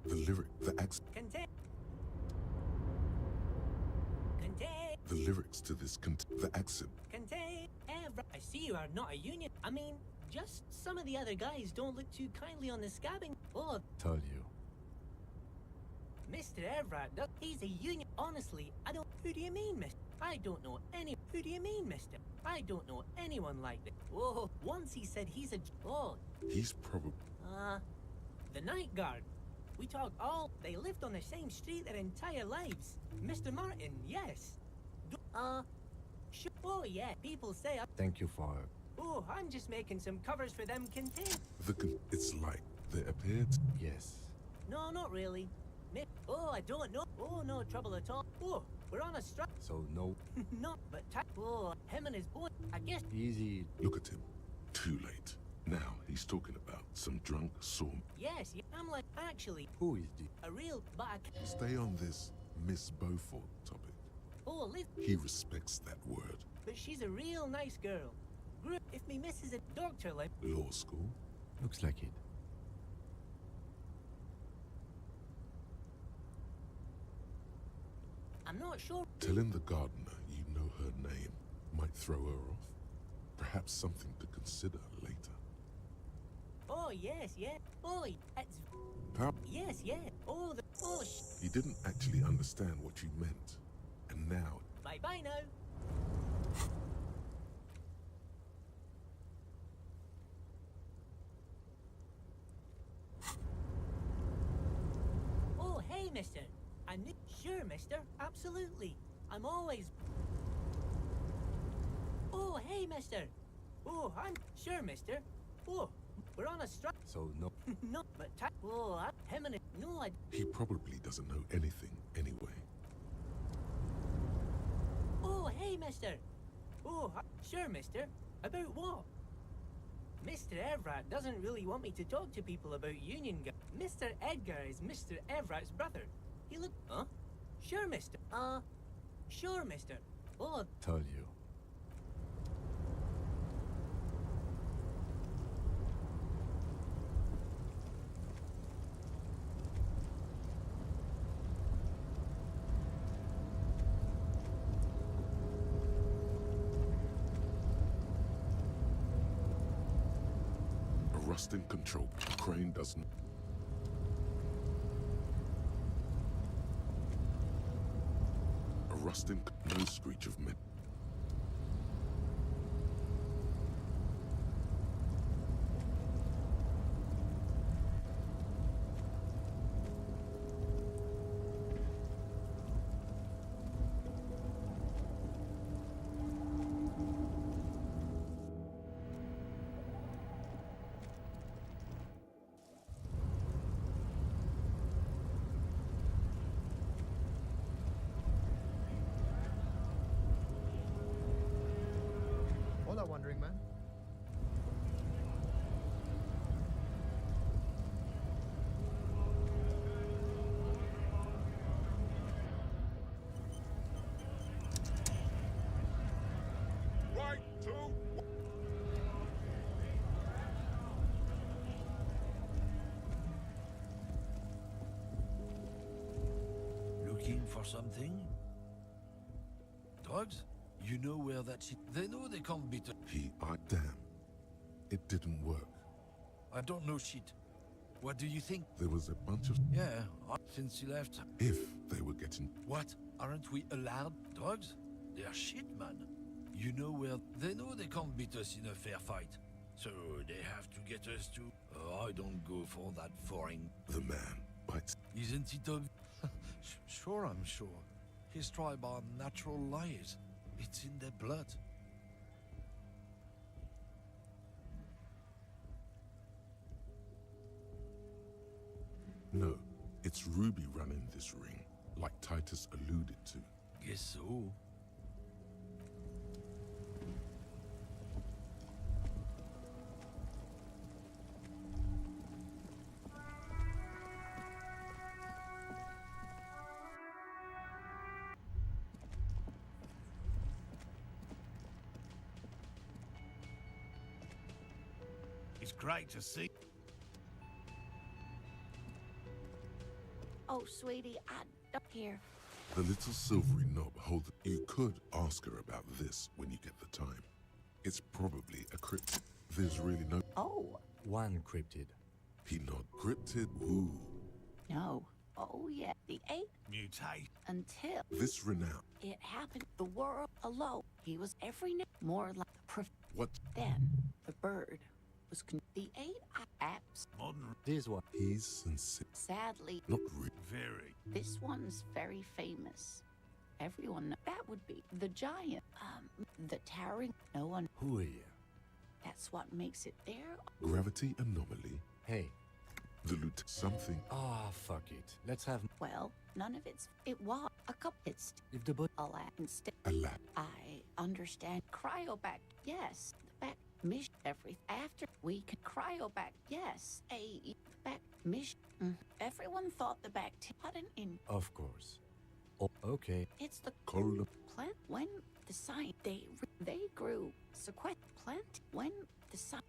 The lyric, the accent. The lyrics to this the accent. I see you are not a union. I mean, just some of the other guys don't look too kindly on the scabbing. Oh, Told you. Mr. Everett, he's a union. Honestly, I don't. Who do you mean, mister? I don't know any. Who do you mean, mister? I don't know anyone like that. Whoa, once he said he's a. Oh. He's probably. The night guard. We talk all. They lived on the same street their entire lives. Mr. Martin, yes. Oh yeah, people say. Thank you for. Oh, I'm just making some covers for them contain. It's like they appeared. Yes. No, not really. Oh, I don't know. Oh, no trouble at all. Oh, we're on a strike. So no. No, but oh, him and his boy. I guess. Easy. Look at him. Too late. Now he's talking about some drunk storm. Yes, I'm like actually. Who is the? A real, but I can't. Stay on this Miss Beaufort topic. Oh, live. He respects that word. But she's a real nice girl. If me missus a doctor like. Law school? Looks like it. I'm not sure. Telling the gardener you know her name might throw her off. Perhaps something to consider later. Oh, yes, yeah. Oh, it's. Yes, yeah. Oh, the. Oh, He didn't actually understand what you meant. And now. Bye-bye now. Oh, hey, mister. I knew. Sure, mister. Absolutely. I'm always. Oh, hey, mister. Oh, I'm. Sure, mister. Oh, we're on a strike. So no. No, but oh, him and it. No, I. He probably doesn't know anything anyway. Oh, hey, mister. Oh, sure, mister. About what? Mr. Everett doesn't really want me to talk to people about Union Guy. Mr. Edgar is Mr. Everett's brother. He look. Huh? Sure, mister. Sure, mister. Oh. Told you. Rust in control. Crane doesn't. A rusting, no screech of men. Hola, Wandering Man. Right, two. Looking for something? Drugs? You know where that shit... They know they can't beat... Damn. It didn't work. I don't know shit. What do you think? There was a bunch of... Yeah, since you left. If they were getting... What? Aren't we allowed? Drugs? They're shit, man. You know where... They know they can't beat us in a fair fight. So they have to get us to... Oh, I don't go for that foreign... The man bites... Isn't it obvious? Sure, I'm sure. His tribe are natural liars. It's in their blood. No, it's Ruby running this ring, like Titus alluded to. Guess so. It's great to see. Oh, sweetie, I don't care. The little silvery knob holds... You could ask her about this when you get the time. It's probably a cryptid. There's really no... Oh. One cryptid. He nod. Cryptid? Ooh. No. Oh, yeah. The 8 Mutate. until This renown. it happened. The world alone. He was every more like the What? Then the bird was the 8 apps. Modern. This one. He's sincere. Sadly, Not really. Very. this one's very famous. Everyone that would be the giant. The towering. No one. Who here? That's what makes it there. Gravity anomaly. Hey. The loot. Something. Ah, fuck it. Let's have... Well, none of it was a couple. It's If the boat... a lab instead. A lab. I understand. Cryoback. Yes. The back mission. Everything. After we can cryoback. Yes. A back mission. Everyone thought the bacteria in. Of course. Oh, okay. It's the Colon. plant when the sign they grew plant when the sign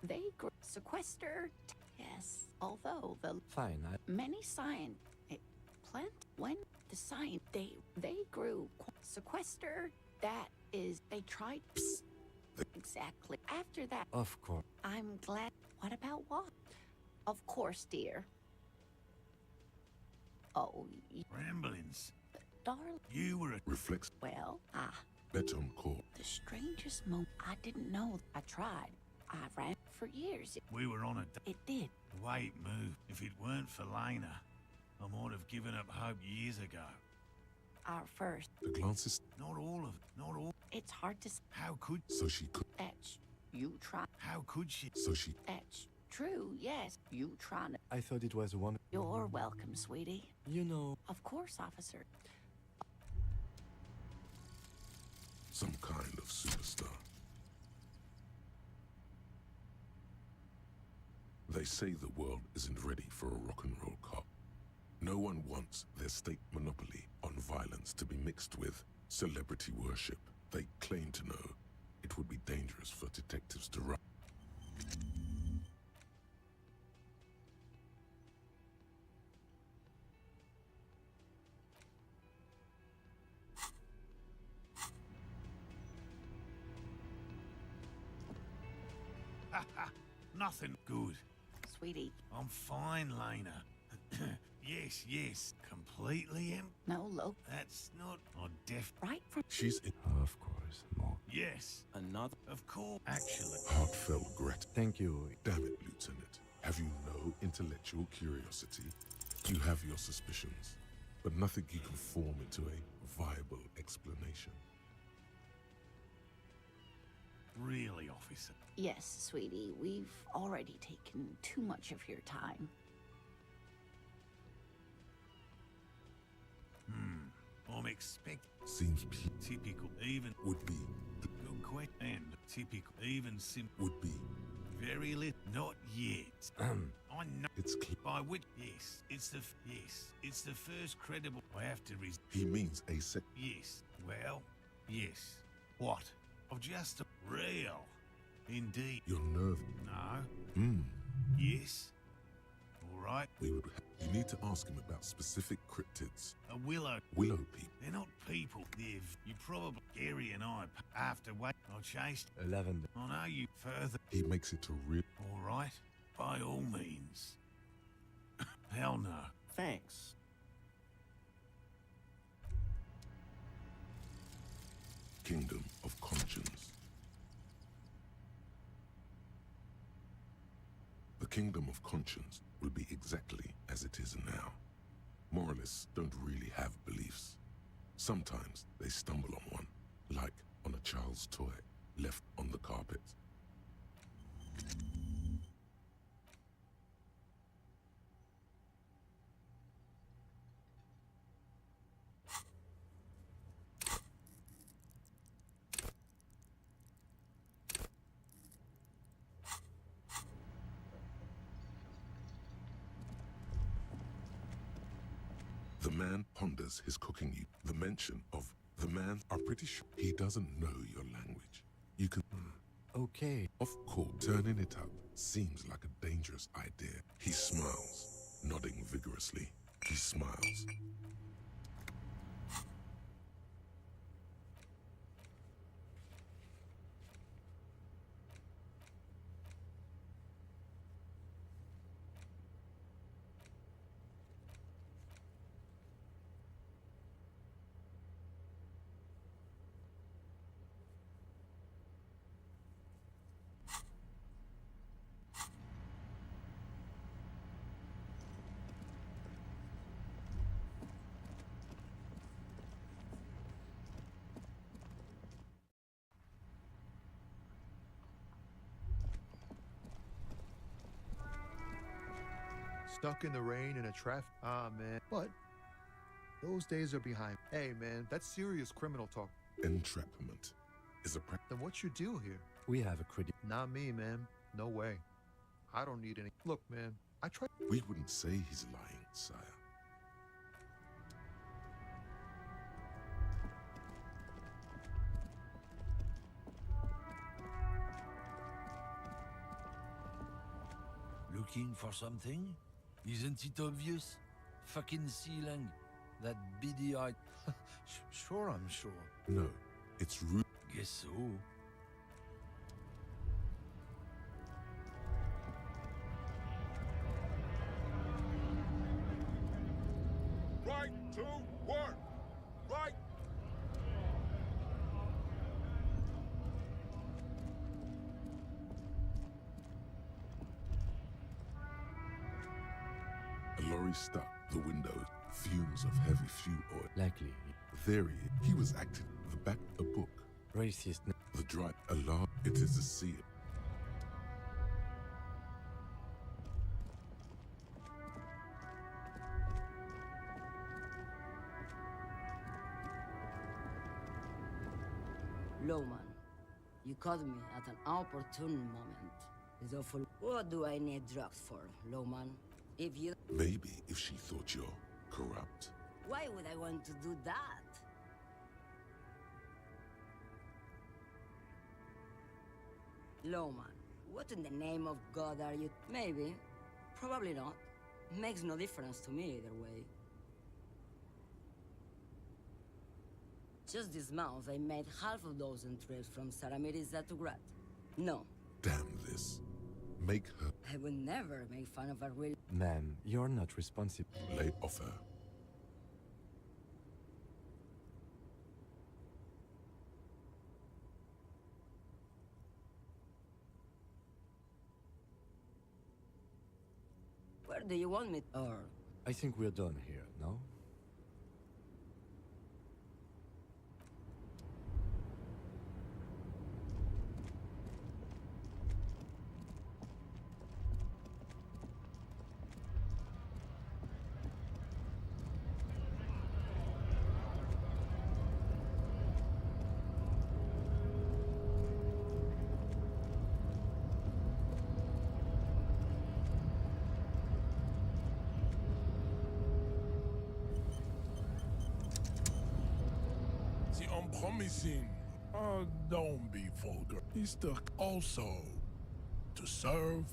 they grew sequester. Yes. Although the Fine, many sign plant when the sign they grew sequester. That is they tried. Exactly. After that. Of course. I'm glad. What about what? Of course, dear. Oh, Ramblings. darling. You were a... Reflex. Well, Beton core. the strangest moment. I didn't know. I tried. I ran for years. We were on a... It did. The way it moved. If it weren't for Lena, I might have given up hope years ago. Our first. The glances. Not all of it. Not all. It's hard to. How could... So she could. That's you try. How could she... So she... That's true. Yes, you trying to. I thought it was one... You're welcome, sweetie. You know... Of course, officer. Some kind of superstar. They say the world isn't ready for a rock and roll cop. No one wants their state monopoly on violence to be mixed with celebrity worship. They claim to know it would be dangerous for detectives to run. Nothing good. Sweetie. I'm fine, Lena. Yes, yes. Completely empty. No, look. That's not... Oh, deaf... Right from... She's in... Of course, more. Yes. Another. Of course. Actually. Heartfelt grat. Thank you. Damn it, Lieutenant. Have you no intellectual curiosity? You have your suspicions, but nothing you can form into a viable explanation. Really, officer? Yes, sweetie. We've already taken too much of your time. I'm expect... Seems typical. Even... would be... Good and typical, even would be. very little. Not yet. I know. It's clear. By which? Yes. It's the first credible. I have to He means asexual. Yes. Well, yes. What? Of just a real. Indeed. Your nerve. No. Yes. All right. We would. You need to ask him about specific cryptids. A willow. Willow people. They're not people. You probably Gary and I after wait. I chased. 11. I know you further. He makes it to real. All right. By all means. Hell no. Thanks. Kingdom of Conscience. The Kingdom of Conscience will be exactly as it is now. Moralists don't really have beliefs. Sometimes they stumble on one, like on a child's toy left on the carpet. The man ponders his cooking. The mention of the man are pretty sure he doesn't know your language. You can... Okay. Of course, turning it up seems like a dangerous idea. He smiles, nodding vigorously. He smiles. Stuck in the rain in a traffic. Ah, man. But those days are behind. Hey, man, that's serious criminal talk. Entrapment is a Then what you do here? We have a credit. Not me, man. No way. I don't need any. Look, man, I tried. We wouldn't say he's lying, sire. Looking for something? Isn't it obvious? Fucking ceiling. That beady-eyed... Sure, I'm sure. No, it's rude. Guess so. Right to work! Right! A lorry stuck. The windows. Fumes of heavy fuel oil. Likely. There he was acting. The back a book. Racist. The dry alarm. It is a seal. Lowman, you caught me at an opportune moment. It's awful. What do I need drugs for, Lowman? If you... Maybe if she thought you're corrupt. Why would I want to do that? Lowman, what in the name of God are you... Maybe. Probably not. Makes no difference to me either way. Just this month, I made half a dozen trips from Saramiriza to Grat. No. Damn this. Make her I would never make fun of a real... Ma'am, you're not responsible. lay off her. Where do you want me? Or... I think we're done here, no? I'm promising. Don't be vulgar. Mr. Also, to serve.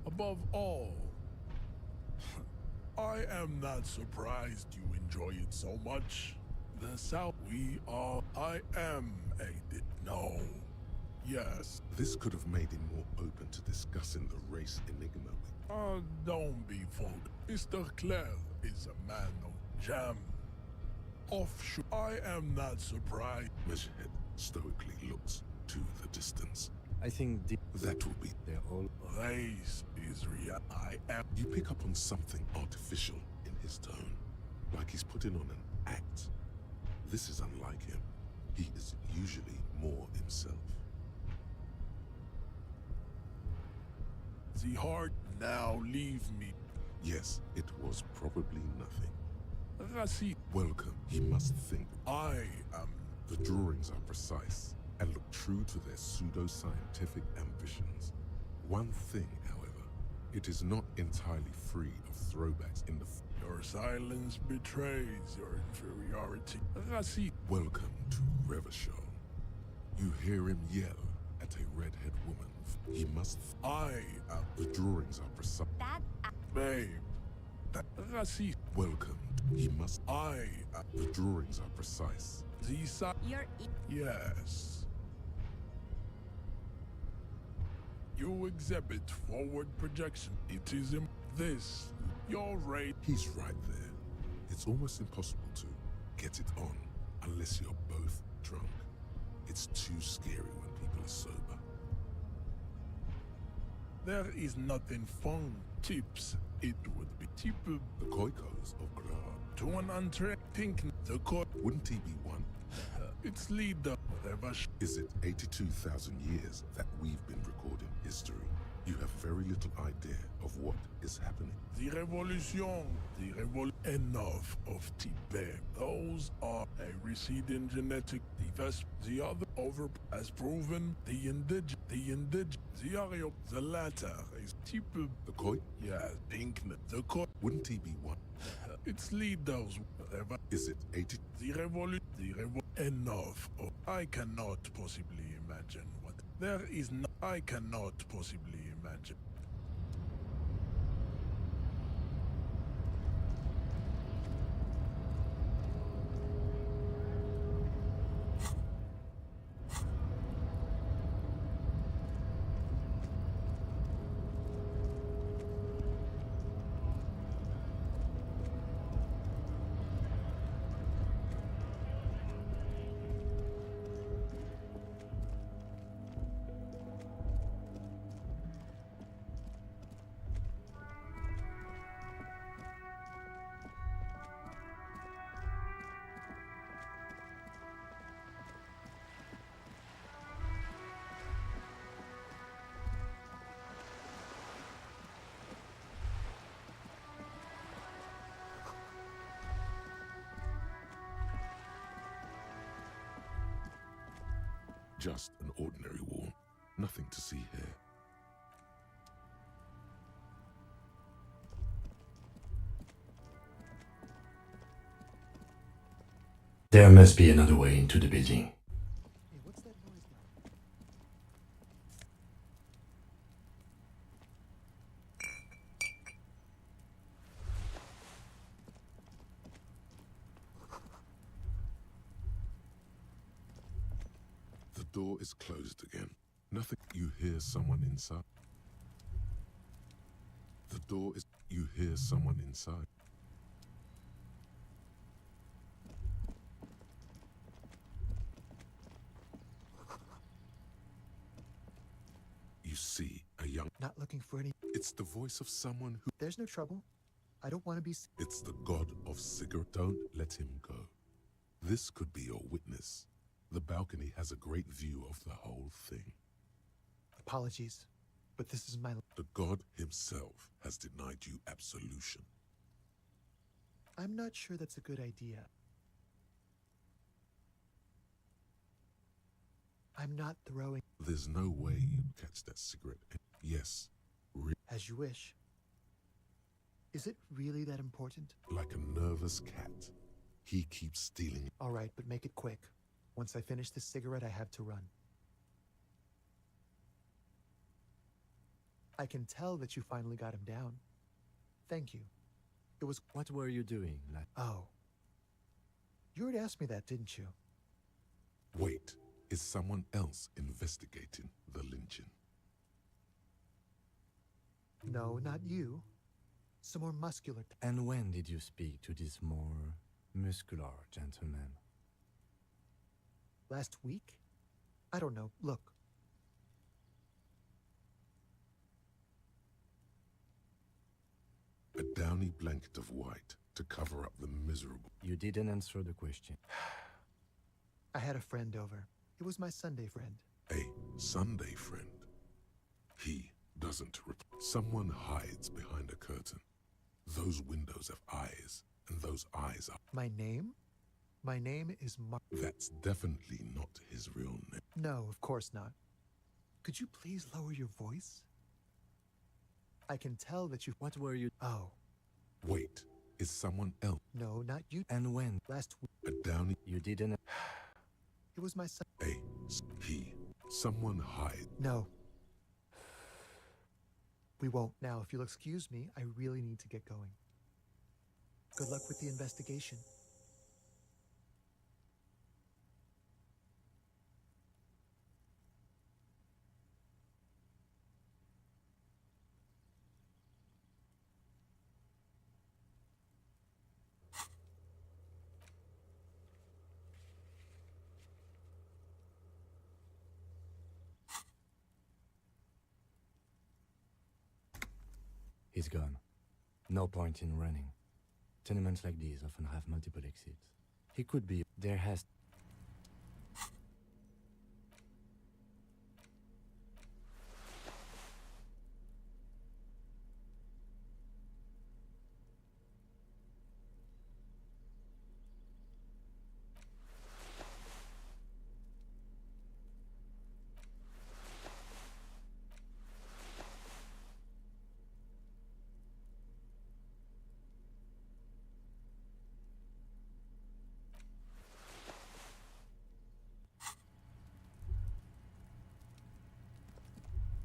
Above all, I am not surprised you enjoy it so much. The South, we are. I am a. No. Yes. This could have made him more open to discussing the race enigma with. Don't be vulgar. Mr. Clare is a man of jam. Offshore. I am not surprised. Measurehead stoically looks to the distance. I think that will be. They're all. Race is real. I am. You pick up on something artificial in his tone, like he's putting on an act. This is unlike him. He is usually more himself. The heart now leave me. Yes, it was probably nothing. Rasi. Welcome. He must think. I am. The drawings are precise and look true to their pseudo-scientific ambitions. One thing, however, it is not entirely free of throwbacks in the. Your silence betrays your inferiority. Rasi. Welcome to Revachol. You hear him yell at a redhead woman. He must. I am. The drawings are precise. Babe. Rasi. Welcome. He must. I am. The drawings are precise. Zisa. Yes. You exhibit forward projection. It is this. Your rate. He's right there. It's almost impossible to get it on unless you're both drunk. It's too scary when people are sober. There is nothing fun. Tips. It would be tip. The Koikos of Grad. To an entre pink. The koi. Wouldn't he be one? Its leader. Is it 82,000 years that we've been recording history? You have very little idea of what is happening. The revolution. Enough of Tibet. Those are a receding genetic. The other over as proven. The latter is type. The koi? Yeah, pink. The koi. Wouldn't he be one? Its leaders. Is it 80? Enough. I cannot possibly imagine what. There is no. I cannot possibly imagine. Just an ordinary wall. Nothing to see here. There must be another way into the building. Hey, what's that noise now? The door is closed again. Nothing. You hear someone inside. The door is. You hear someone inside. You see a young. Not looking for any. It's the voice of someone who. There's no trouble. I don't want to be. It's the god of cigarette. Don't let him go. This could be your witness. The balcony has a great view of the whole thing. Apologies, but this is my. The god himself has denied you absolution. I'm not sure that's a good idea. I'm not throwing. There's no way you'd catch that cigarette. Yes. As you wish. Is it really that important? Like a nervous cat. He keeps stealing. All right, but make it quick. Once I finish this cigarette, I have to run. I can tell that you finally got him down. Thank you. It was... What were you doing? Oh. You already asked me that, didn't you? Wait, is someone else investigating the lynching? No, not you. Some more muscular... And when did you speak to this more muscular gentleman? Last week? I don't know. Look. A downy blanket of white to cover up the miserable... You didn't answer the question. I had a friend over. It was my Sunday friend. A Sunday friend. He doesn't Someone hides behind a curtain. Those windows have eyes, and those eyes are... My name? My name is Mark. That's definitely not his real name. No, of course not. Could you please lower your voice? I can tell that you... What were you... Oh. Wait, is someone else? No, not you. And when? Last week. A downy... You didn't... It was my son. He. Someone hide. No. We won't. Now, if you'll excuse me, I really need to get going. Good luck with the investigation. He's gone. No point in running. Tenements like these often have multiple exits. He could be... There has...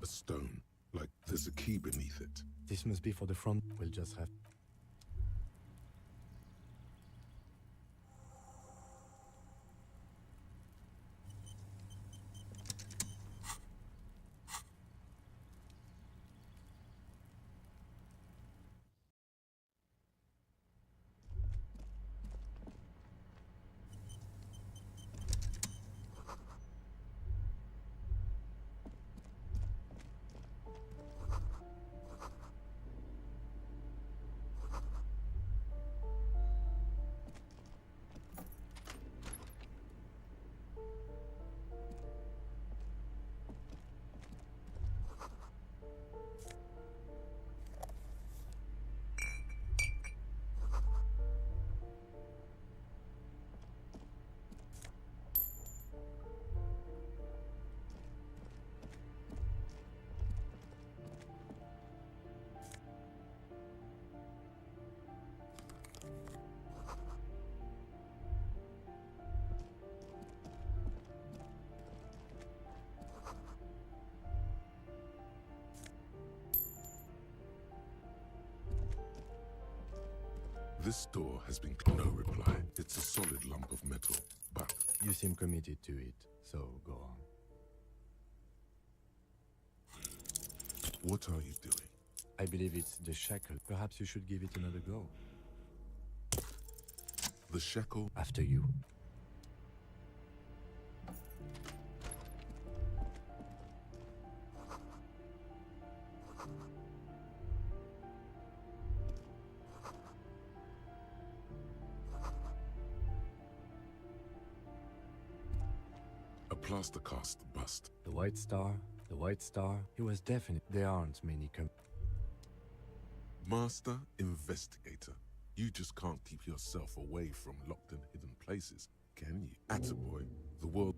A stone, like there's a key beneath it. This must be for the front. We'll just have... This door has been... No reply. It's a solid lump of metal, but... You seem committed to it, so go on. What are you doing? I believe it's the shackle. Perhaps you should give it another go. The shackle? After you. Plaster cast bust. The White Star? The White Star? He was definite. There aren't many Master Investigator. You just can't keep yourself away from locked and hidden places, can you? Attaboy, the world...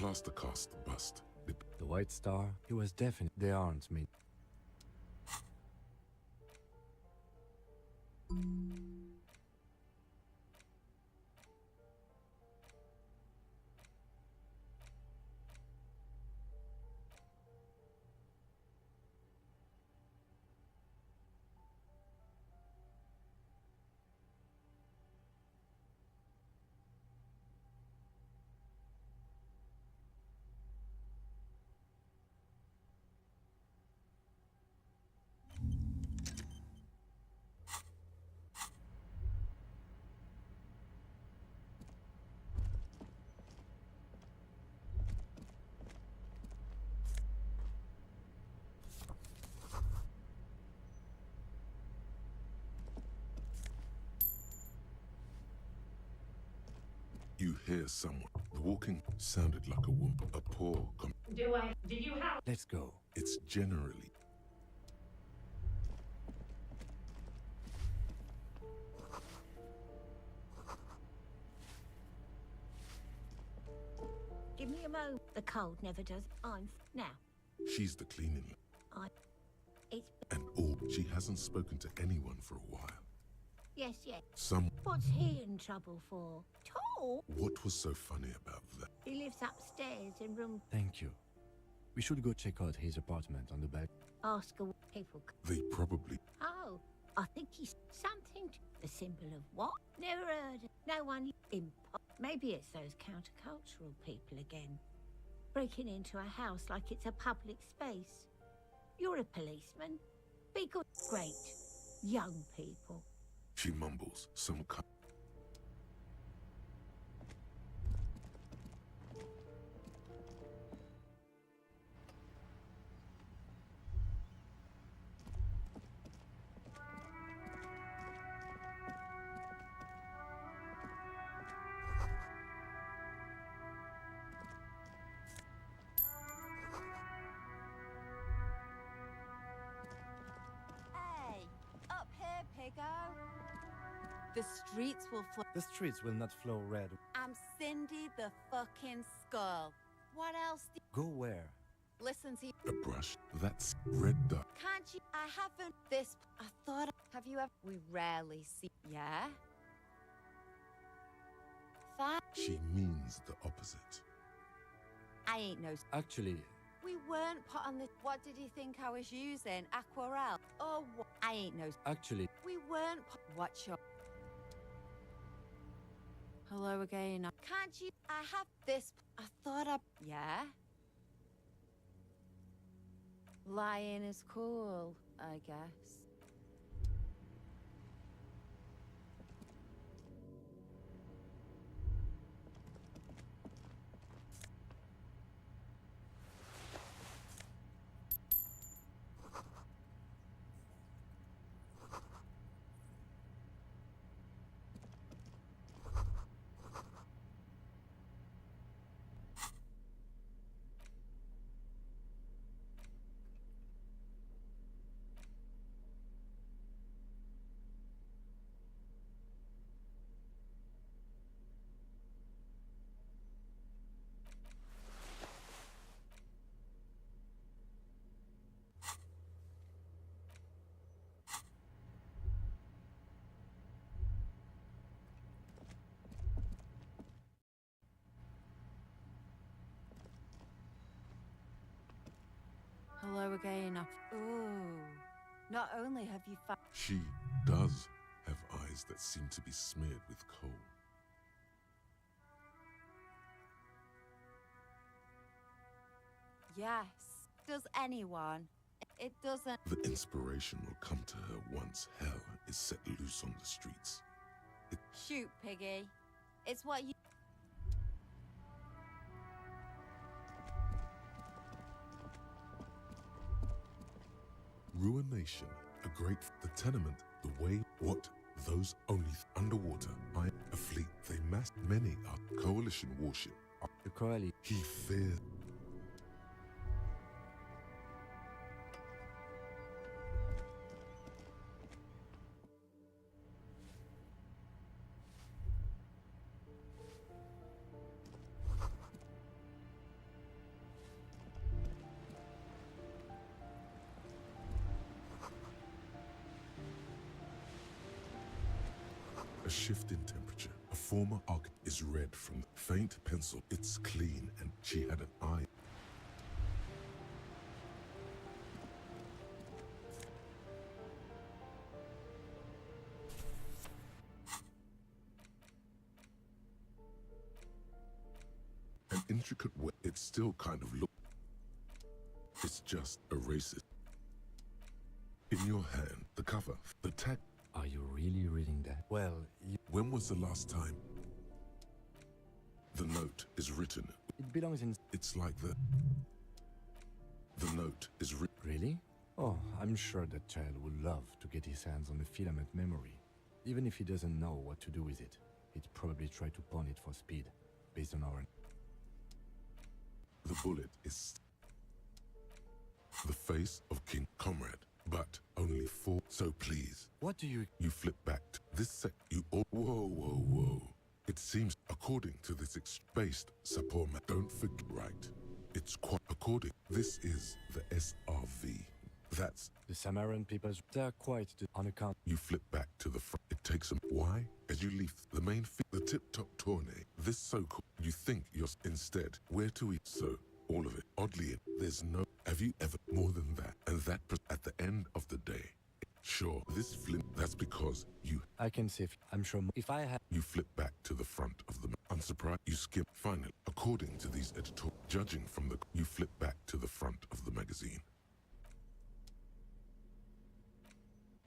plaster cast bust. The White Star, he was definite. They aren't me. You hear someone. The walking sounded like a whoop. A poor. Do you have? Let's go. It's generally. Give me a moment. The cold never does. I'm now. She's the cleaning. It's And all. She hasn't spoken to anyone for a while. yes. What's he in trouble for? Talk. What was so funny about that? He lives upstairs in room. Thank you. We should go check out his apartment on the back. Ask a people. They probably. Oh, I think he's something. The symbol of what? Never heard. No one. Maybe it's those countercultural people again, breaking into a house like it's a public space. You're a policeman. Be good. Great. Young people. She mumbles. Some kind. Hey, up here, Piggo. The streets will flow. The streets will not flow red. I'm Cindy the fucking Skull. What else? Go where? Listen to you. A brush. That's red dot. Can't you? I haven't. This. I thought. Have you ever? We rarely see. Yeah? Fine. She means the opposite. I ain't no. Actually, We weren't put on the. What did you think I was using? Aquarelle. Oh, I ain't no. actually, We weren't. What's your. Hello again. Can't you? I have this. I thought I. Yeah? Lying is cool, I guess. Hello again. Ooh. Not only have you found. She does have eyes that seem to be smeared with coal. Yes. Does anyone? It doesn't. The inspiration will come to her once hell is set loose on the streets. Shoot, Piggy. It's what you. Ruination, a great. The tenement, the way, what, those only underwater. A fleet, they massed many are coalition warship. The coalition. He feared. shift in temperature. A former arc is red from faint pencil. It's clean, and she had an eye. An intricate way. It still kind of looks. It's just erases. In your hand, the cover, the tag. Are you really reading that? Well, When was the last time? The note is written. it belongs in... It's like the note is written. Really? Oh, I'm sure that child would love to get his hands on the filament memory. Even if he doesn't know what to do with it, he'd probably try to pawn it for speed, based on our... The bullet is the face of King Comrade, but only 4. So please. What do you... You flip back to this sec. You all... Whoa. It seems, according to this based support, don't forget, right? It's quite according. This is the SRV. That's the Samaran peoples. They're quite on account. You flip back to the front. It takes a... Why? As you leave the main the tip-top tourney, this so-called... You think you're... Instead, where to eat? So, all of it. Oddly, there's no... Have you ever... More than that. And that at the end of the day. Sure, this flip... That's because you... I can say... I'm sure if I had... You flip back to the front of the... Unsurprised, you skip. Finally, according to these editorial... Judging from the... You flip back to the front of the magazine.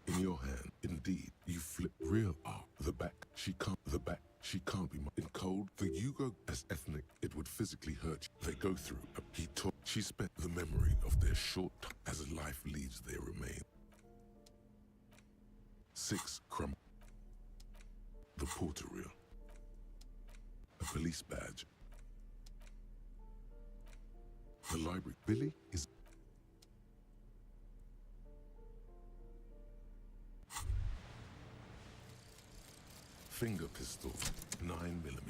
In your hand, indeed, you flip real art. The back, she can't be in cold. The Yugo as ethnic, it would physically hurt you. They go through. He taught. She spent the memory of their short as life leaves their remains. 6 crumb. The porter reel. A police badge. The library. Billy is. Finger pistol, 9mm.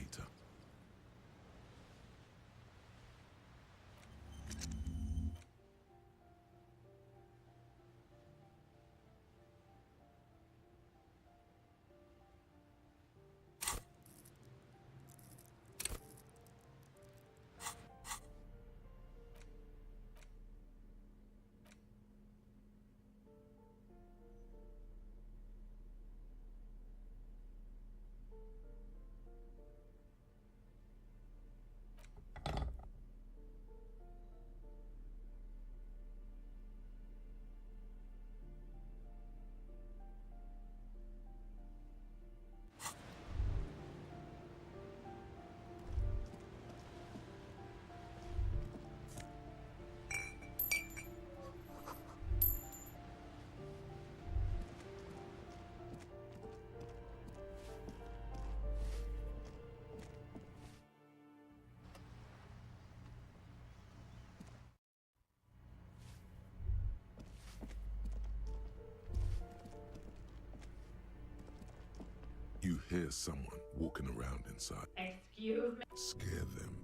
You hear someone walking around inside. Excuse me? Scare them.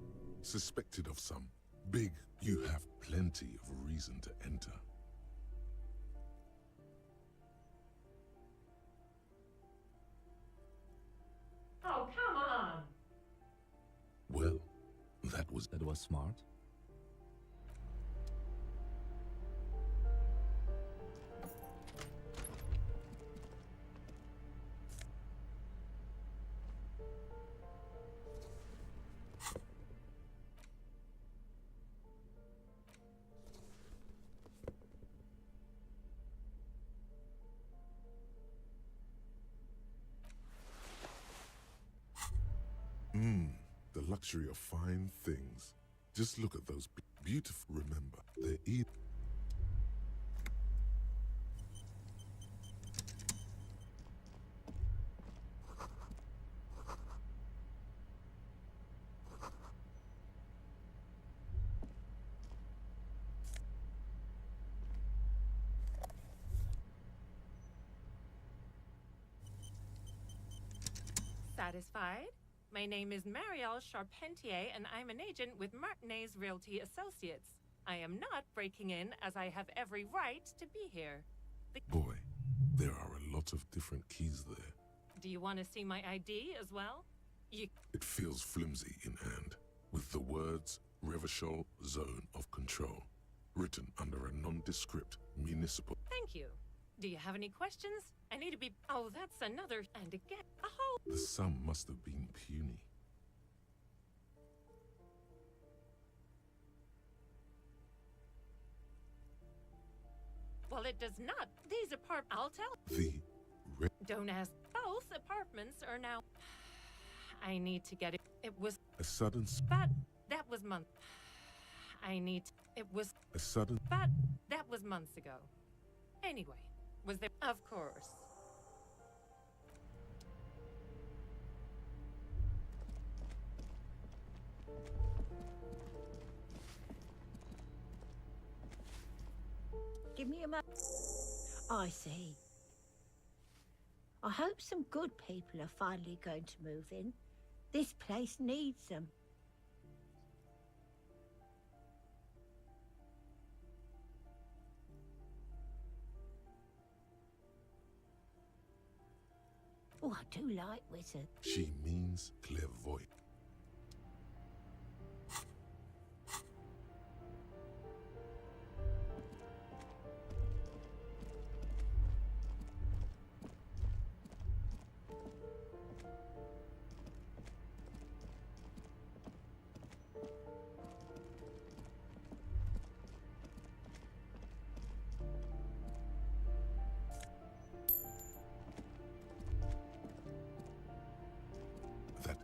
Suspected of some big, you have plenty of reason to enter. Oh, come on! Well, that was smart. The luxury of fine things. Just look at those beautiful. Remember, they're either. Satisfied? My name is Marielle Charpentier, and I'm an agent with Martinez Realty Associates. I am not breaking in, as I have every right to be here. Boy, there are a lot of different keys there. Do you want to see my ID as well? It feels flimsy in hand, with the words Revachol Zone of Control written under a nondescript municipal. Thank you. Do you have any questions? I need to be. Oh, that's another. And again, a whole. The sum must have been puny. Well, it does not. These I'll tell. The Don't ask. Both apartments are now. I need to get it. It was a sudden. But that was months. I need. It was a sudden. But that was months ago. Anyway, was there? Of course. Give me a moment. I see. I hope some good people are finally going to move in. This place needs them. Oh, I do like wizards. She means clairvoyant.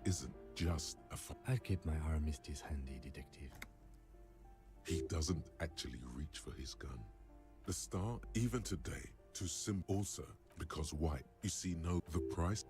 Isn't just a I'll keep my armistice handy, detective. He doesn't actually reach for his gun. The star, even today, to sim also, because white, you see the price.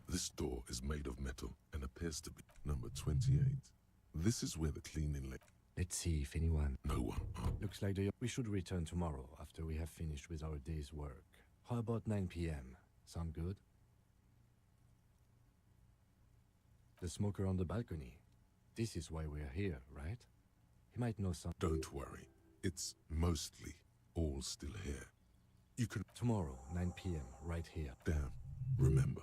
This door is made of metal and appears to be number 28. This is where the cleaning Let's see if anyone... No one. Looks like we should return tomorrow after we have finished with our day's work. How about 9 p.m.? Sound good? The smoker on the balcony. This is why we're here, right? He might know some... Don't worry. It's mostly all still here. You can... Tomorrow, 9 p.m., right here. Damn. Remember.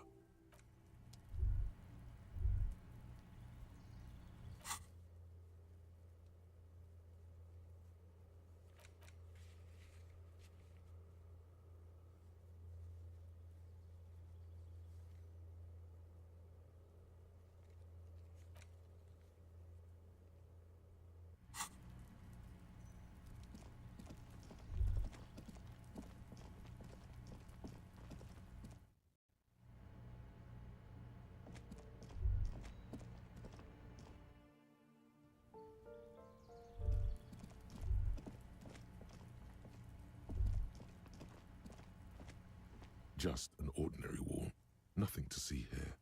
Just an ordinary wall. Nothing to see here.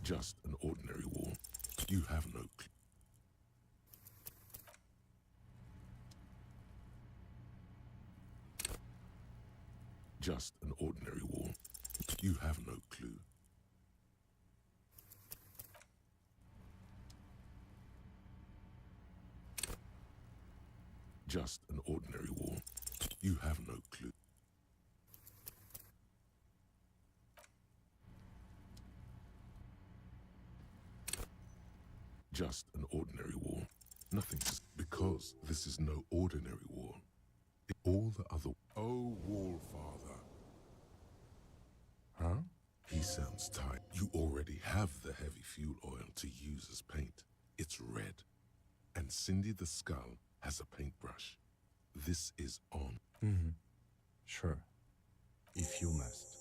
Just an ordinary wall. You have no clue. Just an ordinary wall. You have no clue. Just an ordinary wall. You have no clue. Just an ordinary wall. Nothing to... Because this is no ordinary wall. All the other... Oh, wall father. Huh? He sounds tired. You already have the heavy fuel oil to use as paint. It's red. And Cindy the Skull has a paintbrush. This is on. Mm-hmm. Sure. If you must.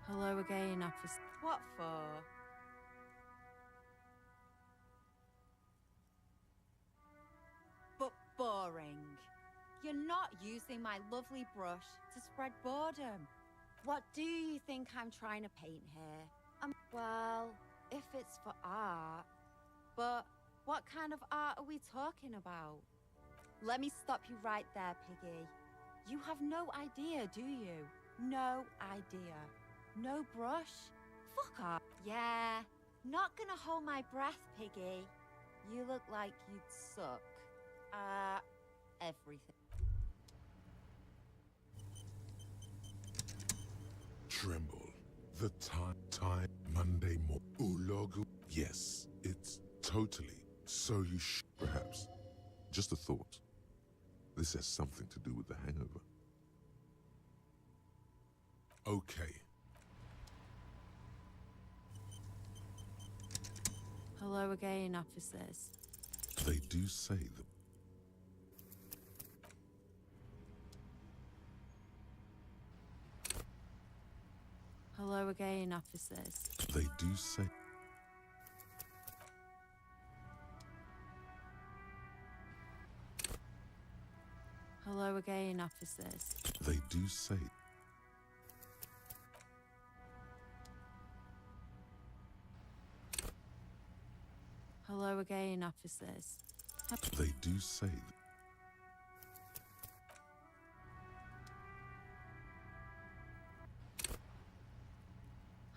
Hello again, officer. What for? But boring. You're not using my lovely brush to spread boredom. What do you think I'm trying to paint here? Well, if it's for art. But what kind of art are we talking about? Let me stop you right there, Piggy. You have no idea, do you? No idea. No brush? Fuck off. Yeah, not gonna hold my breath, Piggy. You look like you'd suck. Everything. Tremble. The time Monday morning. Ulogu. Yes, it's totally. So you perhaps. Just a thought. This has something to do with the hangover. Okay. Hello again, officers. They do say that. Hello again, officers. They do say. Hello again, officers. They do say. Hello again, officers. They do say.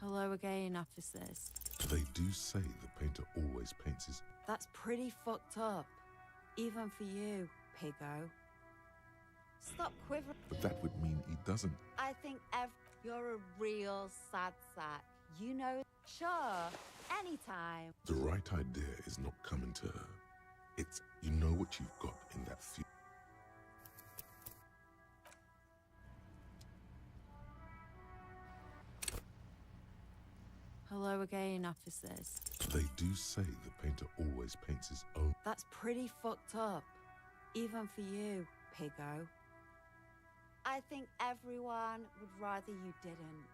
Hello again, officers. They do say the painter always paints his. That's pretty fucked up. Even for you, Piggo. Stop quivering. But that would mean he doesn't. I think you're a real sad sack. You know, sure, anytime. The right idea is not coming to her. It's, you know what you've got in that few. Hello again, officers. They do say the painter always paints his own. That's pretty fucked up. Even for you, Piggo. I think everyone would rather you didn't.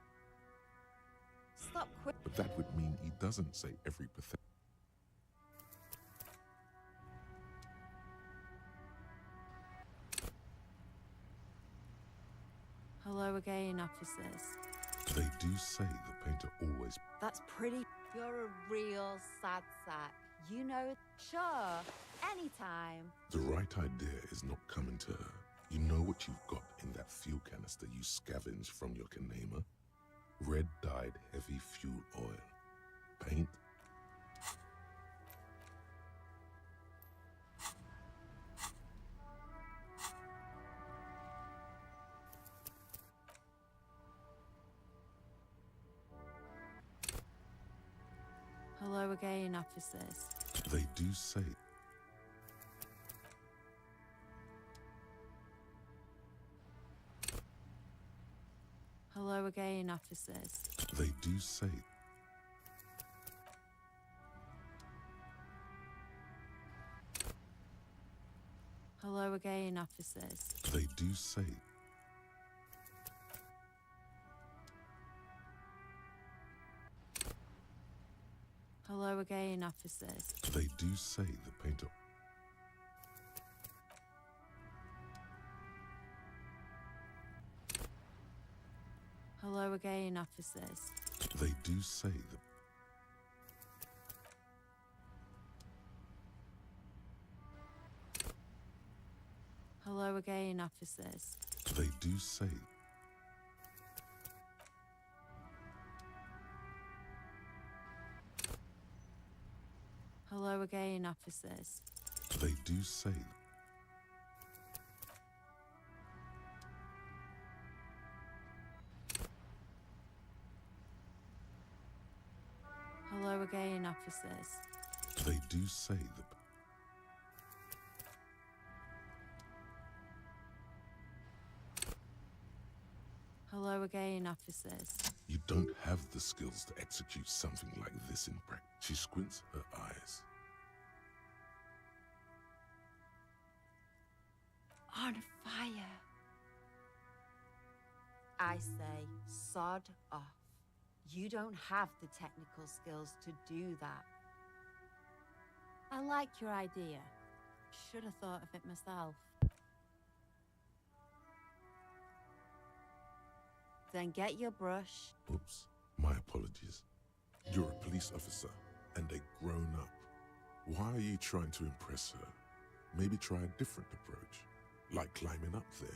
Stop But that would mean he doesn't say every pathetic. Hello again, officers. They do say the painter always. That's pretty. You're a real sad sack. You know, sure, anytime. The right idea is not coming to her. You know what you've got in that fuel canister you scavenged from your Kanema? Red-dyed heavy fuel oil. Paint. Hello again, officers. They do say. Hello again, officers. They do say. Hello again, officers. They do say. Hello again, officers. They do say the painter. Hello again, officers. They do say the. Hello again, officers. They do say. Hello again, officers. They do say. Hello again, officers. They do say the. Hello again, officers. You don't have the skills to execute something like this in practice. She squints her eyes. On fire. I say, sod off. You don't have the technical skills to do that. I like your idea. Should have thought of it myself. Then get your brush. Oops, my apologies. You're a police officer and a grown-up. Why are you trying to impress her? Maybe try a different approach, like climbing up there.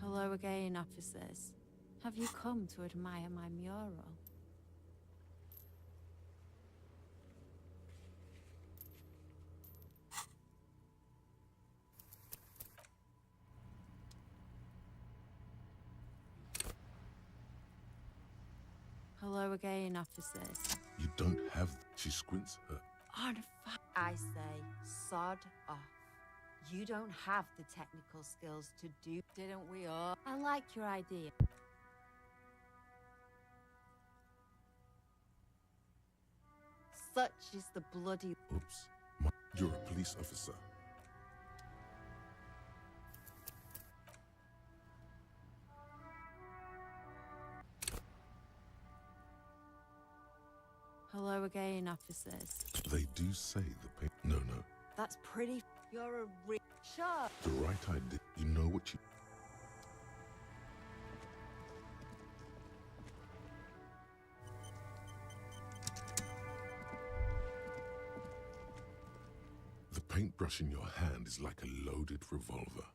Hello again, officers. Have you come to admire my mural? Hello again, officers. You don't have... She squints her... On fire. I say, sod off. You don't have the technical skills to do... Didn't we all? I like your idea. Such is the bloody... Oops. You're a police officer. Hello again, officers. They do say the pain... No. That's pretty... You're a Sure. The right idea. You know what you... The paintbrush in your hand is like a loaded revolver.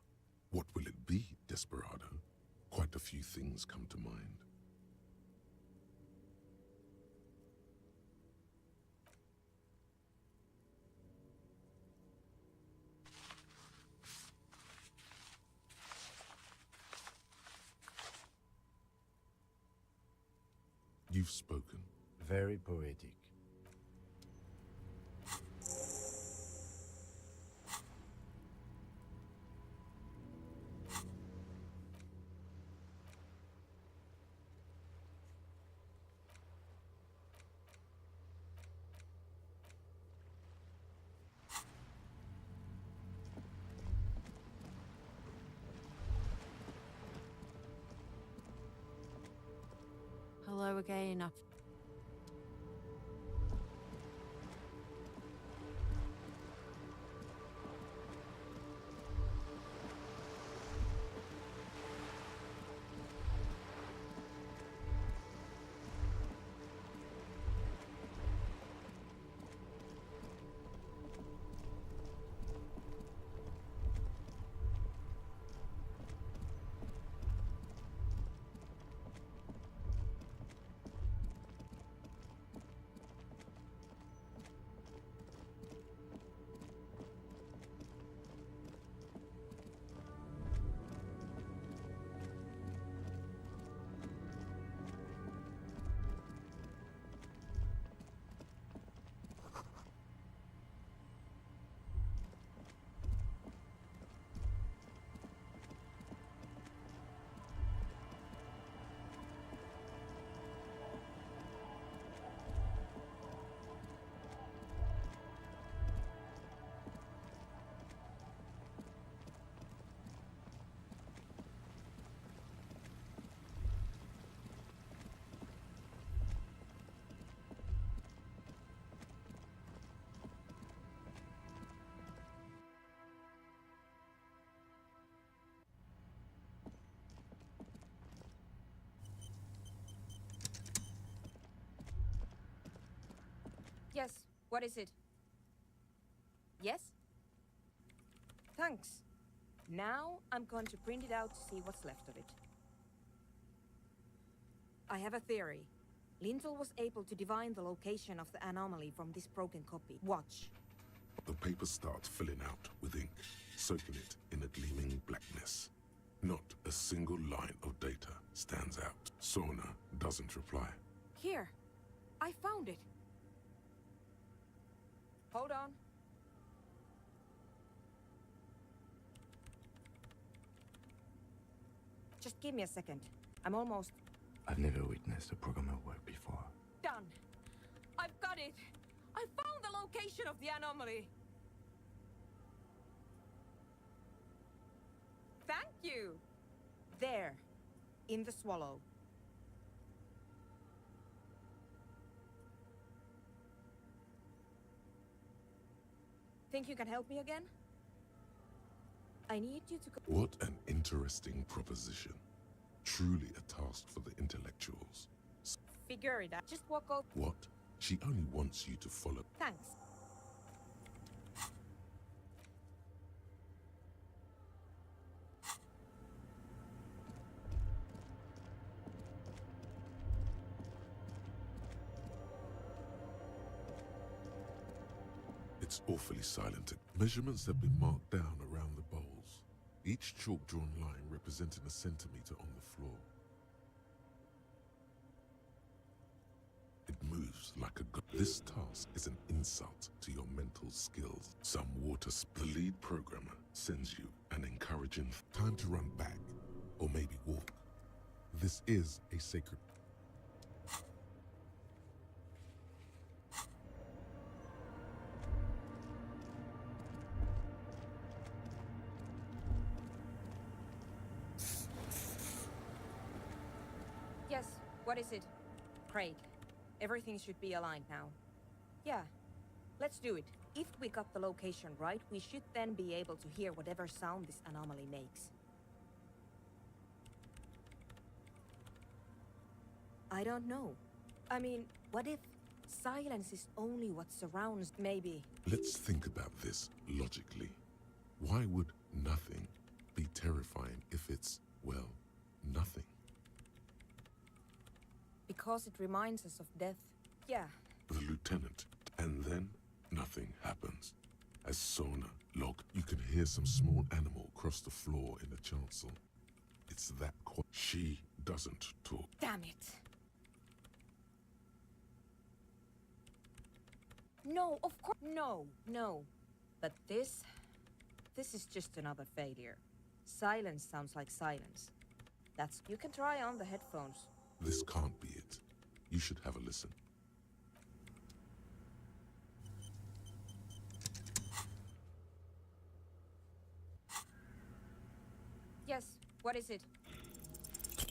What will it be, Desperado? Quite a few things come to mind. You've spoken. Very poetic. Hello again, Yes, what is it? Yes? Thanks. Now I'm going to print it out to see what's left of it. I have a theory. Lintel was able to divine the location of the anomaly from this broken copy. Watch. The paper starts filling out with ink, soaking it in a gleaming blackness. Not a single line of data stands out. Sona doesn't reply. Here. I found it. Hold on. Just give me a second. I'm almost I've never witnessed a programmer work before. done. I've got it. I found the location of the anomaly. Thank you. There. In the swallow. Think you can help me again? I need you to go. What an interesting proposition. Truly a task for the intellectuals. Figure it out. Just walk over. What? She only wants you to follow. Thanks. It's awfully silent. Measurements have been marked down around the bowls. Each chalk-drawn line representing a centimeter on the floor. It moves like a god. This task is an insult to your mental skills. Some the lead programmer sends you an encouraging time to run back, or maybe walk. This is a sacred. Yes, what is it? Craig, everything should be aligned now. Yeah, let's do it. If we got the location right, we should then be able to hear whatever sound this anomaly makes. I don't know. I mean, what if silence is only what surrounds, maybe? Let's think about this logically. Why would nothing be terrifying if it's, well, nothing? Because it reminds us of death. Yeah. The lieutenant, and then nothing happens. As Sona logged, you can hear some small animal cross the floor in the chancel. It's that quiet. She doesn't talk. Damn it. No, of course. No. But this is just another failure. Silence sounds like silence. You can try on the headphones. This can't be it. You should have a listen. Yes, what is it?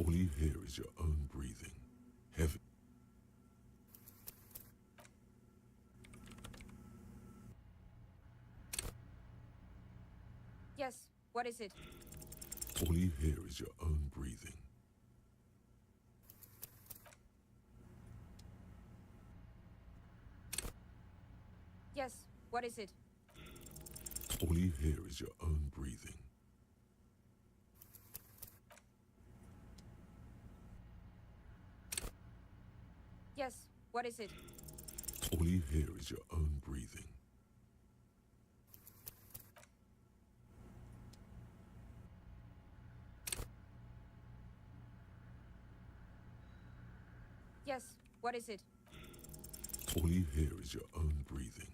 All you hear is your own breathing. Heavy. Yes, what is it? All you hear is your own breathing. Yes, what is it? All you hear is your own breathing. Yes, what is it? All you hear is your own breathing. Yes, what is it? All you hear is your own breathing.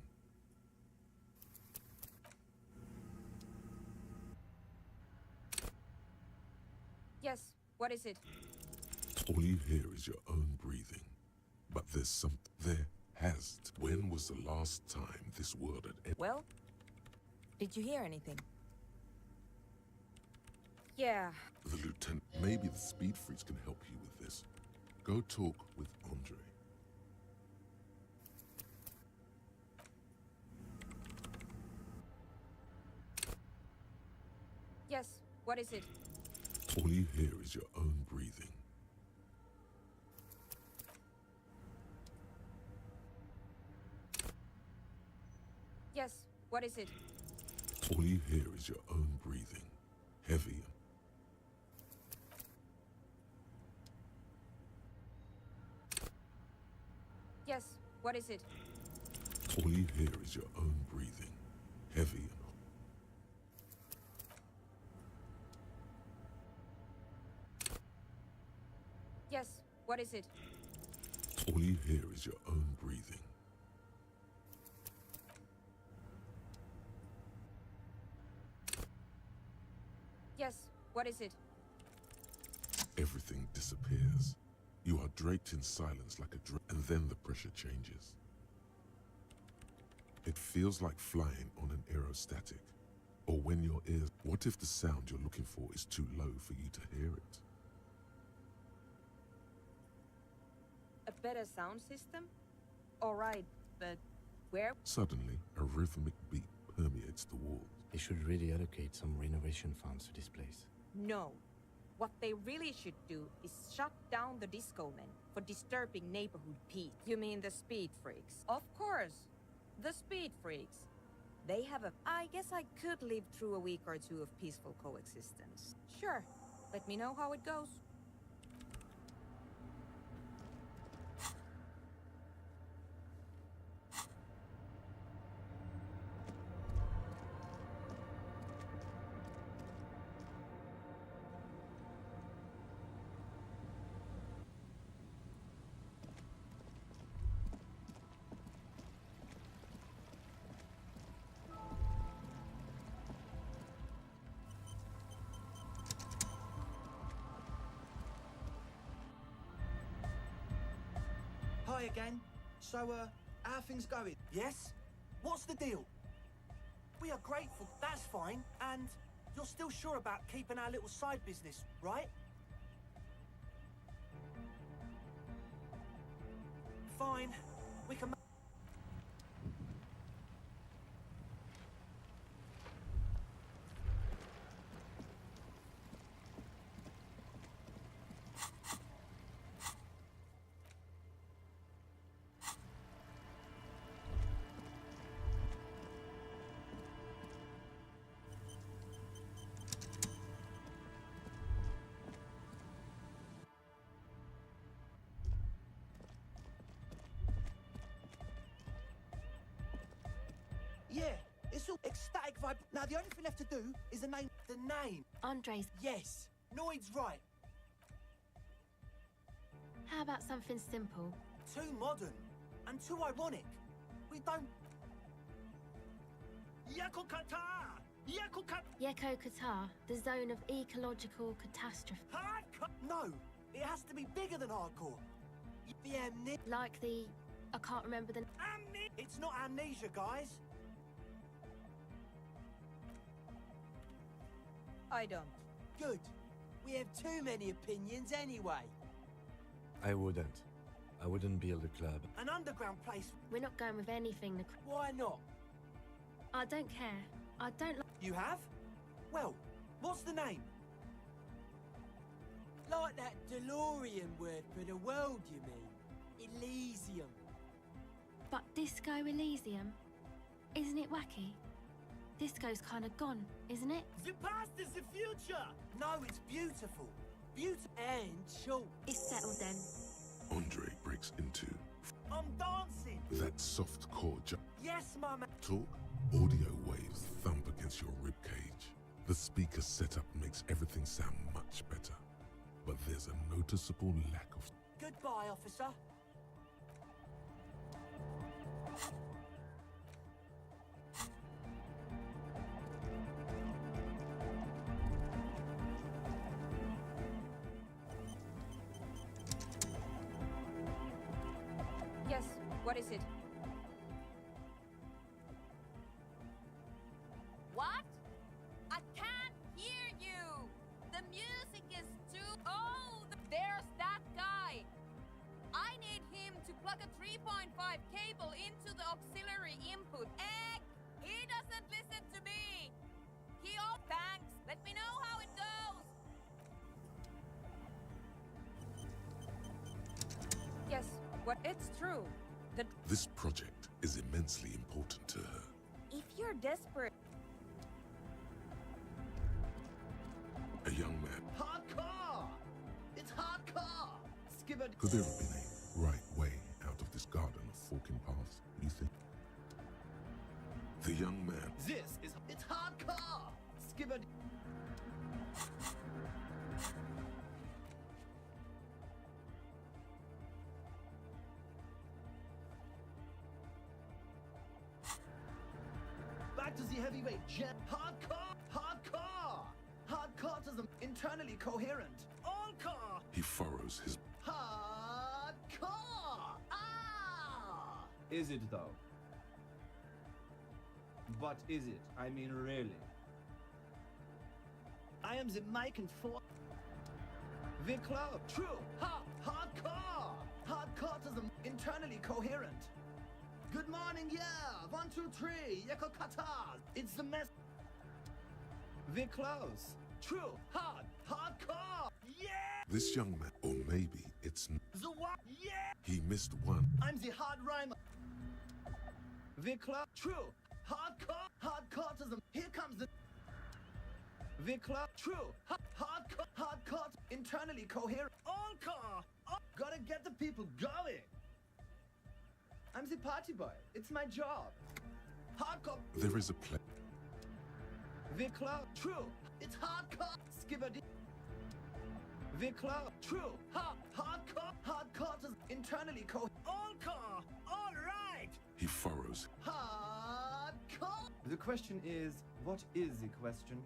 Yes, what is it? All you hear is your own breathing. But there's something there has to. When was the last time this world had ended? Well, did you hear anything? Yeah. The lieutenant, maybe the speed freaks can help you with this. Go talk with Andre. Yes, what is it? All you hear is your own breathing. Yes, what is it? All you hear is your own breathing. Heavy. Yes, what is it? All you hear is your own breathing. Heavy. What is it? All you hear is your own breathing. Yes, what is it? Everything disappears. You are draped in silence like a and then the pressure changes. It feels like flying on an aerostatic. Or when your ears... What if the sound you're looking for is too low for you to hear it? A better sound system? Alright, but where? Suddenly, a rhythmic beat permeates the walls. They should really allocate some renovation funds to this place. No. What they really should do is shut down the disco men for disturbing neighborhood peace. You mean the speed freaks? Of course. The speed freaks. They have a... I guess I could live through a week or two of peaceful coexistence. Sure. Let me know how it goes. Hi again. So, how are things going? Yes? What's the deal? We are grateful, that's fine. And you're still sure about keeping our little side business, right? Fine. We can... Yeah, it's all ecstatic vibe. Now, the only thing left to do is the name. The name. Andres. Yes. Noid's right. How about something simple? Too modern. And too ironic. We don't... Yakukata! Yeko Qatar, the zone of ecological catastrophe. Hardcore! No! It has to be bigger than hardcore. Like the... I can't remember the... It's not amnesia, guys. I don't. Good. We have too many opinions anyway. I wouldn't. I wouldn't build a club. An underground place. We're not going with anything. Why not? I don't care. I don't like... You have? Well, what's the name? Like that DeLorean word for the world, you mean? Elysium. But Disco Elysium? Isn't it wacky? Disco's kind of gone, isn't it? The past is the future! No, it's beautiful. Beautiful. And short. It's settled then. Andre breaks into I'm dancing. that soft core Yes, Mama. talk. Audio waves thump against your ribcage. The speaker setup makes everything sound much better. But there's a noticeable lack of... Goodbye, officer. Yes, what is it? What? I can't hear you! The music is too... Oh, there's that guy! I need him to plug a 3.5 cable into the auxiliary input. Egg! He doesn't listen to me! He all thanks! Let me know how it goes! Yes, what? It's true. This project is immensely important to her. If you're desperate... A young man. Hardcore! It's hardcore! Skibber. Could there have been a right way out of this garden of forking paths, you think? The young man. This is... It's hardcore! Skibber. to the heavyweight jam. Hardcore! Hardcore! Hardcore to the internally coherent. All core! He furrows his. Hardcore! Ah! Is it though? But is it? I mean, really? I am the mic and for the club. True. Hardcore. Hardcore to the internally coherent. Good morning, yeah. 1, 2, 3. Yeko katas. It's the mess. The close. True. Hardcore. Yeah. This young man, or maybe it's. The what? Yeah. He missed one. I'm the hard rhymer. The club. True. Hardcore to the. Here comes the. The club. True. Hardcore. Internally coherent. All core. Gotta get the people going. I'm the party boy. It's my job. Hardcore. There is a play. The club. True. It's hardcore. Skibbity. The club. True. Hardcore to internally coherent. All core. All right. He furrows. Hardcore. The question is, what is the question?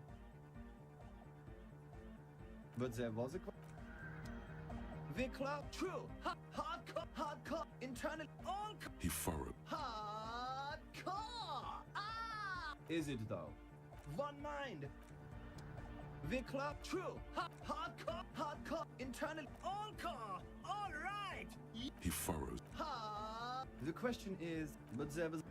But there was a question. The club. True. Hardcore. Internal. All. He furrowed. Hardcore. Ah. Is it though? One mind. The club. True. Hardcore. Internal. All core. All right. He furrows. The question is, but there was.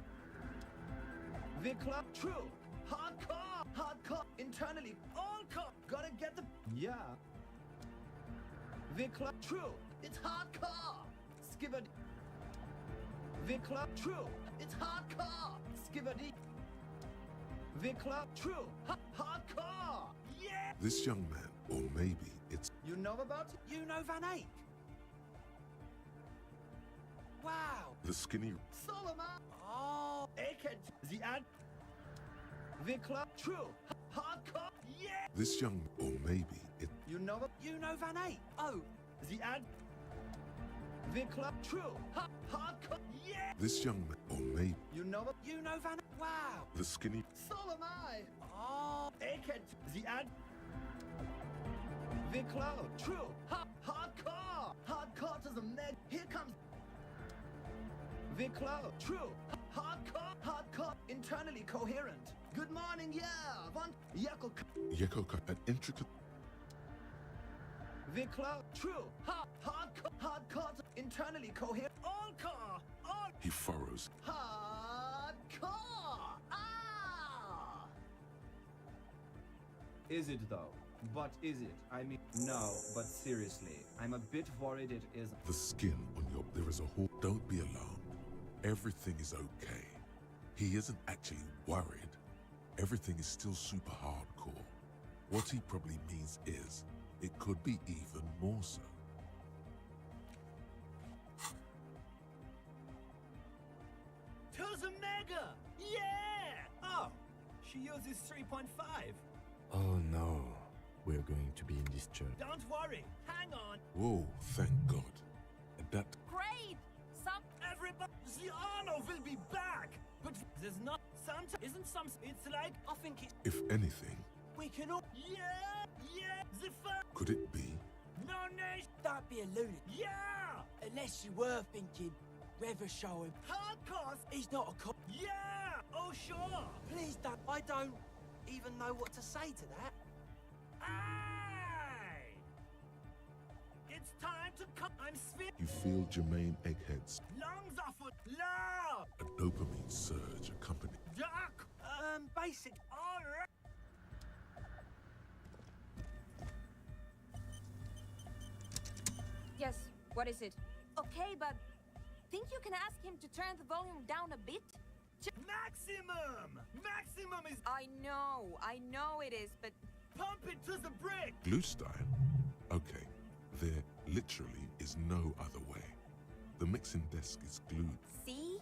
The club. True. Hardcore. Internally. All core. Gotta get the. Yeah. The club. True. It's hardcore. Skibbity. The club. True. It's hardcore. Skibbity. The club. True. Hardcore. Yeah. This young man, or maybe it's. You know about it? You know Van Eyck? Wow. The skinny. Solomon. Oh. Eckert. The ad. The club. True. Hardcore. Yeah. This young, or maybe it. You know it? You know Van Eyck? Oh. The ad. The club. True. Hardcore. Yeah. This young man, or maybe. You know it? You know Van Eyck? Wow. The skinny. Solomon. Oh. Eckert. The ad. The club. True. Hardcore. Hardcore to the med. Here comes. The club. True. Hardcore. Internally coherent. Good morning, yeah. Yeko, an intricate. The club. True. Hardcore. Internally coherent. All core. All. He furrows. Hardcore. Ah. Is it though? But is it? I mean, no, but seriously, I'm a bit worried it isn't. The skin on your. There is a hole. Don't be alarmed. Everything is okay. He isn't actually worried. Everything is still super hardcore. What he probably means is, it could be even more so. To the mega! Yeah! Oh, she uses 3.5. Oh no, we're going to be in this church. Don't worry, hang on. Whoa, thank God. That. Great! Everybody, the honor will be back! But there's not some. Isn't some. It's like. I think it's. If anything. We can all. Yeah! The fun. Could it be? No, Don't be a lunatic. Yeah! Unless you were thinking, Rever show him. Hardcore! He's not a cop. Yeah! Oh, sure! Please don't. I don't even know what to say to that. Aye! It's time to come. I'm spin. You feel Jermaine Egghead's. Lungs off it. Loud! A dopamine surge accompanied. Duck! Basic. All right. Yes, what is it? Okay, but think you can ask him to turn the volume down a bit? Maximum! Maximum is. I know it is, but. Pump it to the brick! Glue style? Okay, there literally is no other way. The mixing desk is glued. See?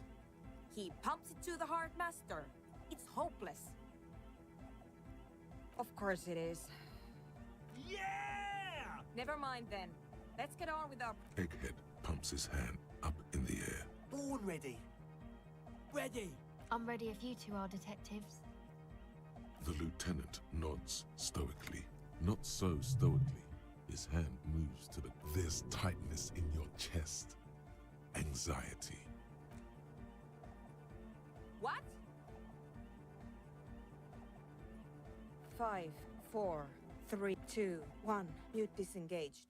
He pumps it to the hard master. It's hopeless. Of course it is. Yeah! Never mind then. Let's get on with our... Egghead pumps his hand up in the air. Born ready. Ready. I'm ready if you two are detectives. The lieutenant nods stoically. Not so stoically. His hand moves to the... There's tightness in your chest. Anxiety. What? 5, 4, 3, 2, 1. Mute disengaged.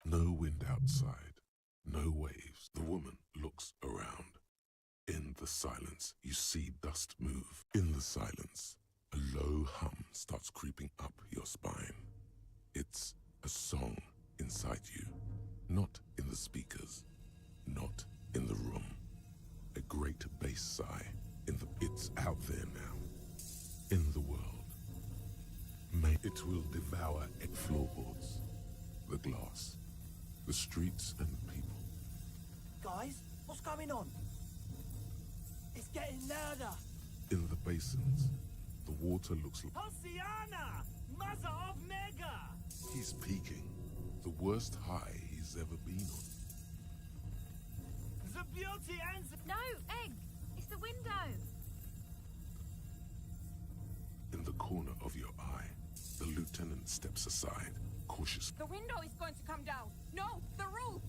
No wind outside. No waves. The woman looks around. In the silence, you see dust move. In the silence, a low hum starts creeping up your spine. It's a song inside you. Not in the speakers. Not in the room. A great bass sigh in the... It's out there now. In the world. It will devour floorboards, the glass, the streets and the people. Guys, what's going on? It's getting louder. In the basins, the water looks like... Oceana! Mother of Mega! He's peaking. The worst high he's ever been on. The beauty and the... No, Egg! It's the window! In the corner of your eye, the lieutenant steps aside, cautious. The window is going to come down. No, the roof!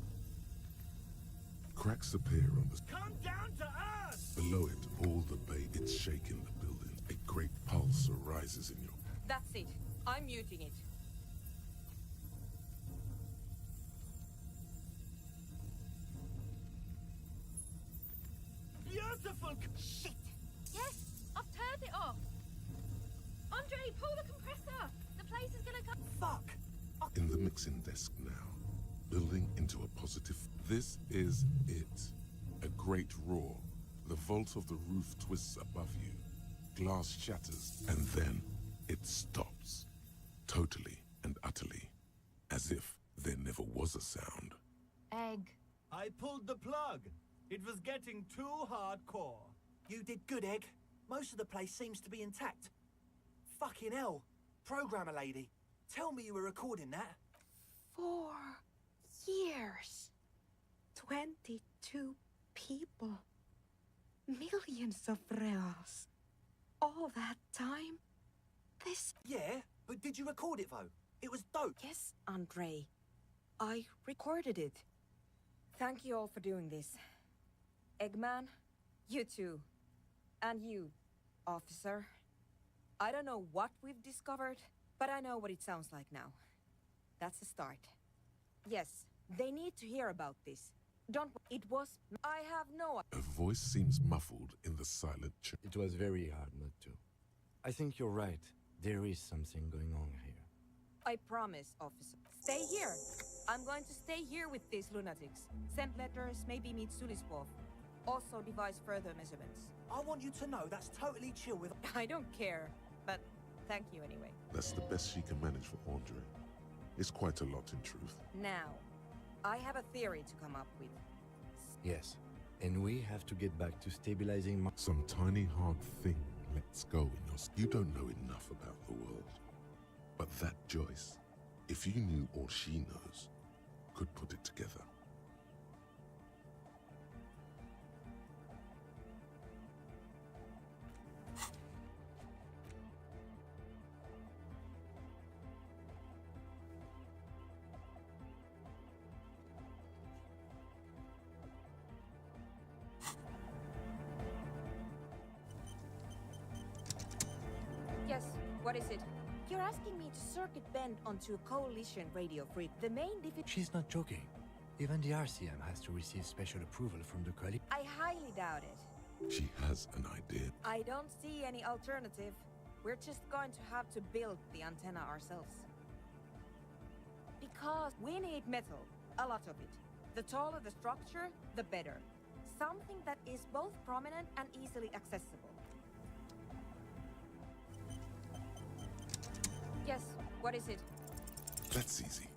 Cracks appear on the... Come down to earth! Below it, all the bay, it's shaking the building. A great pulse arises in your... That's it. I'm muting it. Beautiful... Shit! Yes, I've turned it off! Andre, pull the compressor! The place is gonna come... Fuck! In the mixing desk now, building into a positive... This is it. A great roar. The vault of the roof twists above you. Glass shatters, and then it stops. Totally and utterly. As if there never was a sound. Egg. I pulled the plug. It was getting too hardcore. You did good, Egg. Most of the place seems to be intact. Fucking hell. Programmer lady, tell me you were recording that. 4 years. 22 people. Millions of reals. All that time? This... Yeah, but did you record it, though? It was dope. Yes, Andre. I recorded it. Thank you all for doing this. Eggman, you too. And you, officer. I don't know what we've discovered, but I know what it sounds like now. That's a start. Yes, they need to hear about this. Don't... It was... I have no... A voice seems muffled in the silent chamber. It was very hard not to. I think you're right. There is something going on here. I promise, officer. Stay here. I'm going to stay here with these lunatics. Send letters, maybe meet Sulispov. Also devise further measurements. I want you to know that's totally chill with... I don't care, but thank you anyway. That's the best she can manage for Andre. It's quite a lot in truth. Now, I have a theory to come up with. Yes, and we have to get back to stabilizing Some tiny hard thing lets go in your... You don't know enough about the world. But that Joyce, if you knew all she knows, could put it together. Yes, what is it? You're asking me to circuit bend onto a coalition radio freak. The main difficulty... She's not joking. Even the RCM has to receive special approval from the coalition. I highly doubt it. She has an idea. I don't see any alternative. We're just going to have to build the antenna ourselves. Because we need metal, a lot of it. The taller the structure, the better. Something that is both prominent and easily accessible. Yes, what is it? That's easy.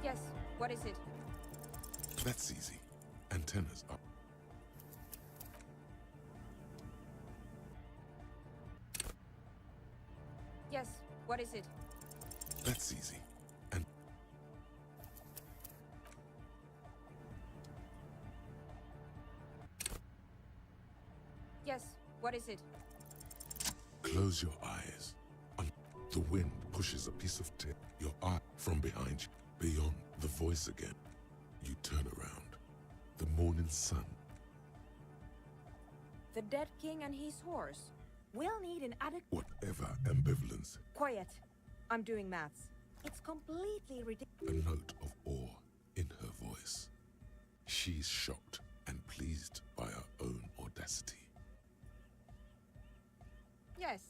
Yes, what is it? That's easy. Antennas up. Yes, what is it? That's easy. And Yes, what is it? close your eyes. The wind pushes a piece of tape. Your eye from behind you. Beyond the voice again. You turn around. The morning sun. The dead king and his horse. We'll need an adequate... Whatever ambivalence. Quiet. I'm doing maths. It's completely ridiculous. A note of awe in her voice. She's shocked and pleased by her own audacity. Yes,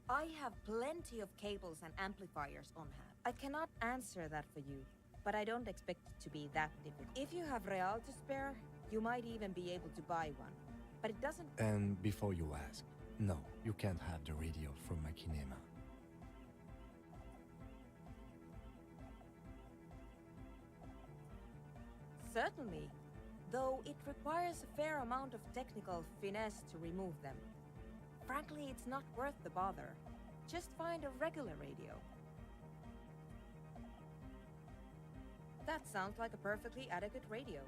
I have plenty of cables and amplifiers on hand. I cannot answer that for you, but I don't expect it to be that difficult. If you have real to spare, you might even be able to buy one. But it doesn't... And before you ask, no, you can't have the radio from my kinema. Certainly, though it requires a fair amount of technical finesse to remove them. Frankly, it's not worth the bother. Just find a regular radio. That sounds like a perfectly adequate radio.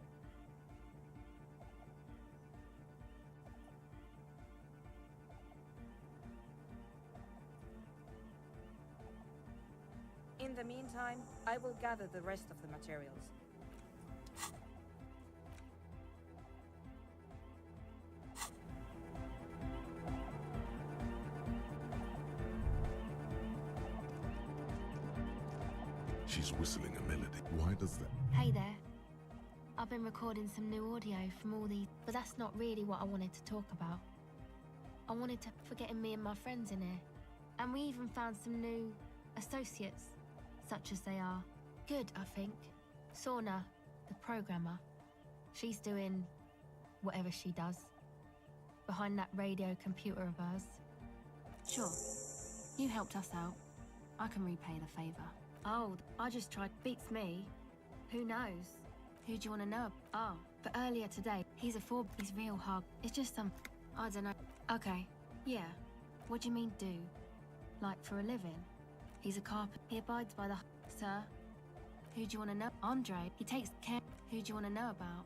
In the meantime, I will gather the rest of the materials. She's whistling a melody. Why does that? Hey there. I've been recording some new audio from all these, but that's not really what I wanted to talk about. I wanted to forgetting me and my friends in here. And we even found some new associates, such as they are. Good, I think. Sorna, the programmer. She's doing whatever she does. Behind that radio computer of hers. Sure. You helped us out. I can repay the favor. Oh, I just tried. Beats me. Who knows? Who do you want to know? Oh, but earlier today, he's real hard. It's just some... I don't know. Okay, yeah. What do you mean do? Like for a living? He's a carpenter. He abides by the... Sir? Who do you want to know? Andre. He takes care... Who do you want to know about?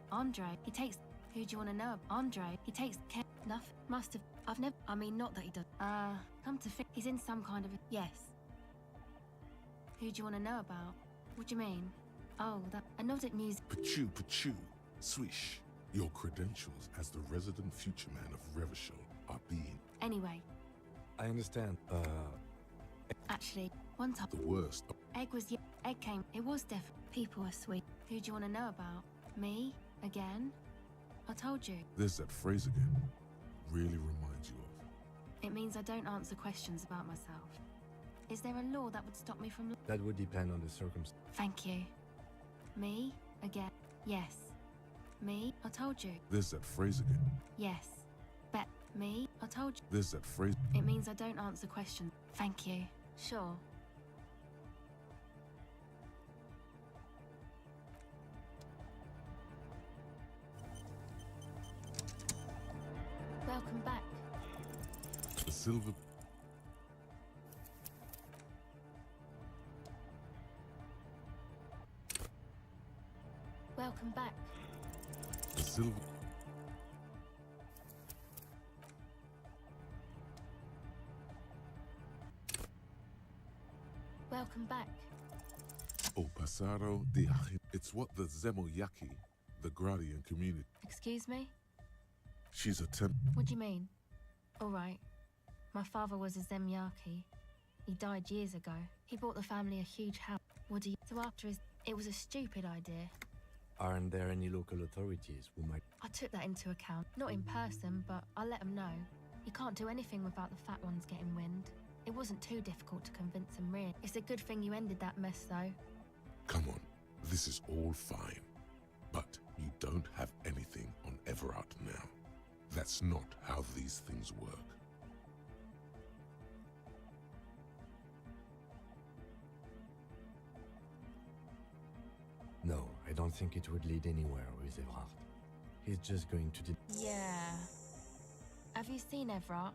Andre. He takes... Who do you want to know? Andre. He takes care... Nothing. Must have... I've never... I mean, not that he does. Come to think... He's in some kind of... Yes. Who do you want to know about? What do you mean? Oh, that... I know that music... Pachu. Swish. Your credentials as the resident future man of Revachol are being... Anyway. I understand. Actually, one time... The worst. Egg was... Egg came... It was definitely... People are sweet. Who do you want to know about? Me? Again? I told you. There's that phrase again. Really reminds you of... It means I don't answer questions about myself. Is there a law that would stop me from... That would depend on the circumstances. Thank you. Me? Again? Yes. Me? I told you. There's that phrase again. Yes. Bet. Me? I told you. There's that phrase... It means I don't answer questions. Thank you. Sure. Welcome back. The silver... Welcome back. The silver... Welcome back. O Pasaro de Achim. It's what the Zemoyaki, the Gradian community... Excuse me? She's a temp... What do you mean? All right. My father was a Zemyaki. He died years ago. He bought the family a huge house. What do you... So after his... It was a stupid idea. Aren't there any local authorities who might... I took that into account. Not in person, but I let them know. You can't do anything without the fat ones getting wind. It wasn't too difficult to convince them, really. It's a good thing you ended that mess, though. Come on. This is all fine. But you don't have anything on Everard now. That's not how these things work. No, I don't think it would lead anywhere with Everard. He's just going to... Yeah. Have you seen Everard?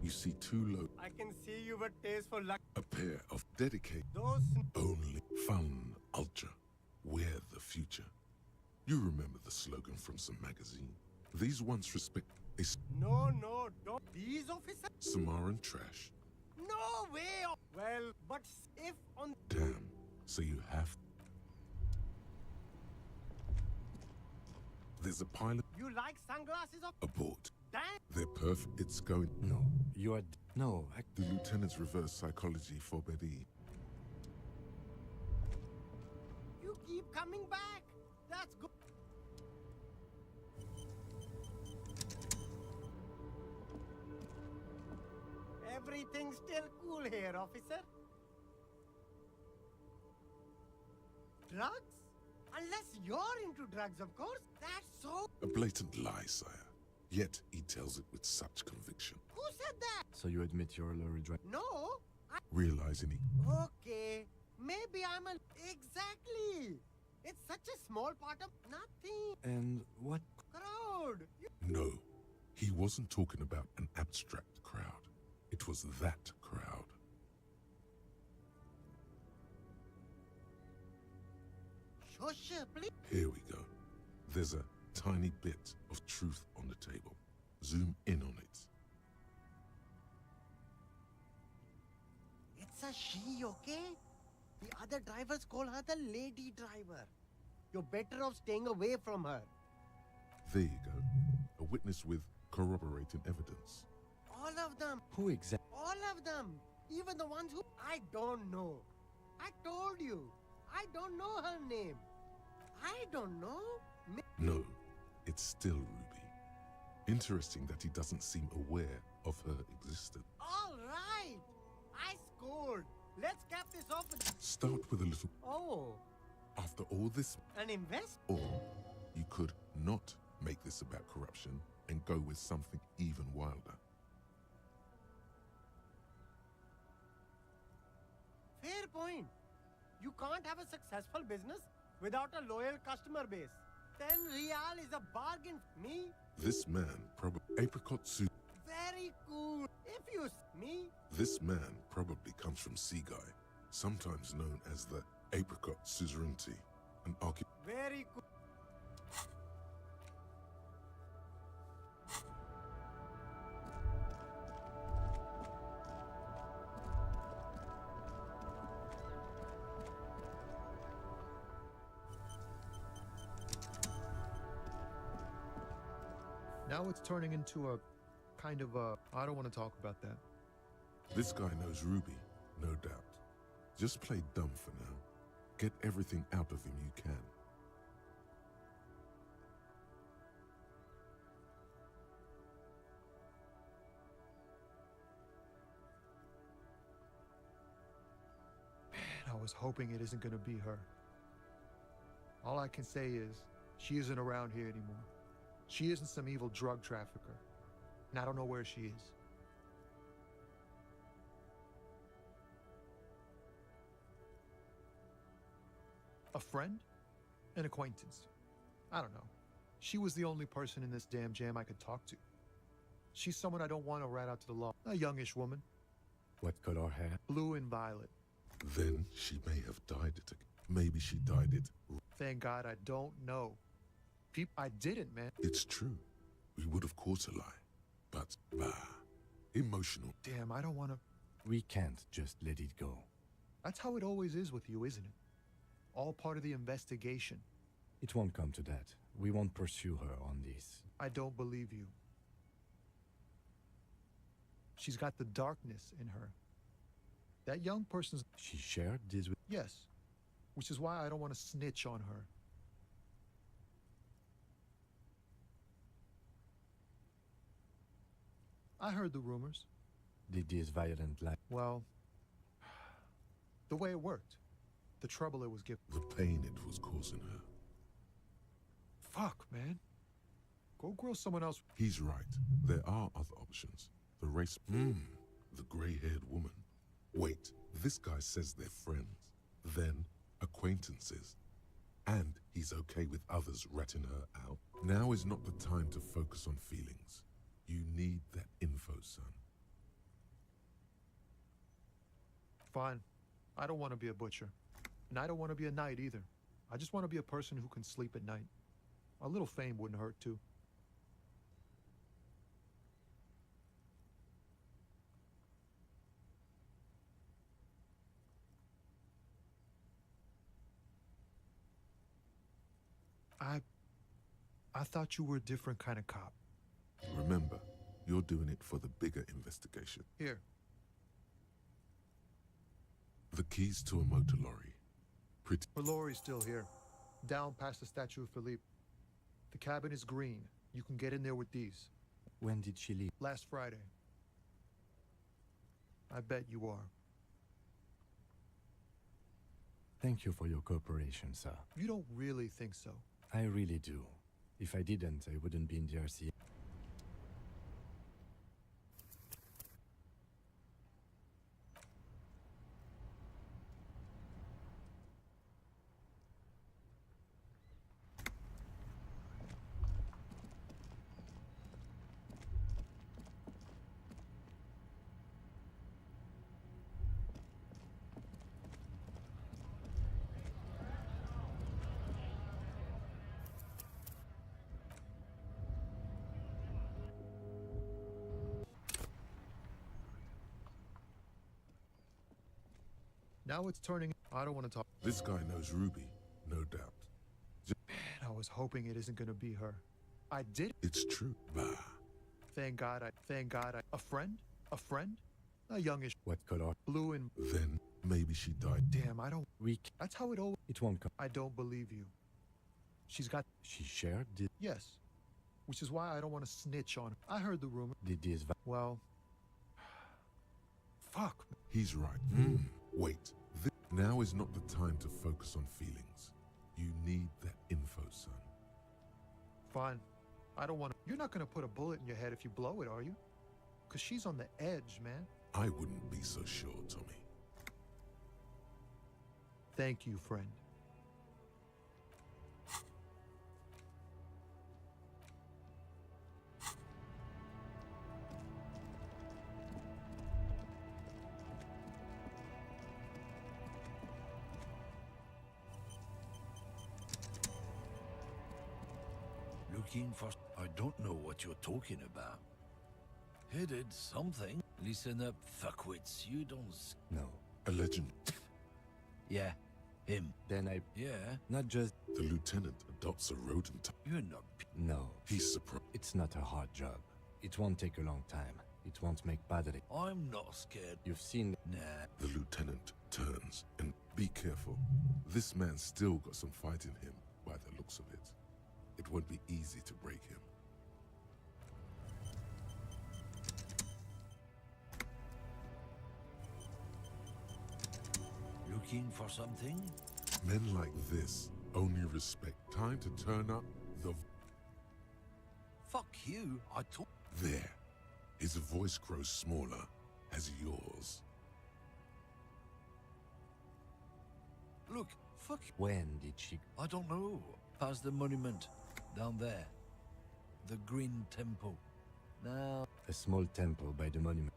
You see two low, I can see you were taste for luck. a pair of dedicated, Those only fun ultra. We're the future. You remember the slogan from some magazine? These once respect is no, don't. These officers? Samaran trash. No way. Well, but if on Damn. So you have. There's a pilot you like sunglasses of aboard. damn. They're perfect. It's going. No, you are. No, The lieutenant's reverse psychology for Betty. You keep coming back. That's good. Everything's still cool here, officer. Drugs? Unless you're into drugs, of course. That's so. A blatant lie, sire. Yet he tells it with such conviction. Who said that? So you admit you're a lorry driver? No. Realizing he. Okay. Maybe I'm a. Exactly. It's such a small part of nothing. And what? Crowd. No, he wasn't talking about an abstract crowd. It was that crowd. Shush, please. Here we go. There's a tiny bit of truth on the table. Zoom in on it. It's a she, okay? The other drivers call her the lady driver. You're better off staying away from her. There you go. A witness with corroborating evidence. All of them. Who exactly? All of them. Even the ones who... I don't know. I told you. I don't know her name. I don't know. No, it's still Ruby. Interesting that he doesn't seem aware of her existence. All right. I scored. Let's cap this off with... Start with a little... Oh, After all this, an invest? or you could not make this about corruption and go with something even wilder. Fair point. You can't have a successful business without a loyal customer base. 10 real is a bargain. Me? This man probably... Apricot soup. Very cool. If you... Me? This man probably comes from Seaguy, sometimes known as the Apricot Suzerainty, an Very cool. Now it's turning into a kind of a... I don't want to talk about that. This guy knows Ruby, no doubt. Just play dumb for now. Get everything out of him you can. Man, I was hoping it isn't going to be her. All I can say is, she isn't around here anymore. She isn't some evil drug trafficker. And I don't know where she is. A friend? An acquaintance? I don't know. She was the only person in this damn jam I could talk to. She's someone I don't want to rat out to the law. A youngish woman. What color hair? Blue and violet. Then she may have dyed it. Maybe she dyed it. Thank God I don't know. I didn't, man. It's true. We would of course a lie. But, emotional. Damn, I don't want to... We can't just let it go. That's how it always is with you, isn't it? All part of the investigation. It won't come to that. We won't pursue her on this. I don't believe you. She's got the darkness in her. That young person's... She shared this with... Yes. Which is why I don't want to snitch on her. I heard the rumors. Did this violent lie? Well, the way it worked. The trouble it was giving. The pain it was causing her. Fuck, man. Go grill someone else. He's right. There are other options. The race... the grey-haired woman. Wait, this guy says they're friends. Then, acquaintances. And he's okay with others ratting her out. Now is not the time to focus on feelings. You need that info, son. Fine. I don't want to be a butcher. And I don't want to be a knight either. I just want to be a person who can sleep at night. A little fame wouldn't hurt too. I thought you were a different kind of cop. Remember, you're doing it for the bigger investigation. Here. The keys to a motor lorry. Pretty. Her lorry's still here. Down past the statue of Philippe. The cabin is green. You can get in there with these. When did she leave? Last Friday. I bet you are. Thank you for your cooperation, sir. You don't really think so? I really do. If I didn't, I wouldn't be in the RCA. Now it's turning. I don't want to talk. This guy knows Ruby, no doubt. Man, I was hoping it isn't gonna be her. I did. It's true. Bah. Thank God I. A friend? A friend? A youngish. What color? Blue and. Then maybe she died. Damn, I don't. Weak. That's how it always. It won't come. I don't believe you. She's got. She shared? Did Yes. Which is why I don't want to snitch on her. I heard the rumor. this? Well. Fuck. He's right. Wait. Now is not the time to focus on feelings. You need that info, son. Fine. I don't want to. You're not gonna put a bullet in your head if you blow it, are you? Because she's on the edge, man. I wouldn't be so sure, Tommy. Thank you, friend. Looking for... I don't know what you're talking about. Headed something. Listen up, fuckwits. You don't... No. A legend. Yeah, him. Then I... Yeah? Not just... The lieutenant adopts a rodent. You're not... No. He's surprised. It's not a hard job. It won't take a long time. It won't make bad. I'm not scared. You've seen... Nah. The lieutenant turns and be careful. This man's still got some fight in him, by the looks of it. It won't be easy to break him. Looking for something? Men like this only respect. Time to turn up the... Fuck you, I told... There. His voice grows smaller as yours. Look, fuck... When did she... I don't know. Past the monument. Down there. The Green Temple. Now... A small temple by the monument.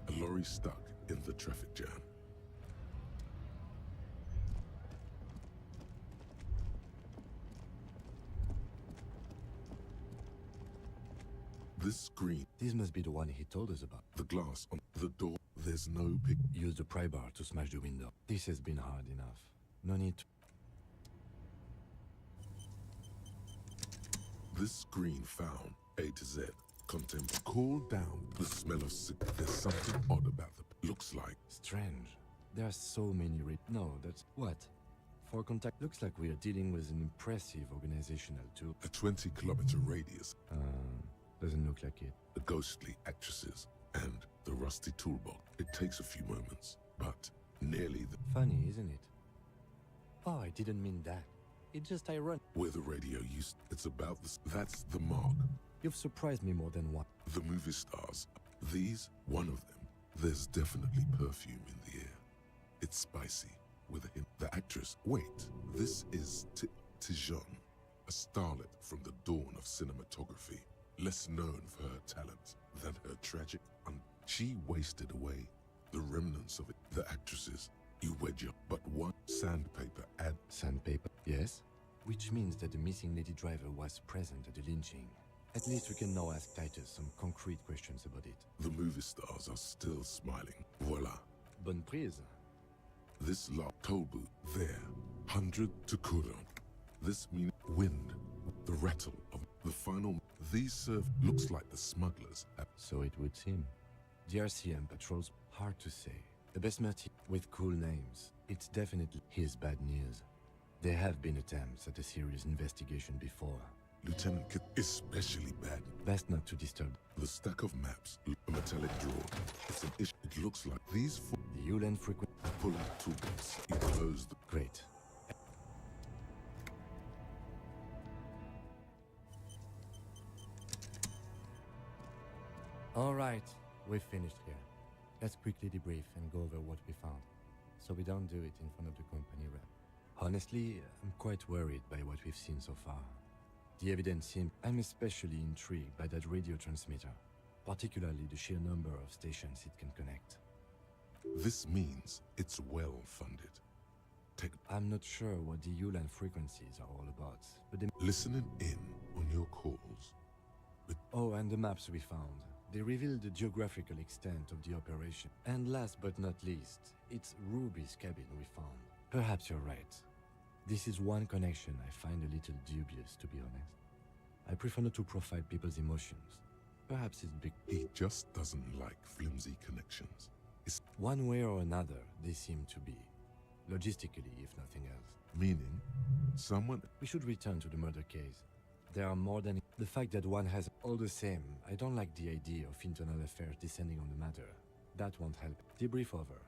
A lorry stuck in the traffic jam. This screen. This must be the one he told us about. The glass on the door. There's no pic. Use the pry bar to smash the window. This has been hard enough. No need to... This screen found A to Z. Content. Cool down the smell of sick. There's something odd about the... Looks like... Strange. There are so many No, that's... What? For contact... Looks like we are dealing with an impressive organizational tool. A 20-kilometer radius. Doesn't look like it. The ghostly actresses and the rusty toolbox. It takes a few moments, but nearly the... Funny, isn't it? Oh, I didn't mean that. It's just ironic. Where the radio used... It's about this... That's the mark. You've surprised me more than one. The movie stars. These, one of them. There's definitely perfume in the air. It's spicy, with the actress. Wait, this is Tijon, a starlet from the dawn of cinematography, less known for her talent than her tragic. She wasted away the remnants of it. The actresses, you wedge up, but one sandpaper ad. Sandpaper? Yes. Which means that the missing lady driver was present at the lynching. At least we can now ask Titus some concrete questions about it. The movie stars are still smiling. Voila. Bonne prise. This lot toll booth there. 100 to Kuron. This means wind. The rattle of the final. These serve looks like the smugglers. So it would seem. The RCM patrols, hard to say. The best Besmati with cool names. It's definitely his bad news. There have been attempts at a serious investigation before. Lieutenant Kit, especially bad. Best not to disturb. The stack of maps, a metallic drawer. It's an issue. It looks like these four. The Ulan frequent. Pull out toolkits. You close the. Great. All right, we've finished here. Let's quickly debrief and go over what we found, so we don't do it in front of the company rep. Honestly, I'm quite worried by what we've seen so far. The evidence seems... I'm especially intrigued by that radio transmitter, particularly the sheer number of stations it can connect. This means it's well funded. I'm not sure what the Ulan frequencies are all about, but they... Listening in on your calls. Oh, and the maps we found. They reveal the geographical extent of the operation. And last but not least, it's Ruby's cabin we found. Perhaps you're right. This is one connection I find a little dubious, to be honest. I prefer not to profile people's emotions. Perhaps it's big... He just doesn't like flimsy connections. One way or another, they seem to be. Logistically, if nothing else. Meaning, someone... We should return to the murder case. There are more than... The fact that one has... All the same, I don't like the idea of internal affairs descending on the matter. That won't help. Debrief over.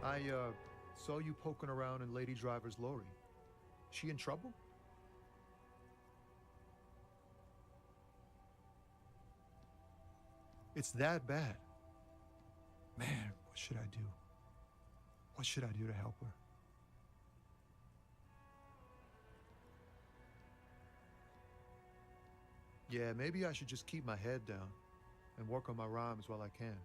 I saw you poking around in Lady Driver's lorry. She in trouble? It's that bad. Man, what should I do? What should I do to help her? Yeah, maybe I should just keep my head down and work on my rhymes while I can.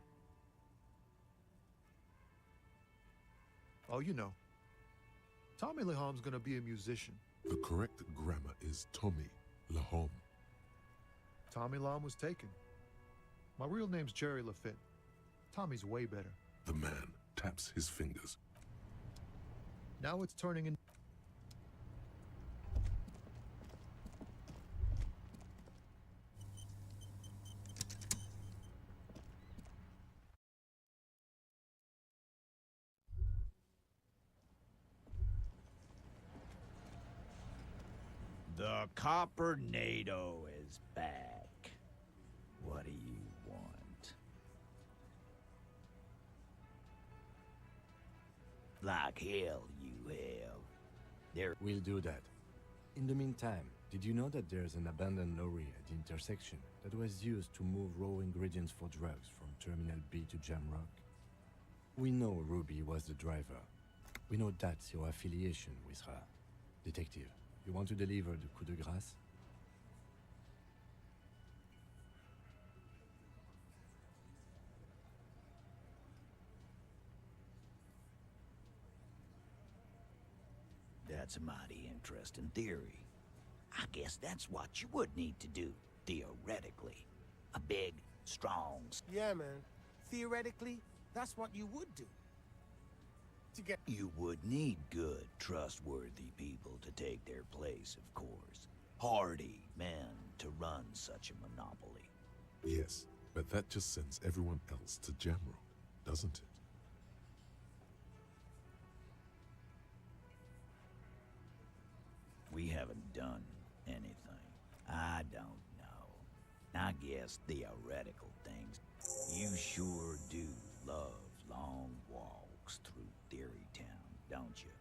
Oh, you know, Tommy Lahom's gonna be a musician. The correct grammar is Tommy Lahom. Tommy Lahom was taken. My real name's Jerry Lafitte. Tommy's way better. The man taps his fingers. Now it's turning in... The Coppernado is back. What do you want? Like hell you have. There. We'll do that. In the meantime, did you know that there's an abandoned lorry at the intersection that was used to move raw ingredients for drugs from Terminal B to Jamrock? We know Ruby was the driver. We know that's your affiliation with her. Detective, you want to deliver the coup de grâce? That's a mighty interesting theory. I guess that's what you would need to do, theoretically. A big, strong... Yeah, man. Theoretically, that's what you would do. You would need good, trustworthy people to take their place, of course. Hardy men to run such a monopoly. Yes, but that just sends everyone else to Jamrock, doesn't it? We haven't done anything. I don't know. I guess theoretical things. You sure do love long walks through Theory Town, don't you?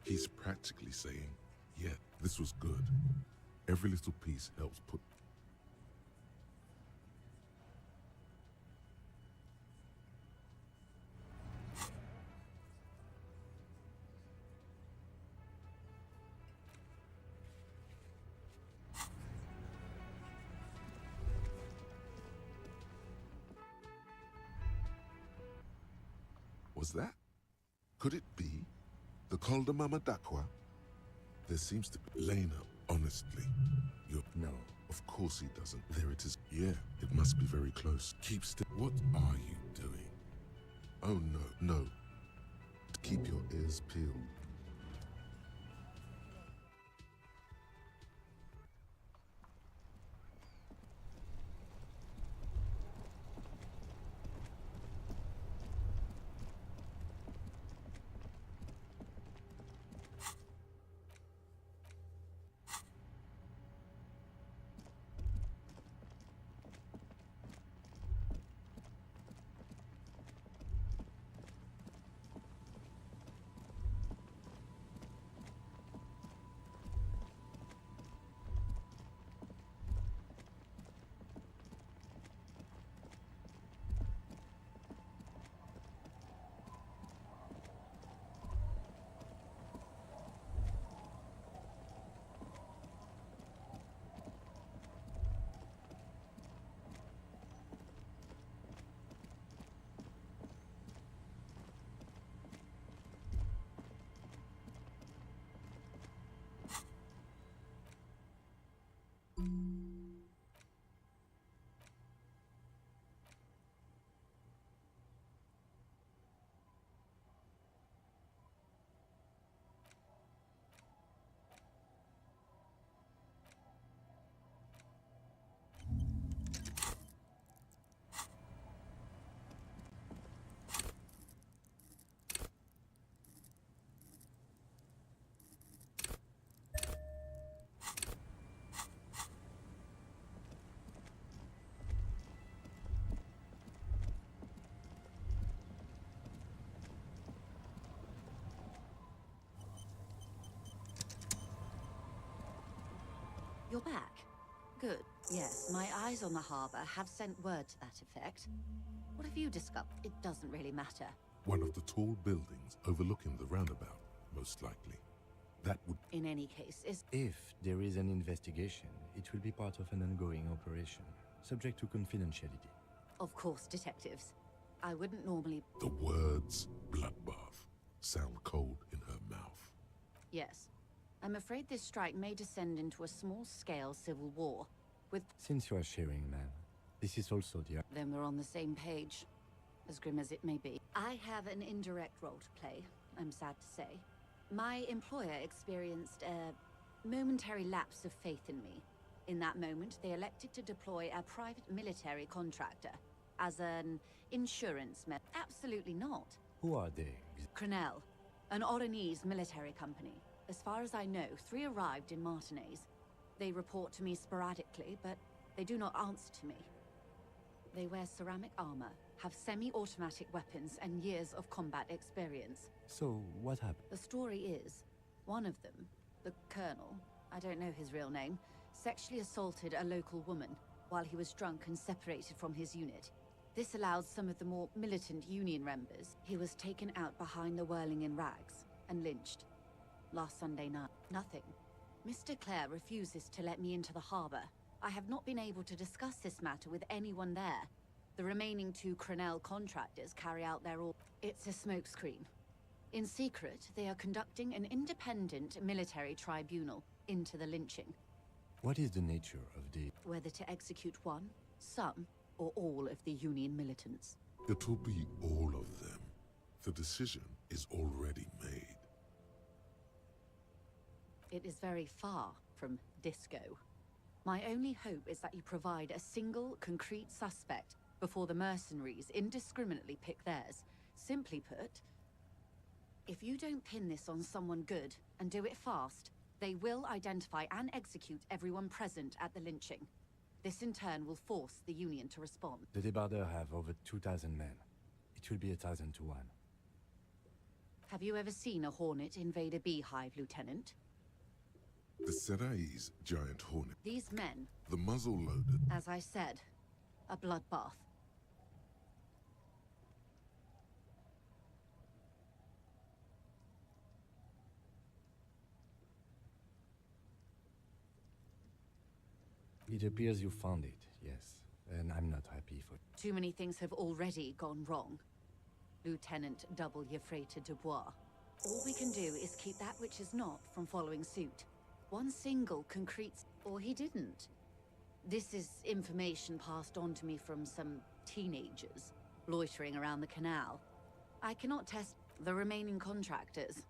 He's practically saying, yeah, this was good. Every little piece helps put... Was that? Could it be? The Col de Mama Dakwa? There seems to be... Lena, honestly, you're... No. Of course he doesn't. There it is. Yeah, it must be very close. Keep still. What are you doing? Oh no, no. Keep your ears peeled. You're back. Good. Yes, my eyes on the harbor have sent word to that effect. What have you discovered? It doesn't really matter. One of the tall buildings overlooking the roundabout, most likely. That would... In any case, is... If there is an investigation, it will be part of an ongoing operation, subject to confidentiality. Of course, detectives. I wouldn't normally... The words bloodbath sound cold in her mouth. Yes. I'm afraid this strike may descend into a small-scale civil war, with... Since you are sharing, ma'am, this is also the... Then we're on the same page, as grim as it may be. I have an indirect role to play, I'm sad to say. My employer experienced a momentary lapse of faith in me. In that moment, they elected to deploy a private military contractor as an insurance man. Absolutely not. Who are they? Crenell, an Oranese military company. As far as I know, 3 arrived in Martinez. They report to me sporadically, but they do not answer to me. They wear ceramic armor, have semi-automatic weapons, and years of combat experience. So, what happened? The story is, one of them, the Colonel, I don't know his real name, sexually assaulted a local woman while he was drunk and separated from his unit. This allowed some of the more militant Union members. He was taken out behind the whirling in rags and lynched. Last Sunday night, nothing. Mr. Clare refuses to let me into the harbor. I have not been able to discuss this matter with anyone there. The remaining 2 Crenell contractors carry out their all. It's a smokescreen. In secret, they are conducting an independent military tribunal into the lynching. What is the nature of the... Whether to execute one, some, or all of the Union militants. It will be all of them. The decision is already made. It is very far from disco. My only hope is that you provide a single, concrete suspect before the mercenaries indiscriminately pick theirs. Simply put, if you don't pin this on someone good, and do it fast, they will identify and execute everyone present at the lynching. This in turn will force the Union to respond. The Debardeurs have over 2,000 men. It will be 1,000 to 1. Have you ever seen a Hornet invade a beehive, Lieutenant? The Serai's giant hornet. These men, The muzzle loaded. as I said, a bloodbath. It appears you found it, yes. And I'm not happy for... Too many things have already gone wrong. Lieutenant Double Yefrata Dubois. All we can do is keep that which is not from following suit. One single concrete... Or he didn't. This is information passed on to me from some teenagers loitering around the canal. I cannot test the remaining contractors.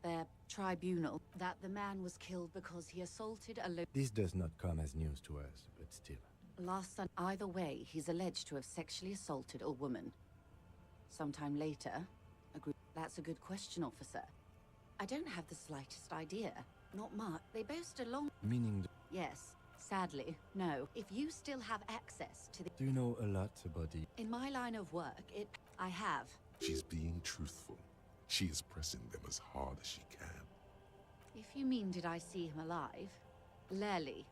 Their tribunal, that the man was killed because he assaulted a This does not come as news to us, but still. Last Sunday. Either way, he's alleged to have sexually assaulted a woman. Sometime later, That's a good question, officer. I don't have the slightest idea. Not much. They boast a long... Meaning... Yes. Sadly, no. If you still have access to the... Do you know a lot about the... In my line of work, I have. She's being truthful. She is pressing them as hard as she can. If you mean did I see him alive? Lely.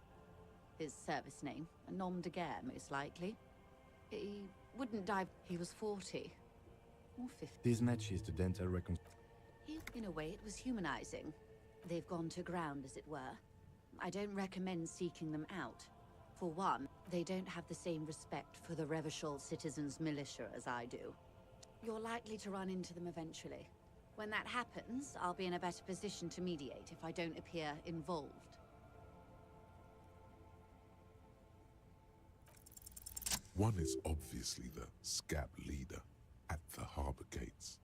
His service name. A nom de guerre, most likely. He wouldn't die... He was 40. Or 50. This matches the dental recon... In a way, it was humanizing. They've gone to ground, as it were. I don't recommend seeking them out. For one, they don't have the same respect for the Revachol citizens' militia as I do. You're likely to run into them eventually. When that happens, I'll be in a better position to mediate if I don't appear involved. One is obviously the scab leader at the harbor gates.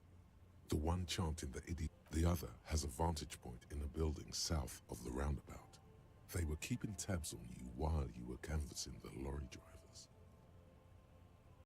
The one chanting the idiot. The other has a vantage point in a building south of the roundabout. They were keeping tabs on you while you were canvassing the lorry driver.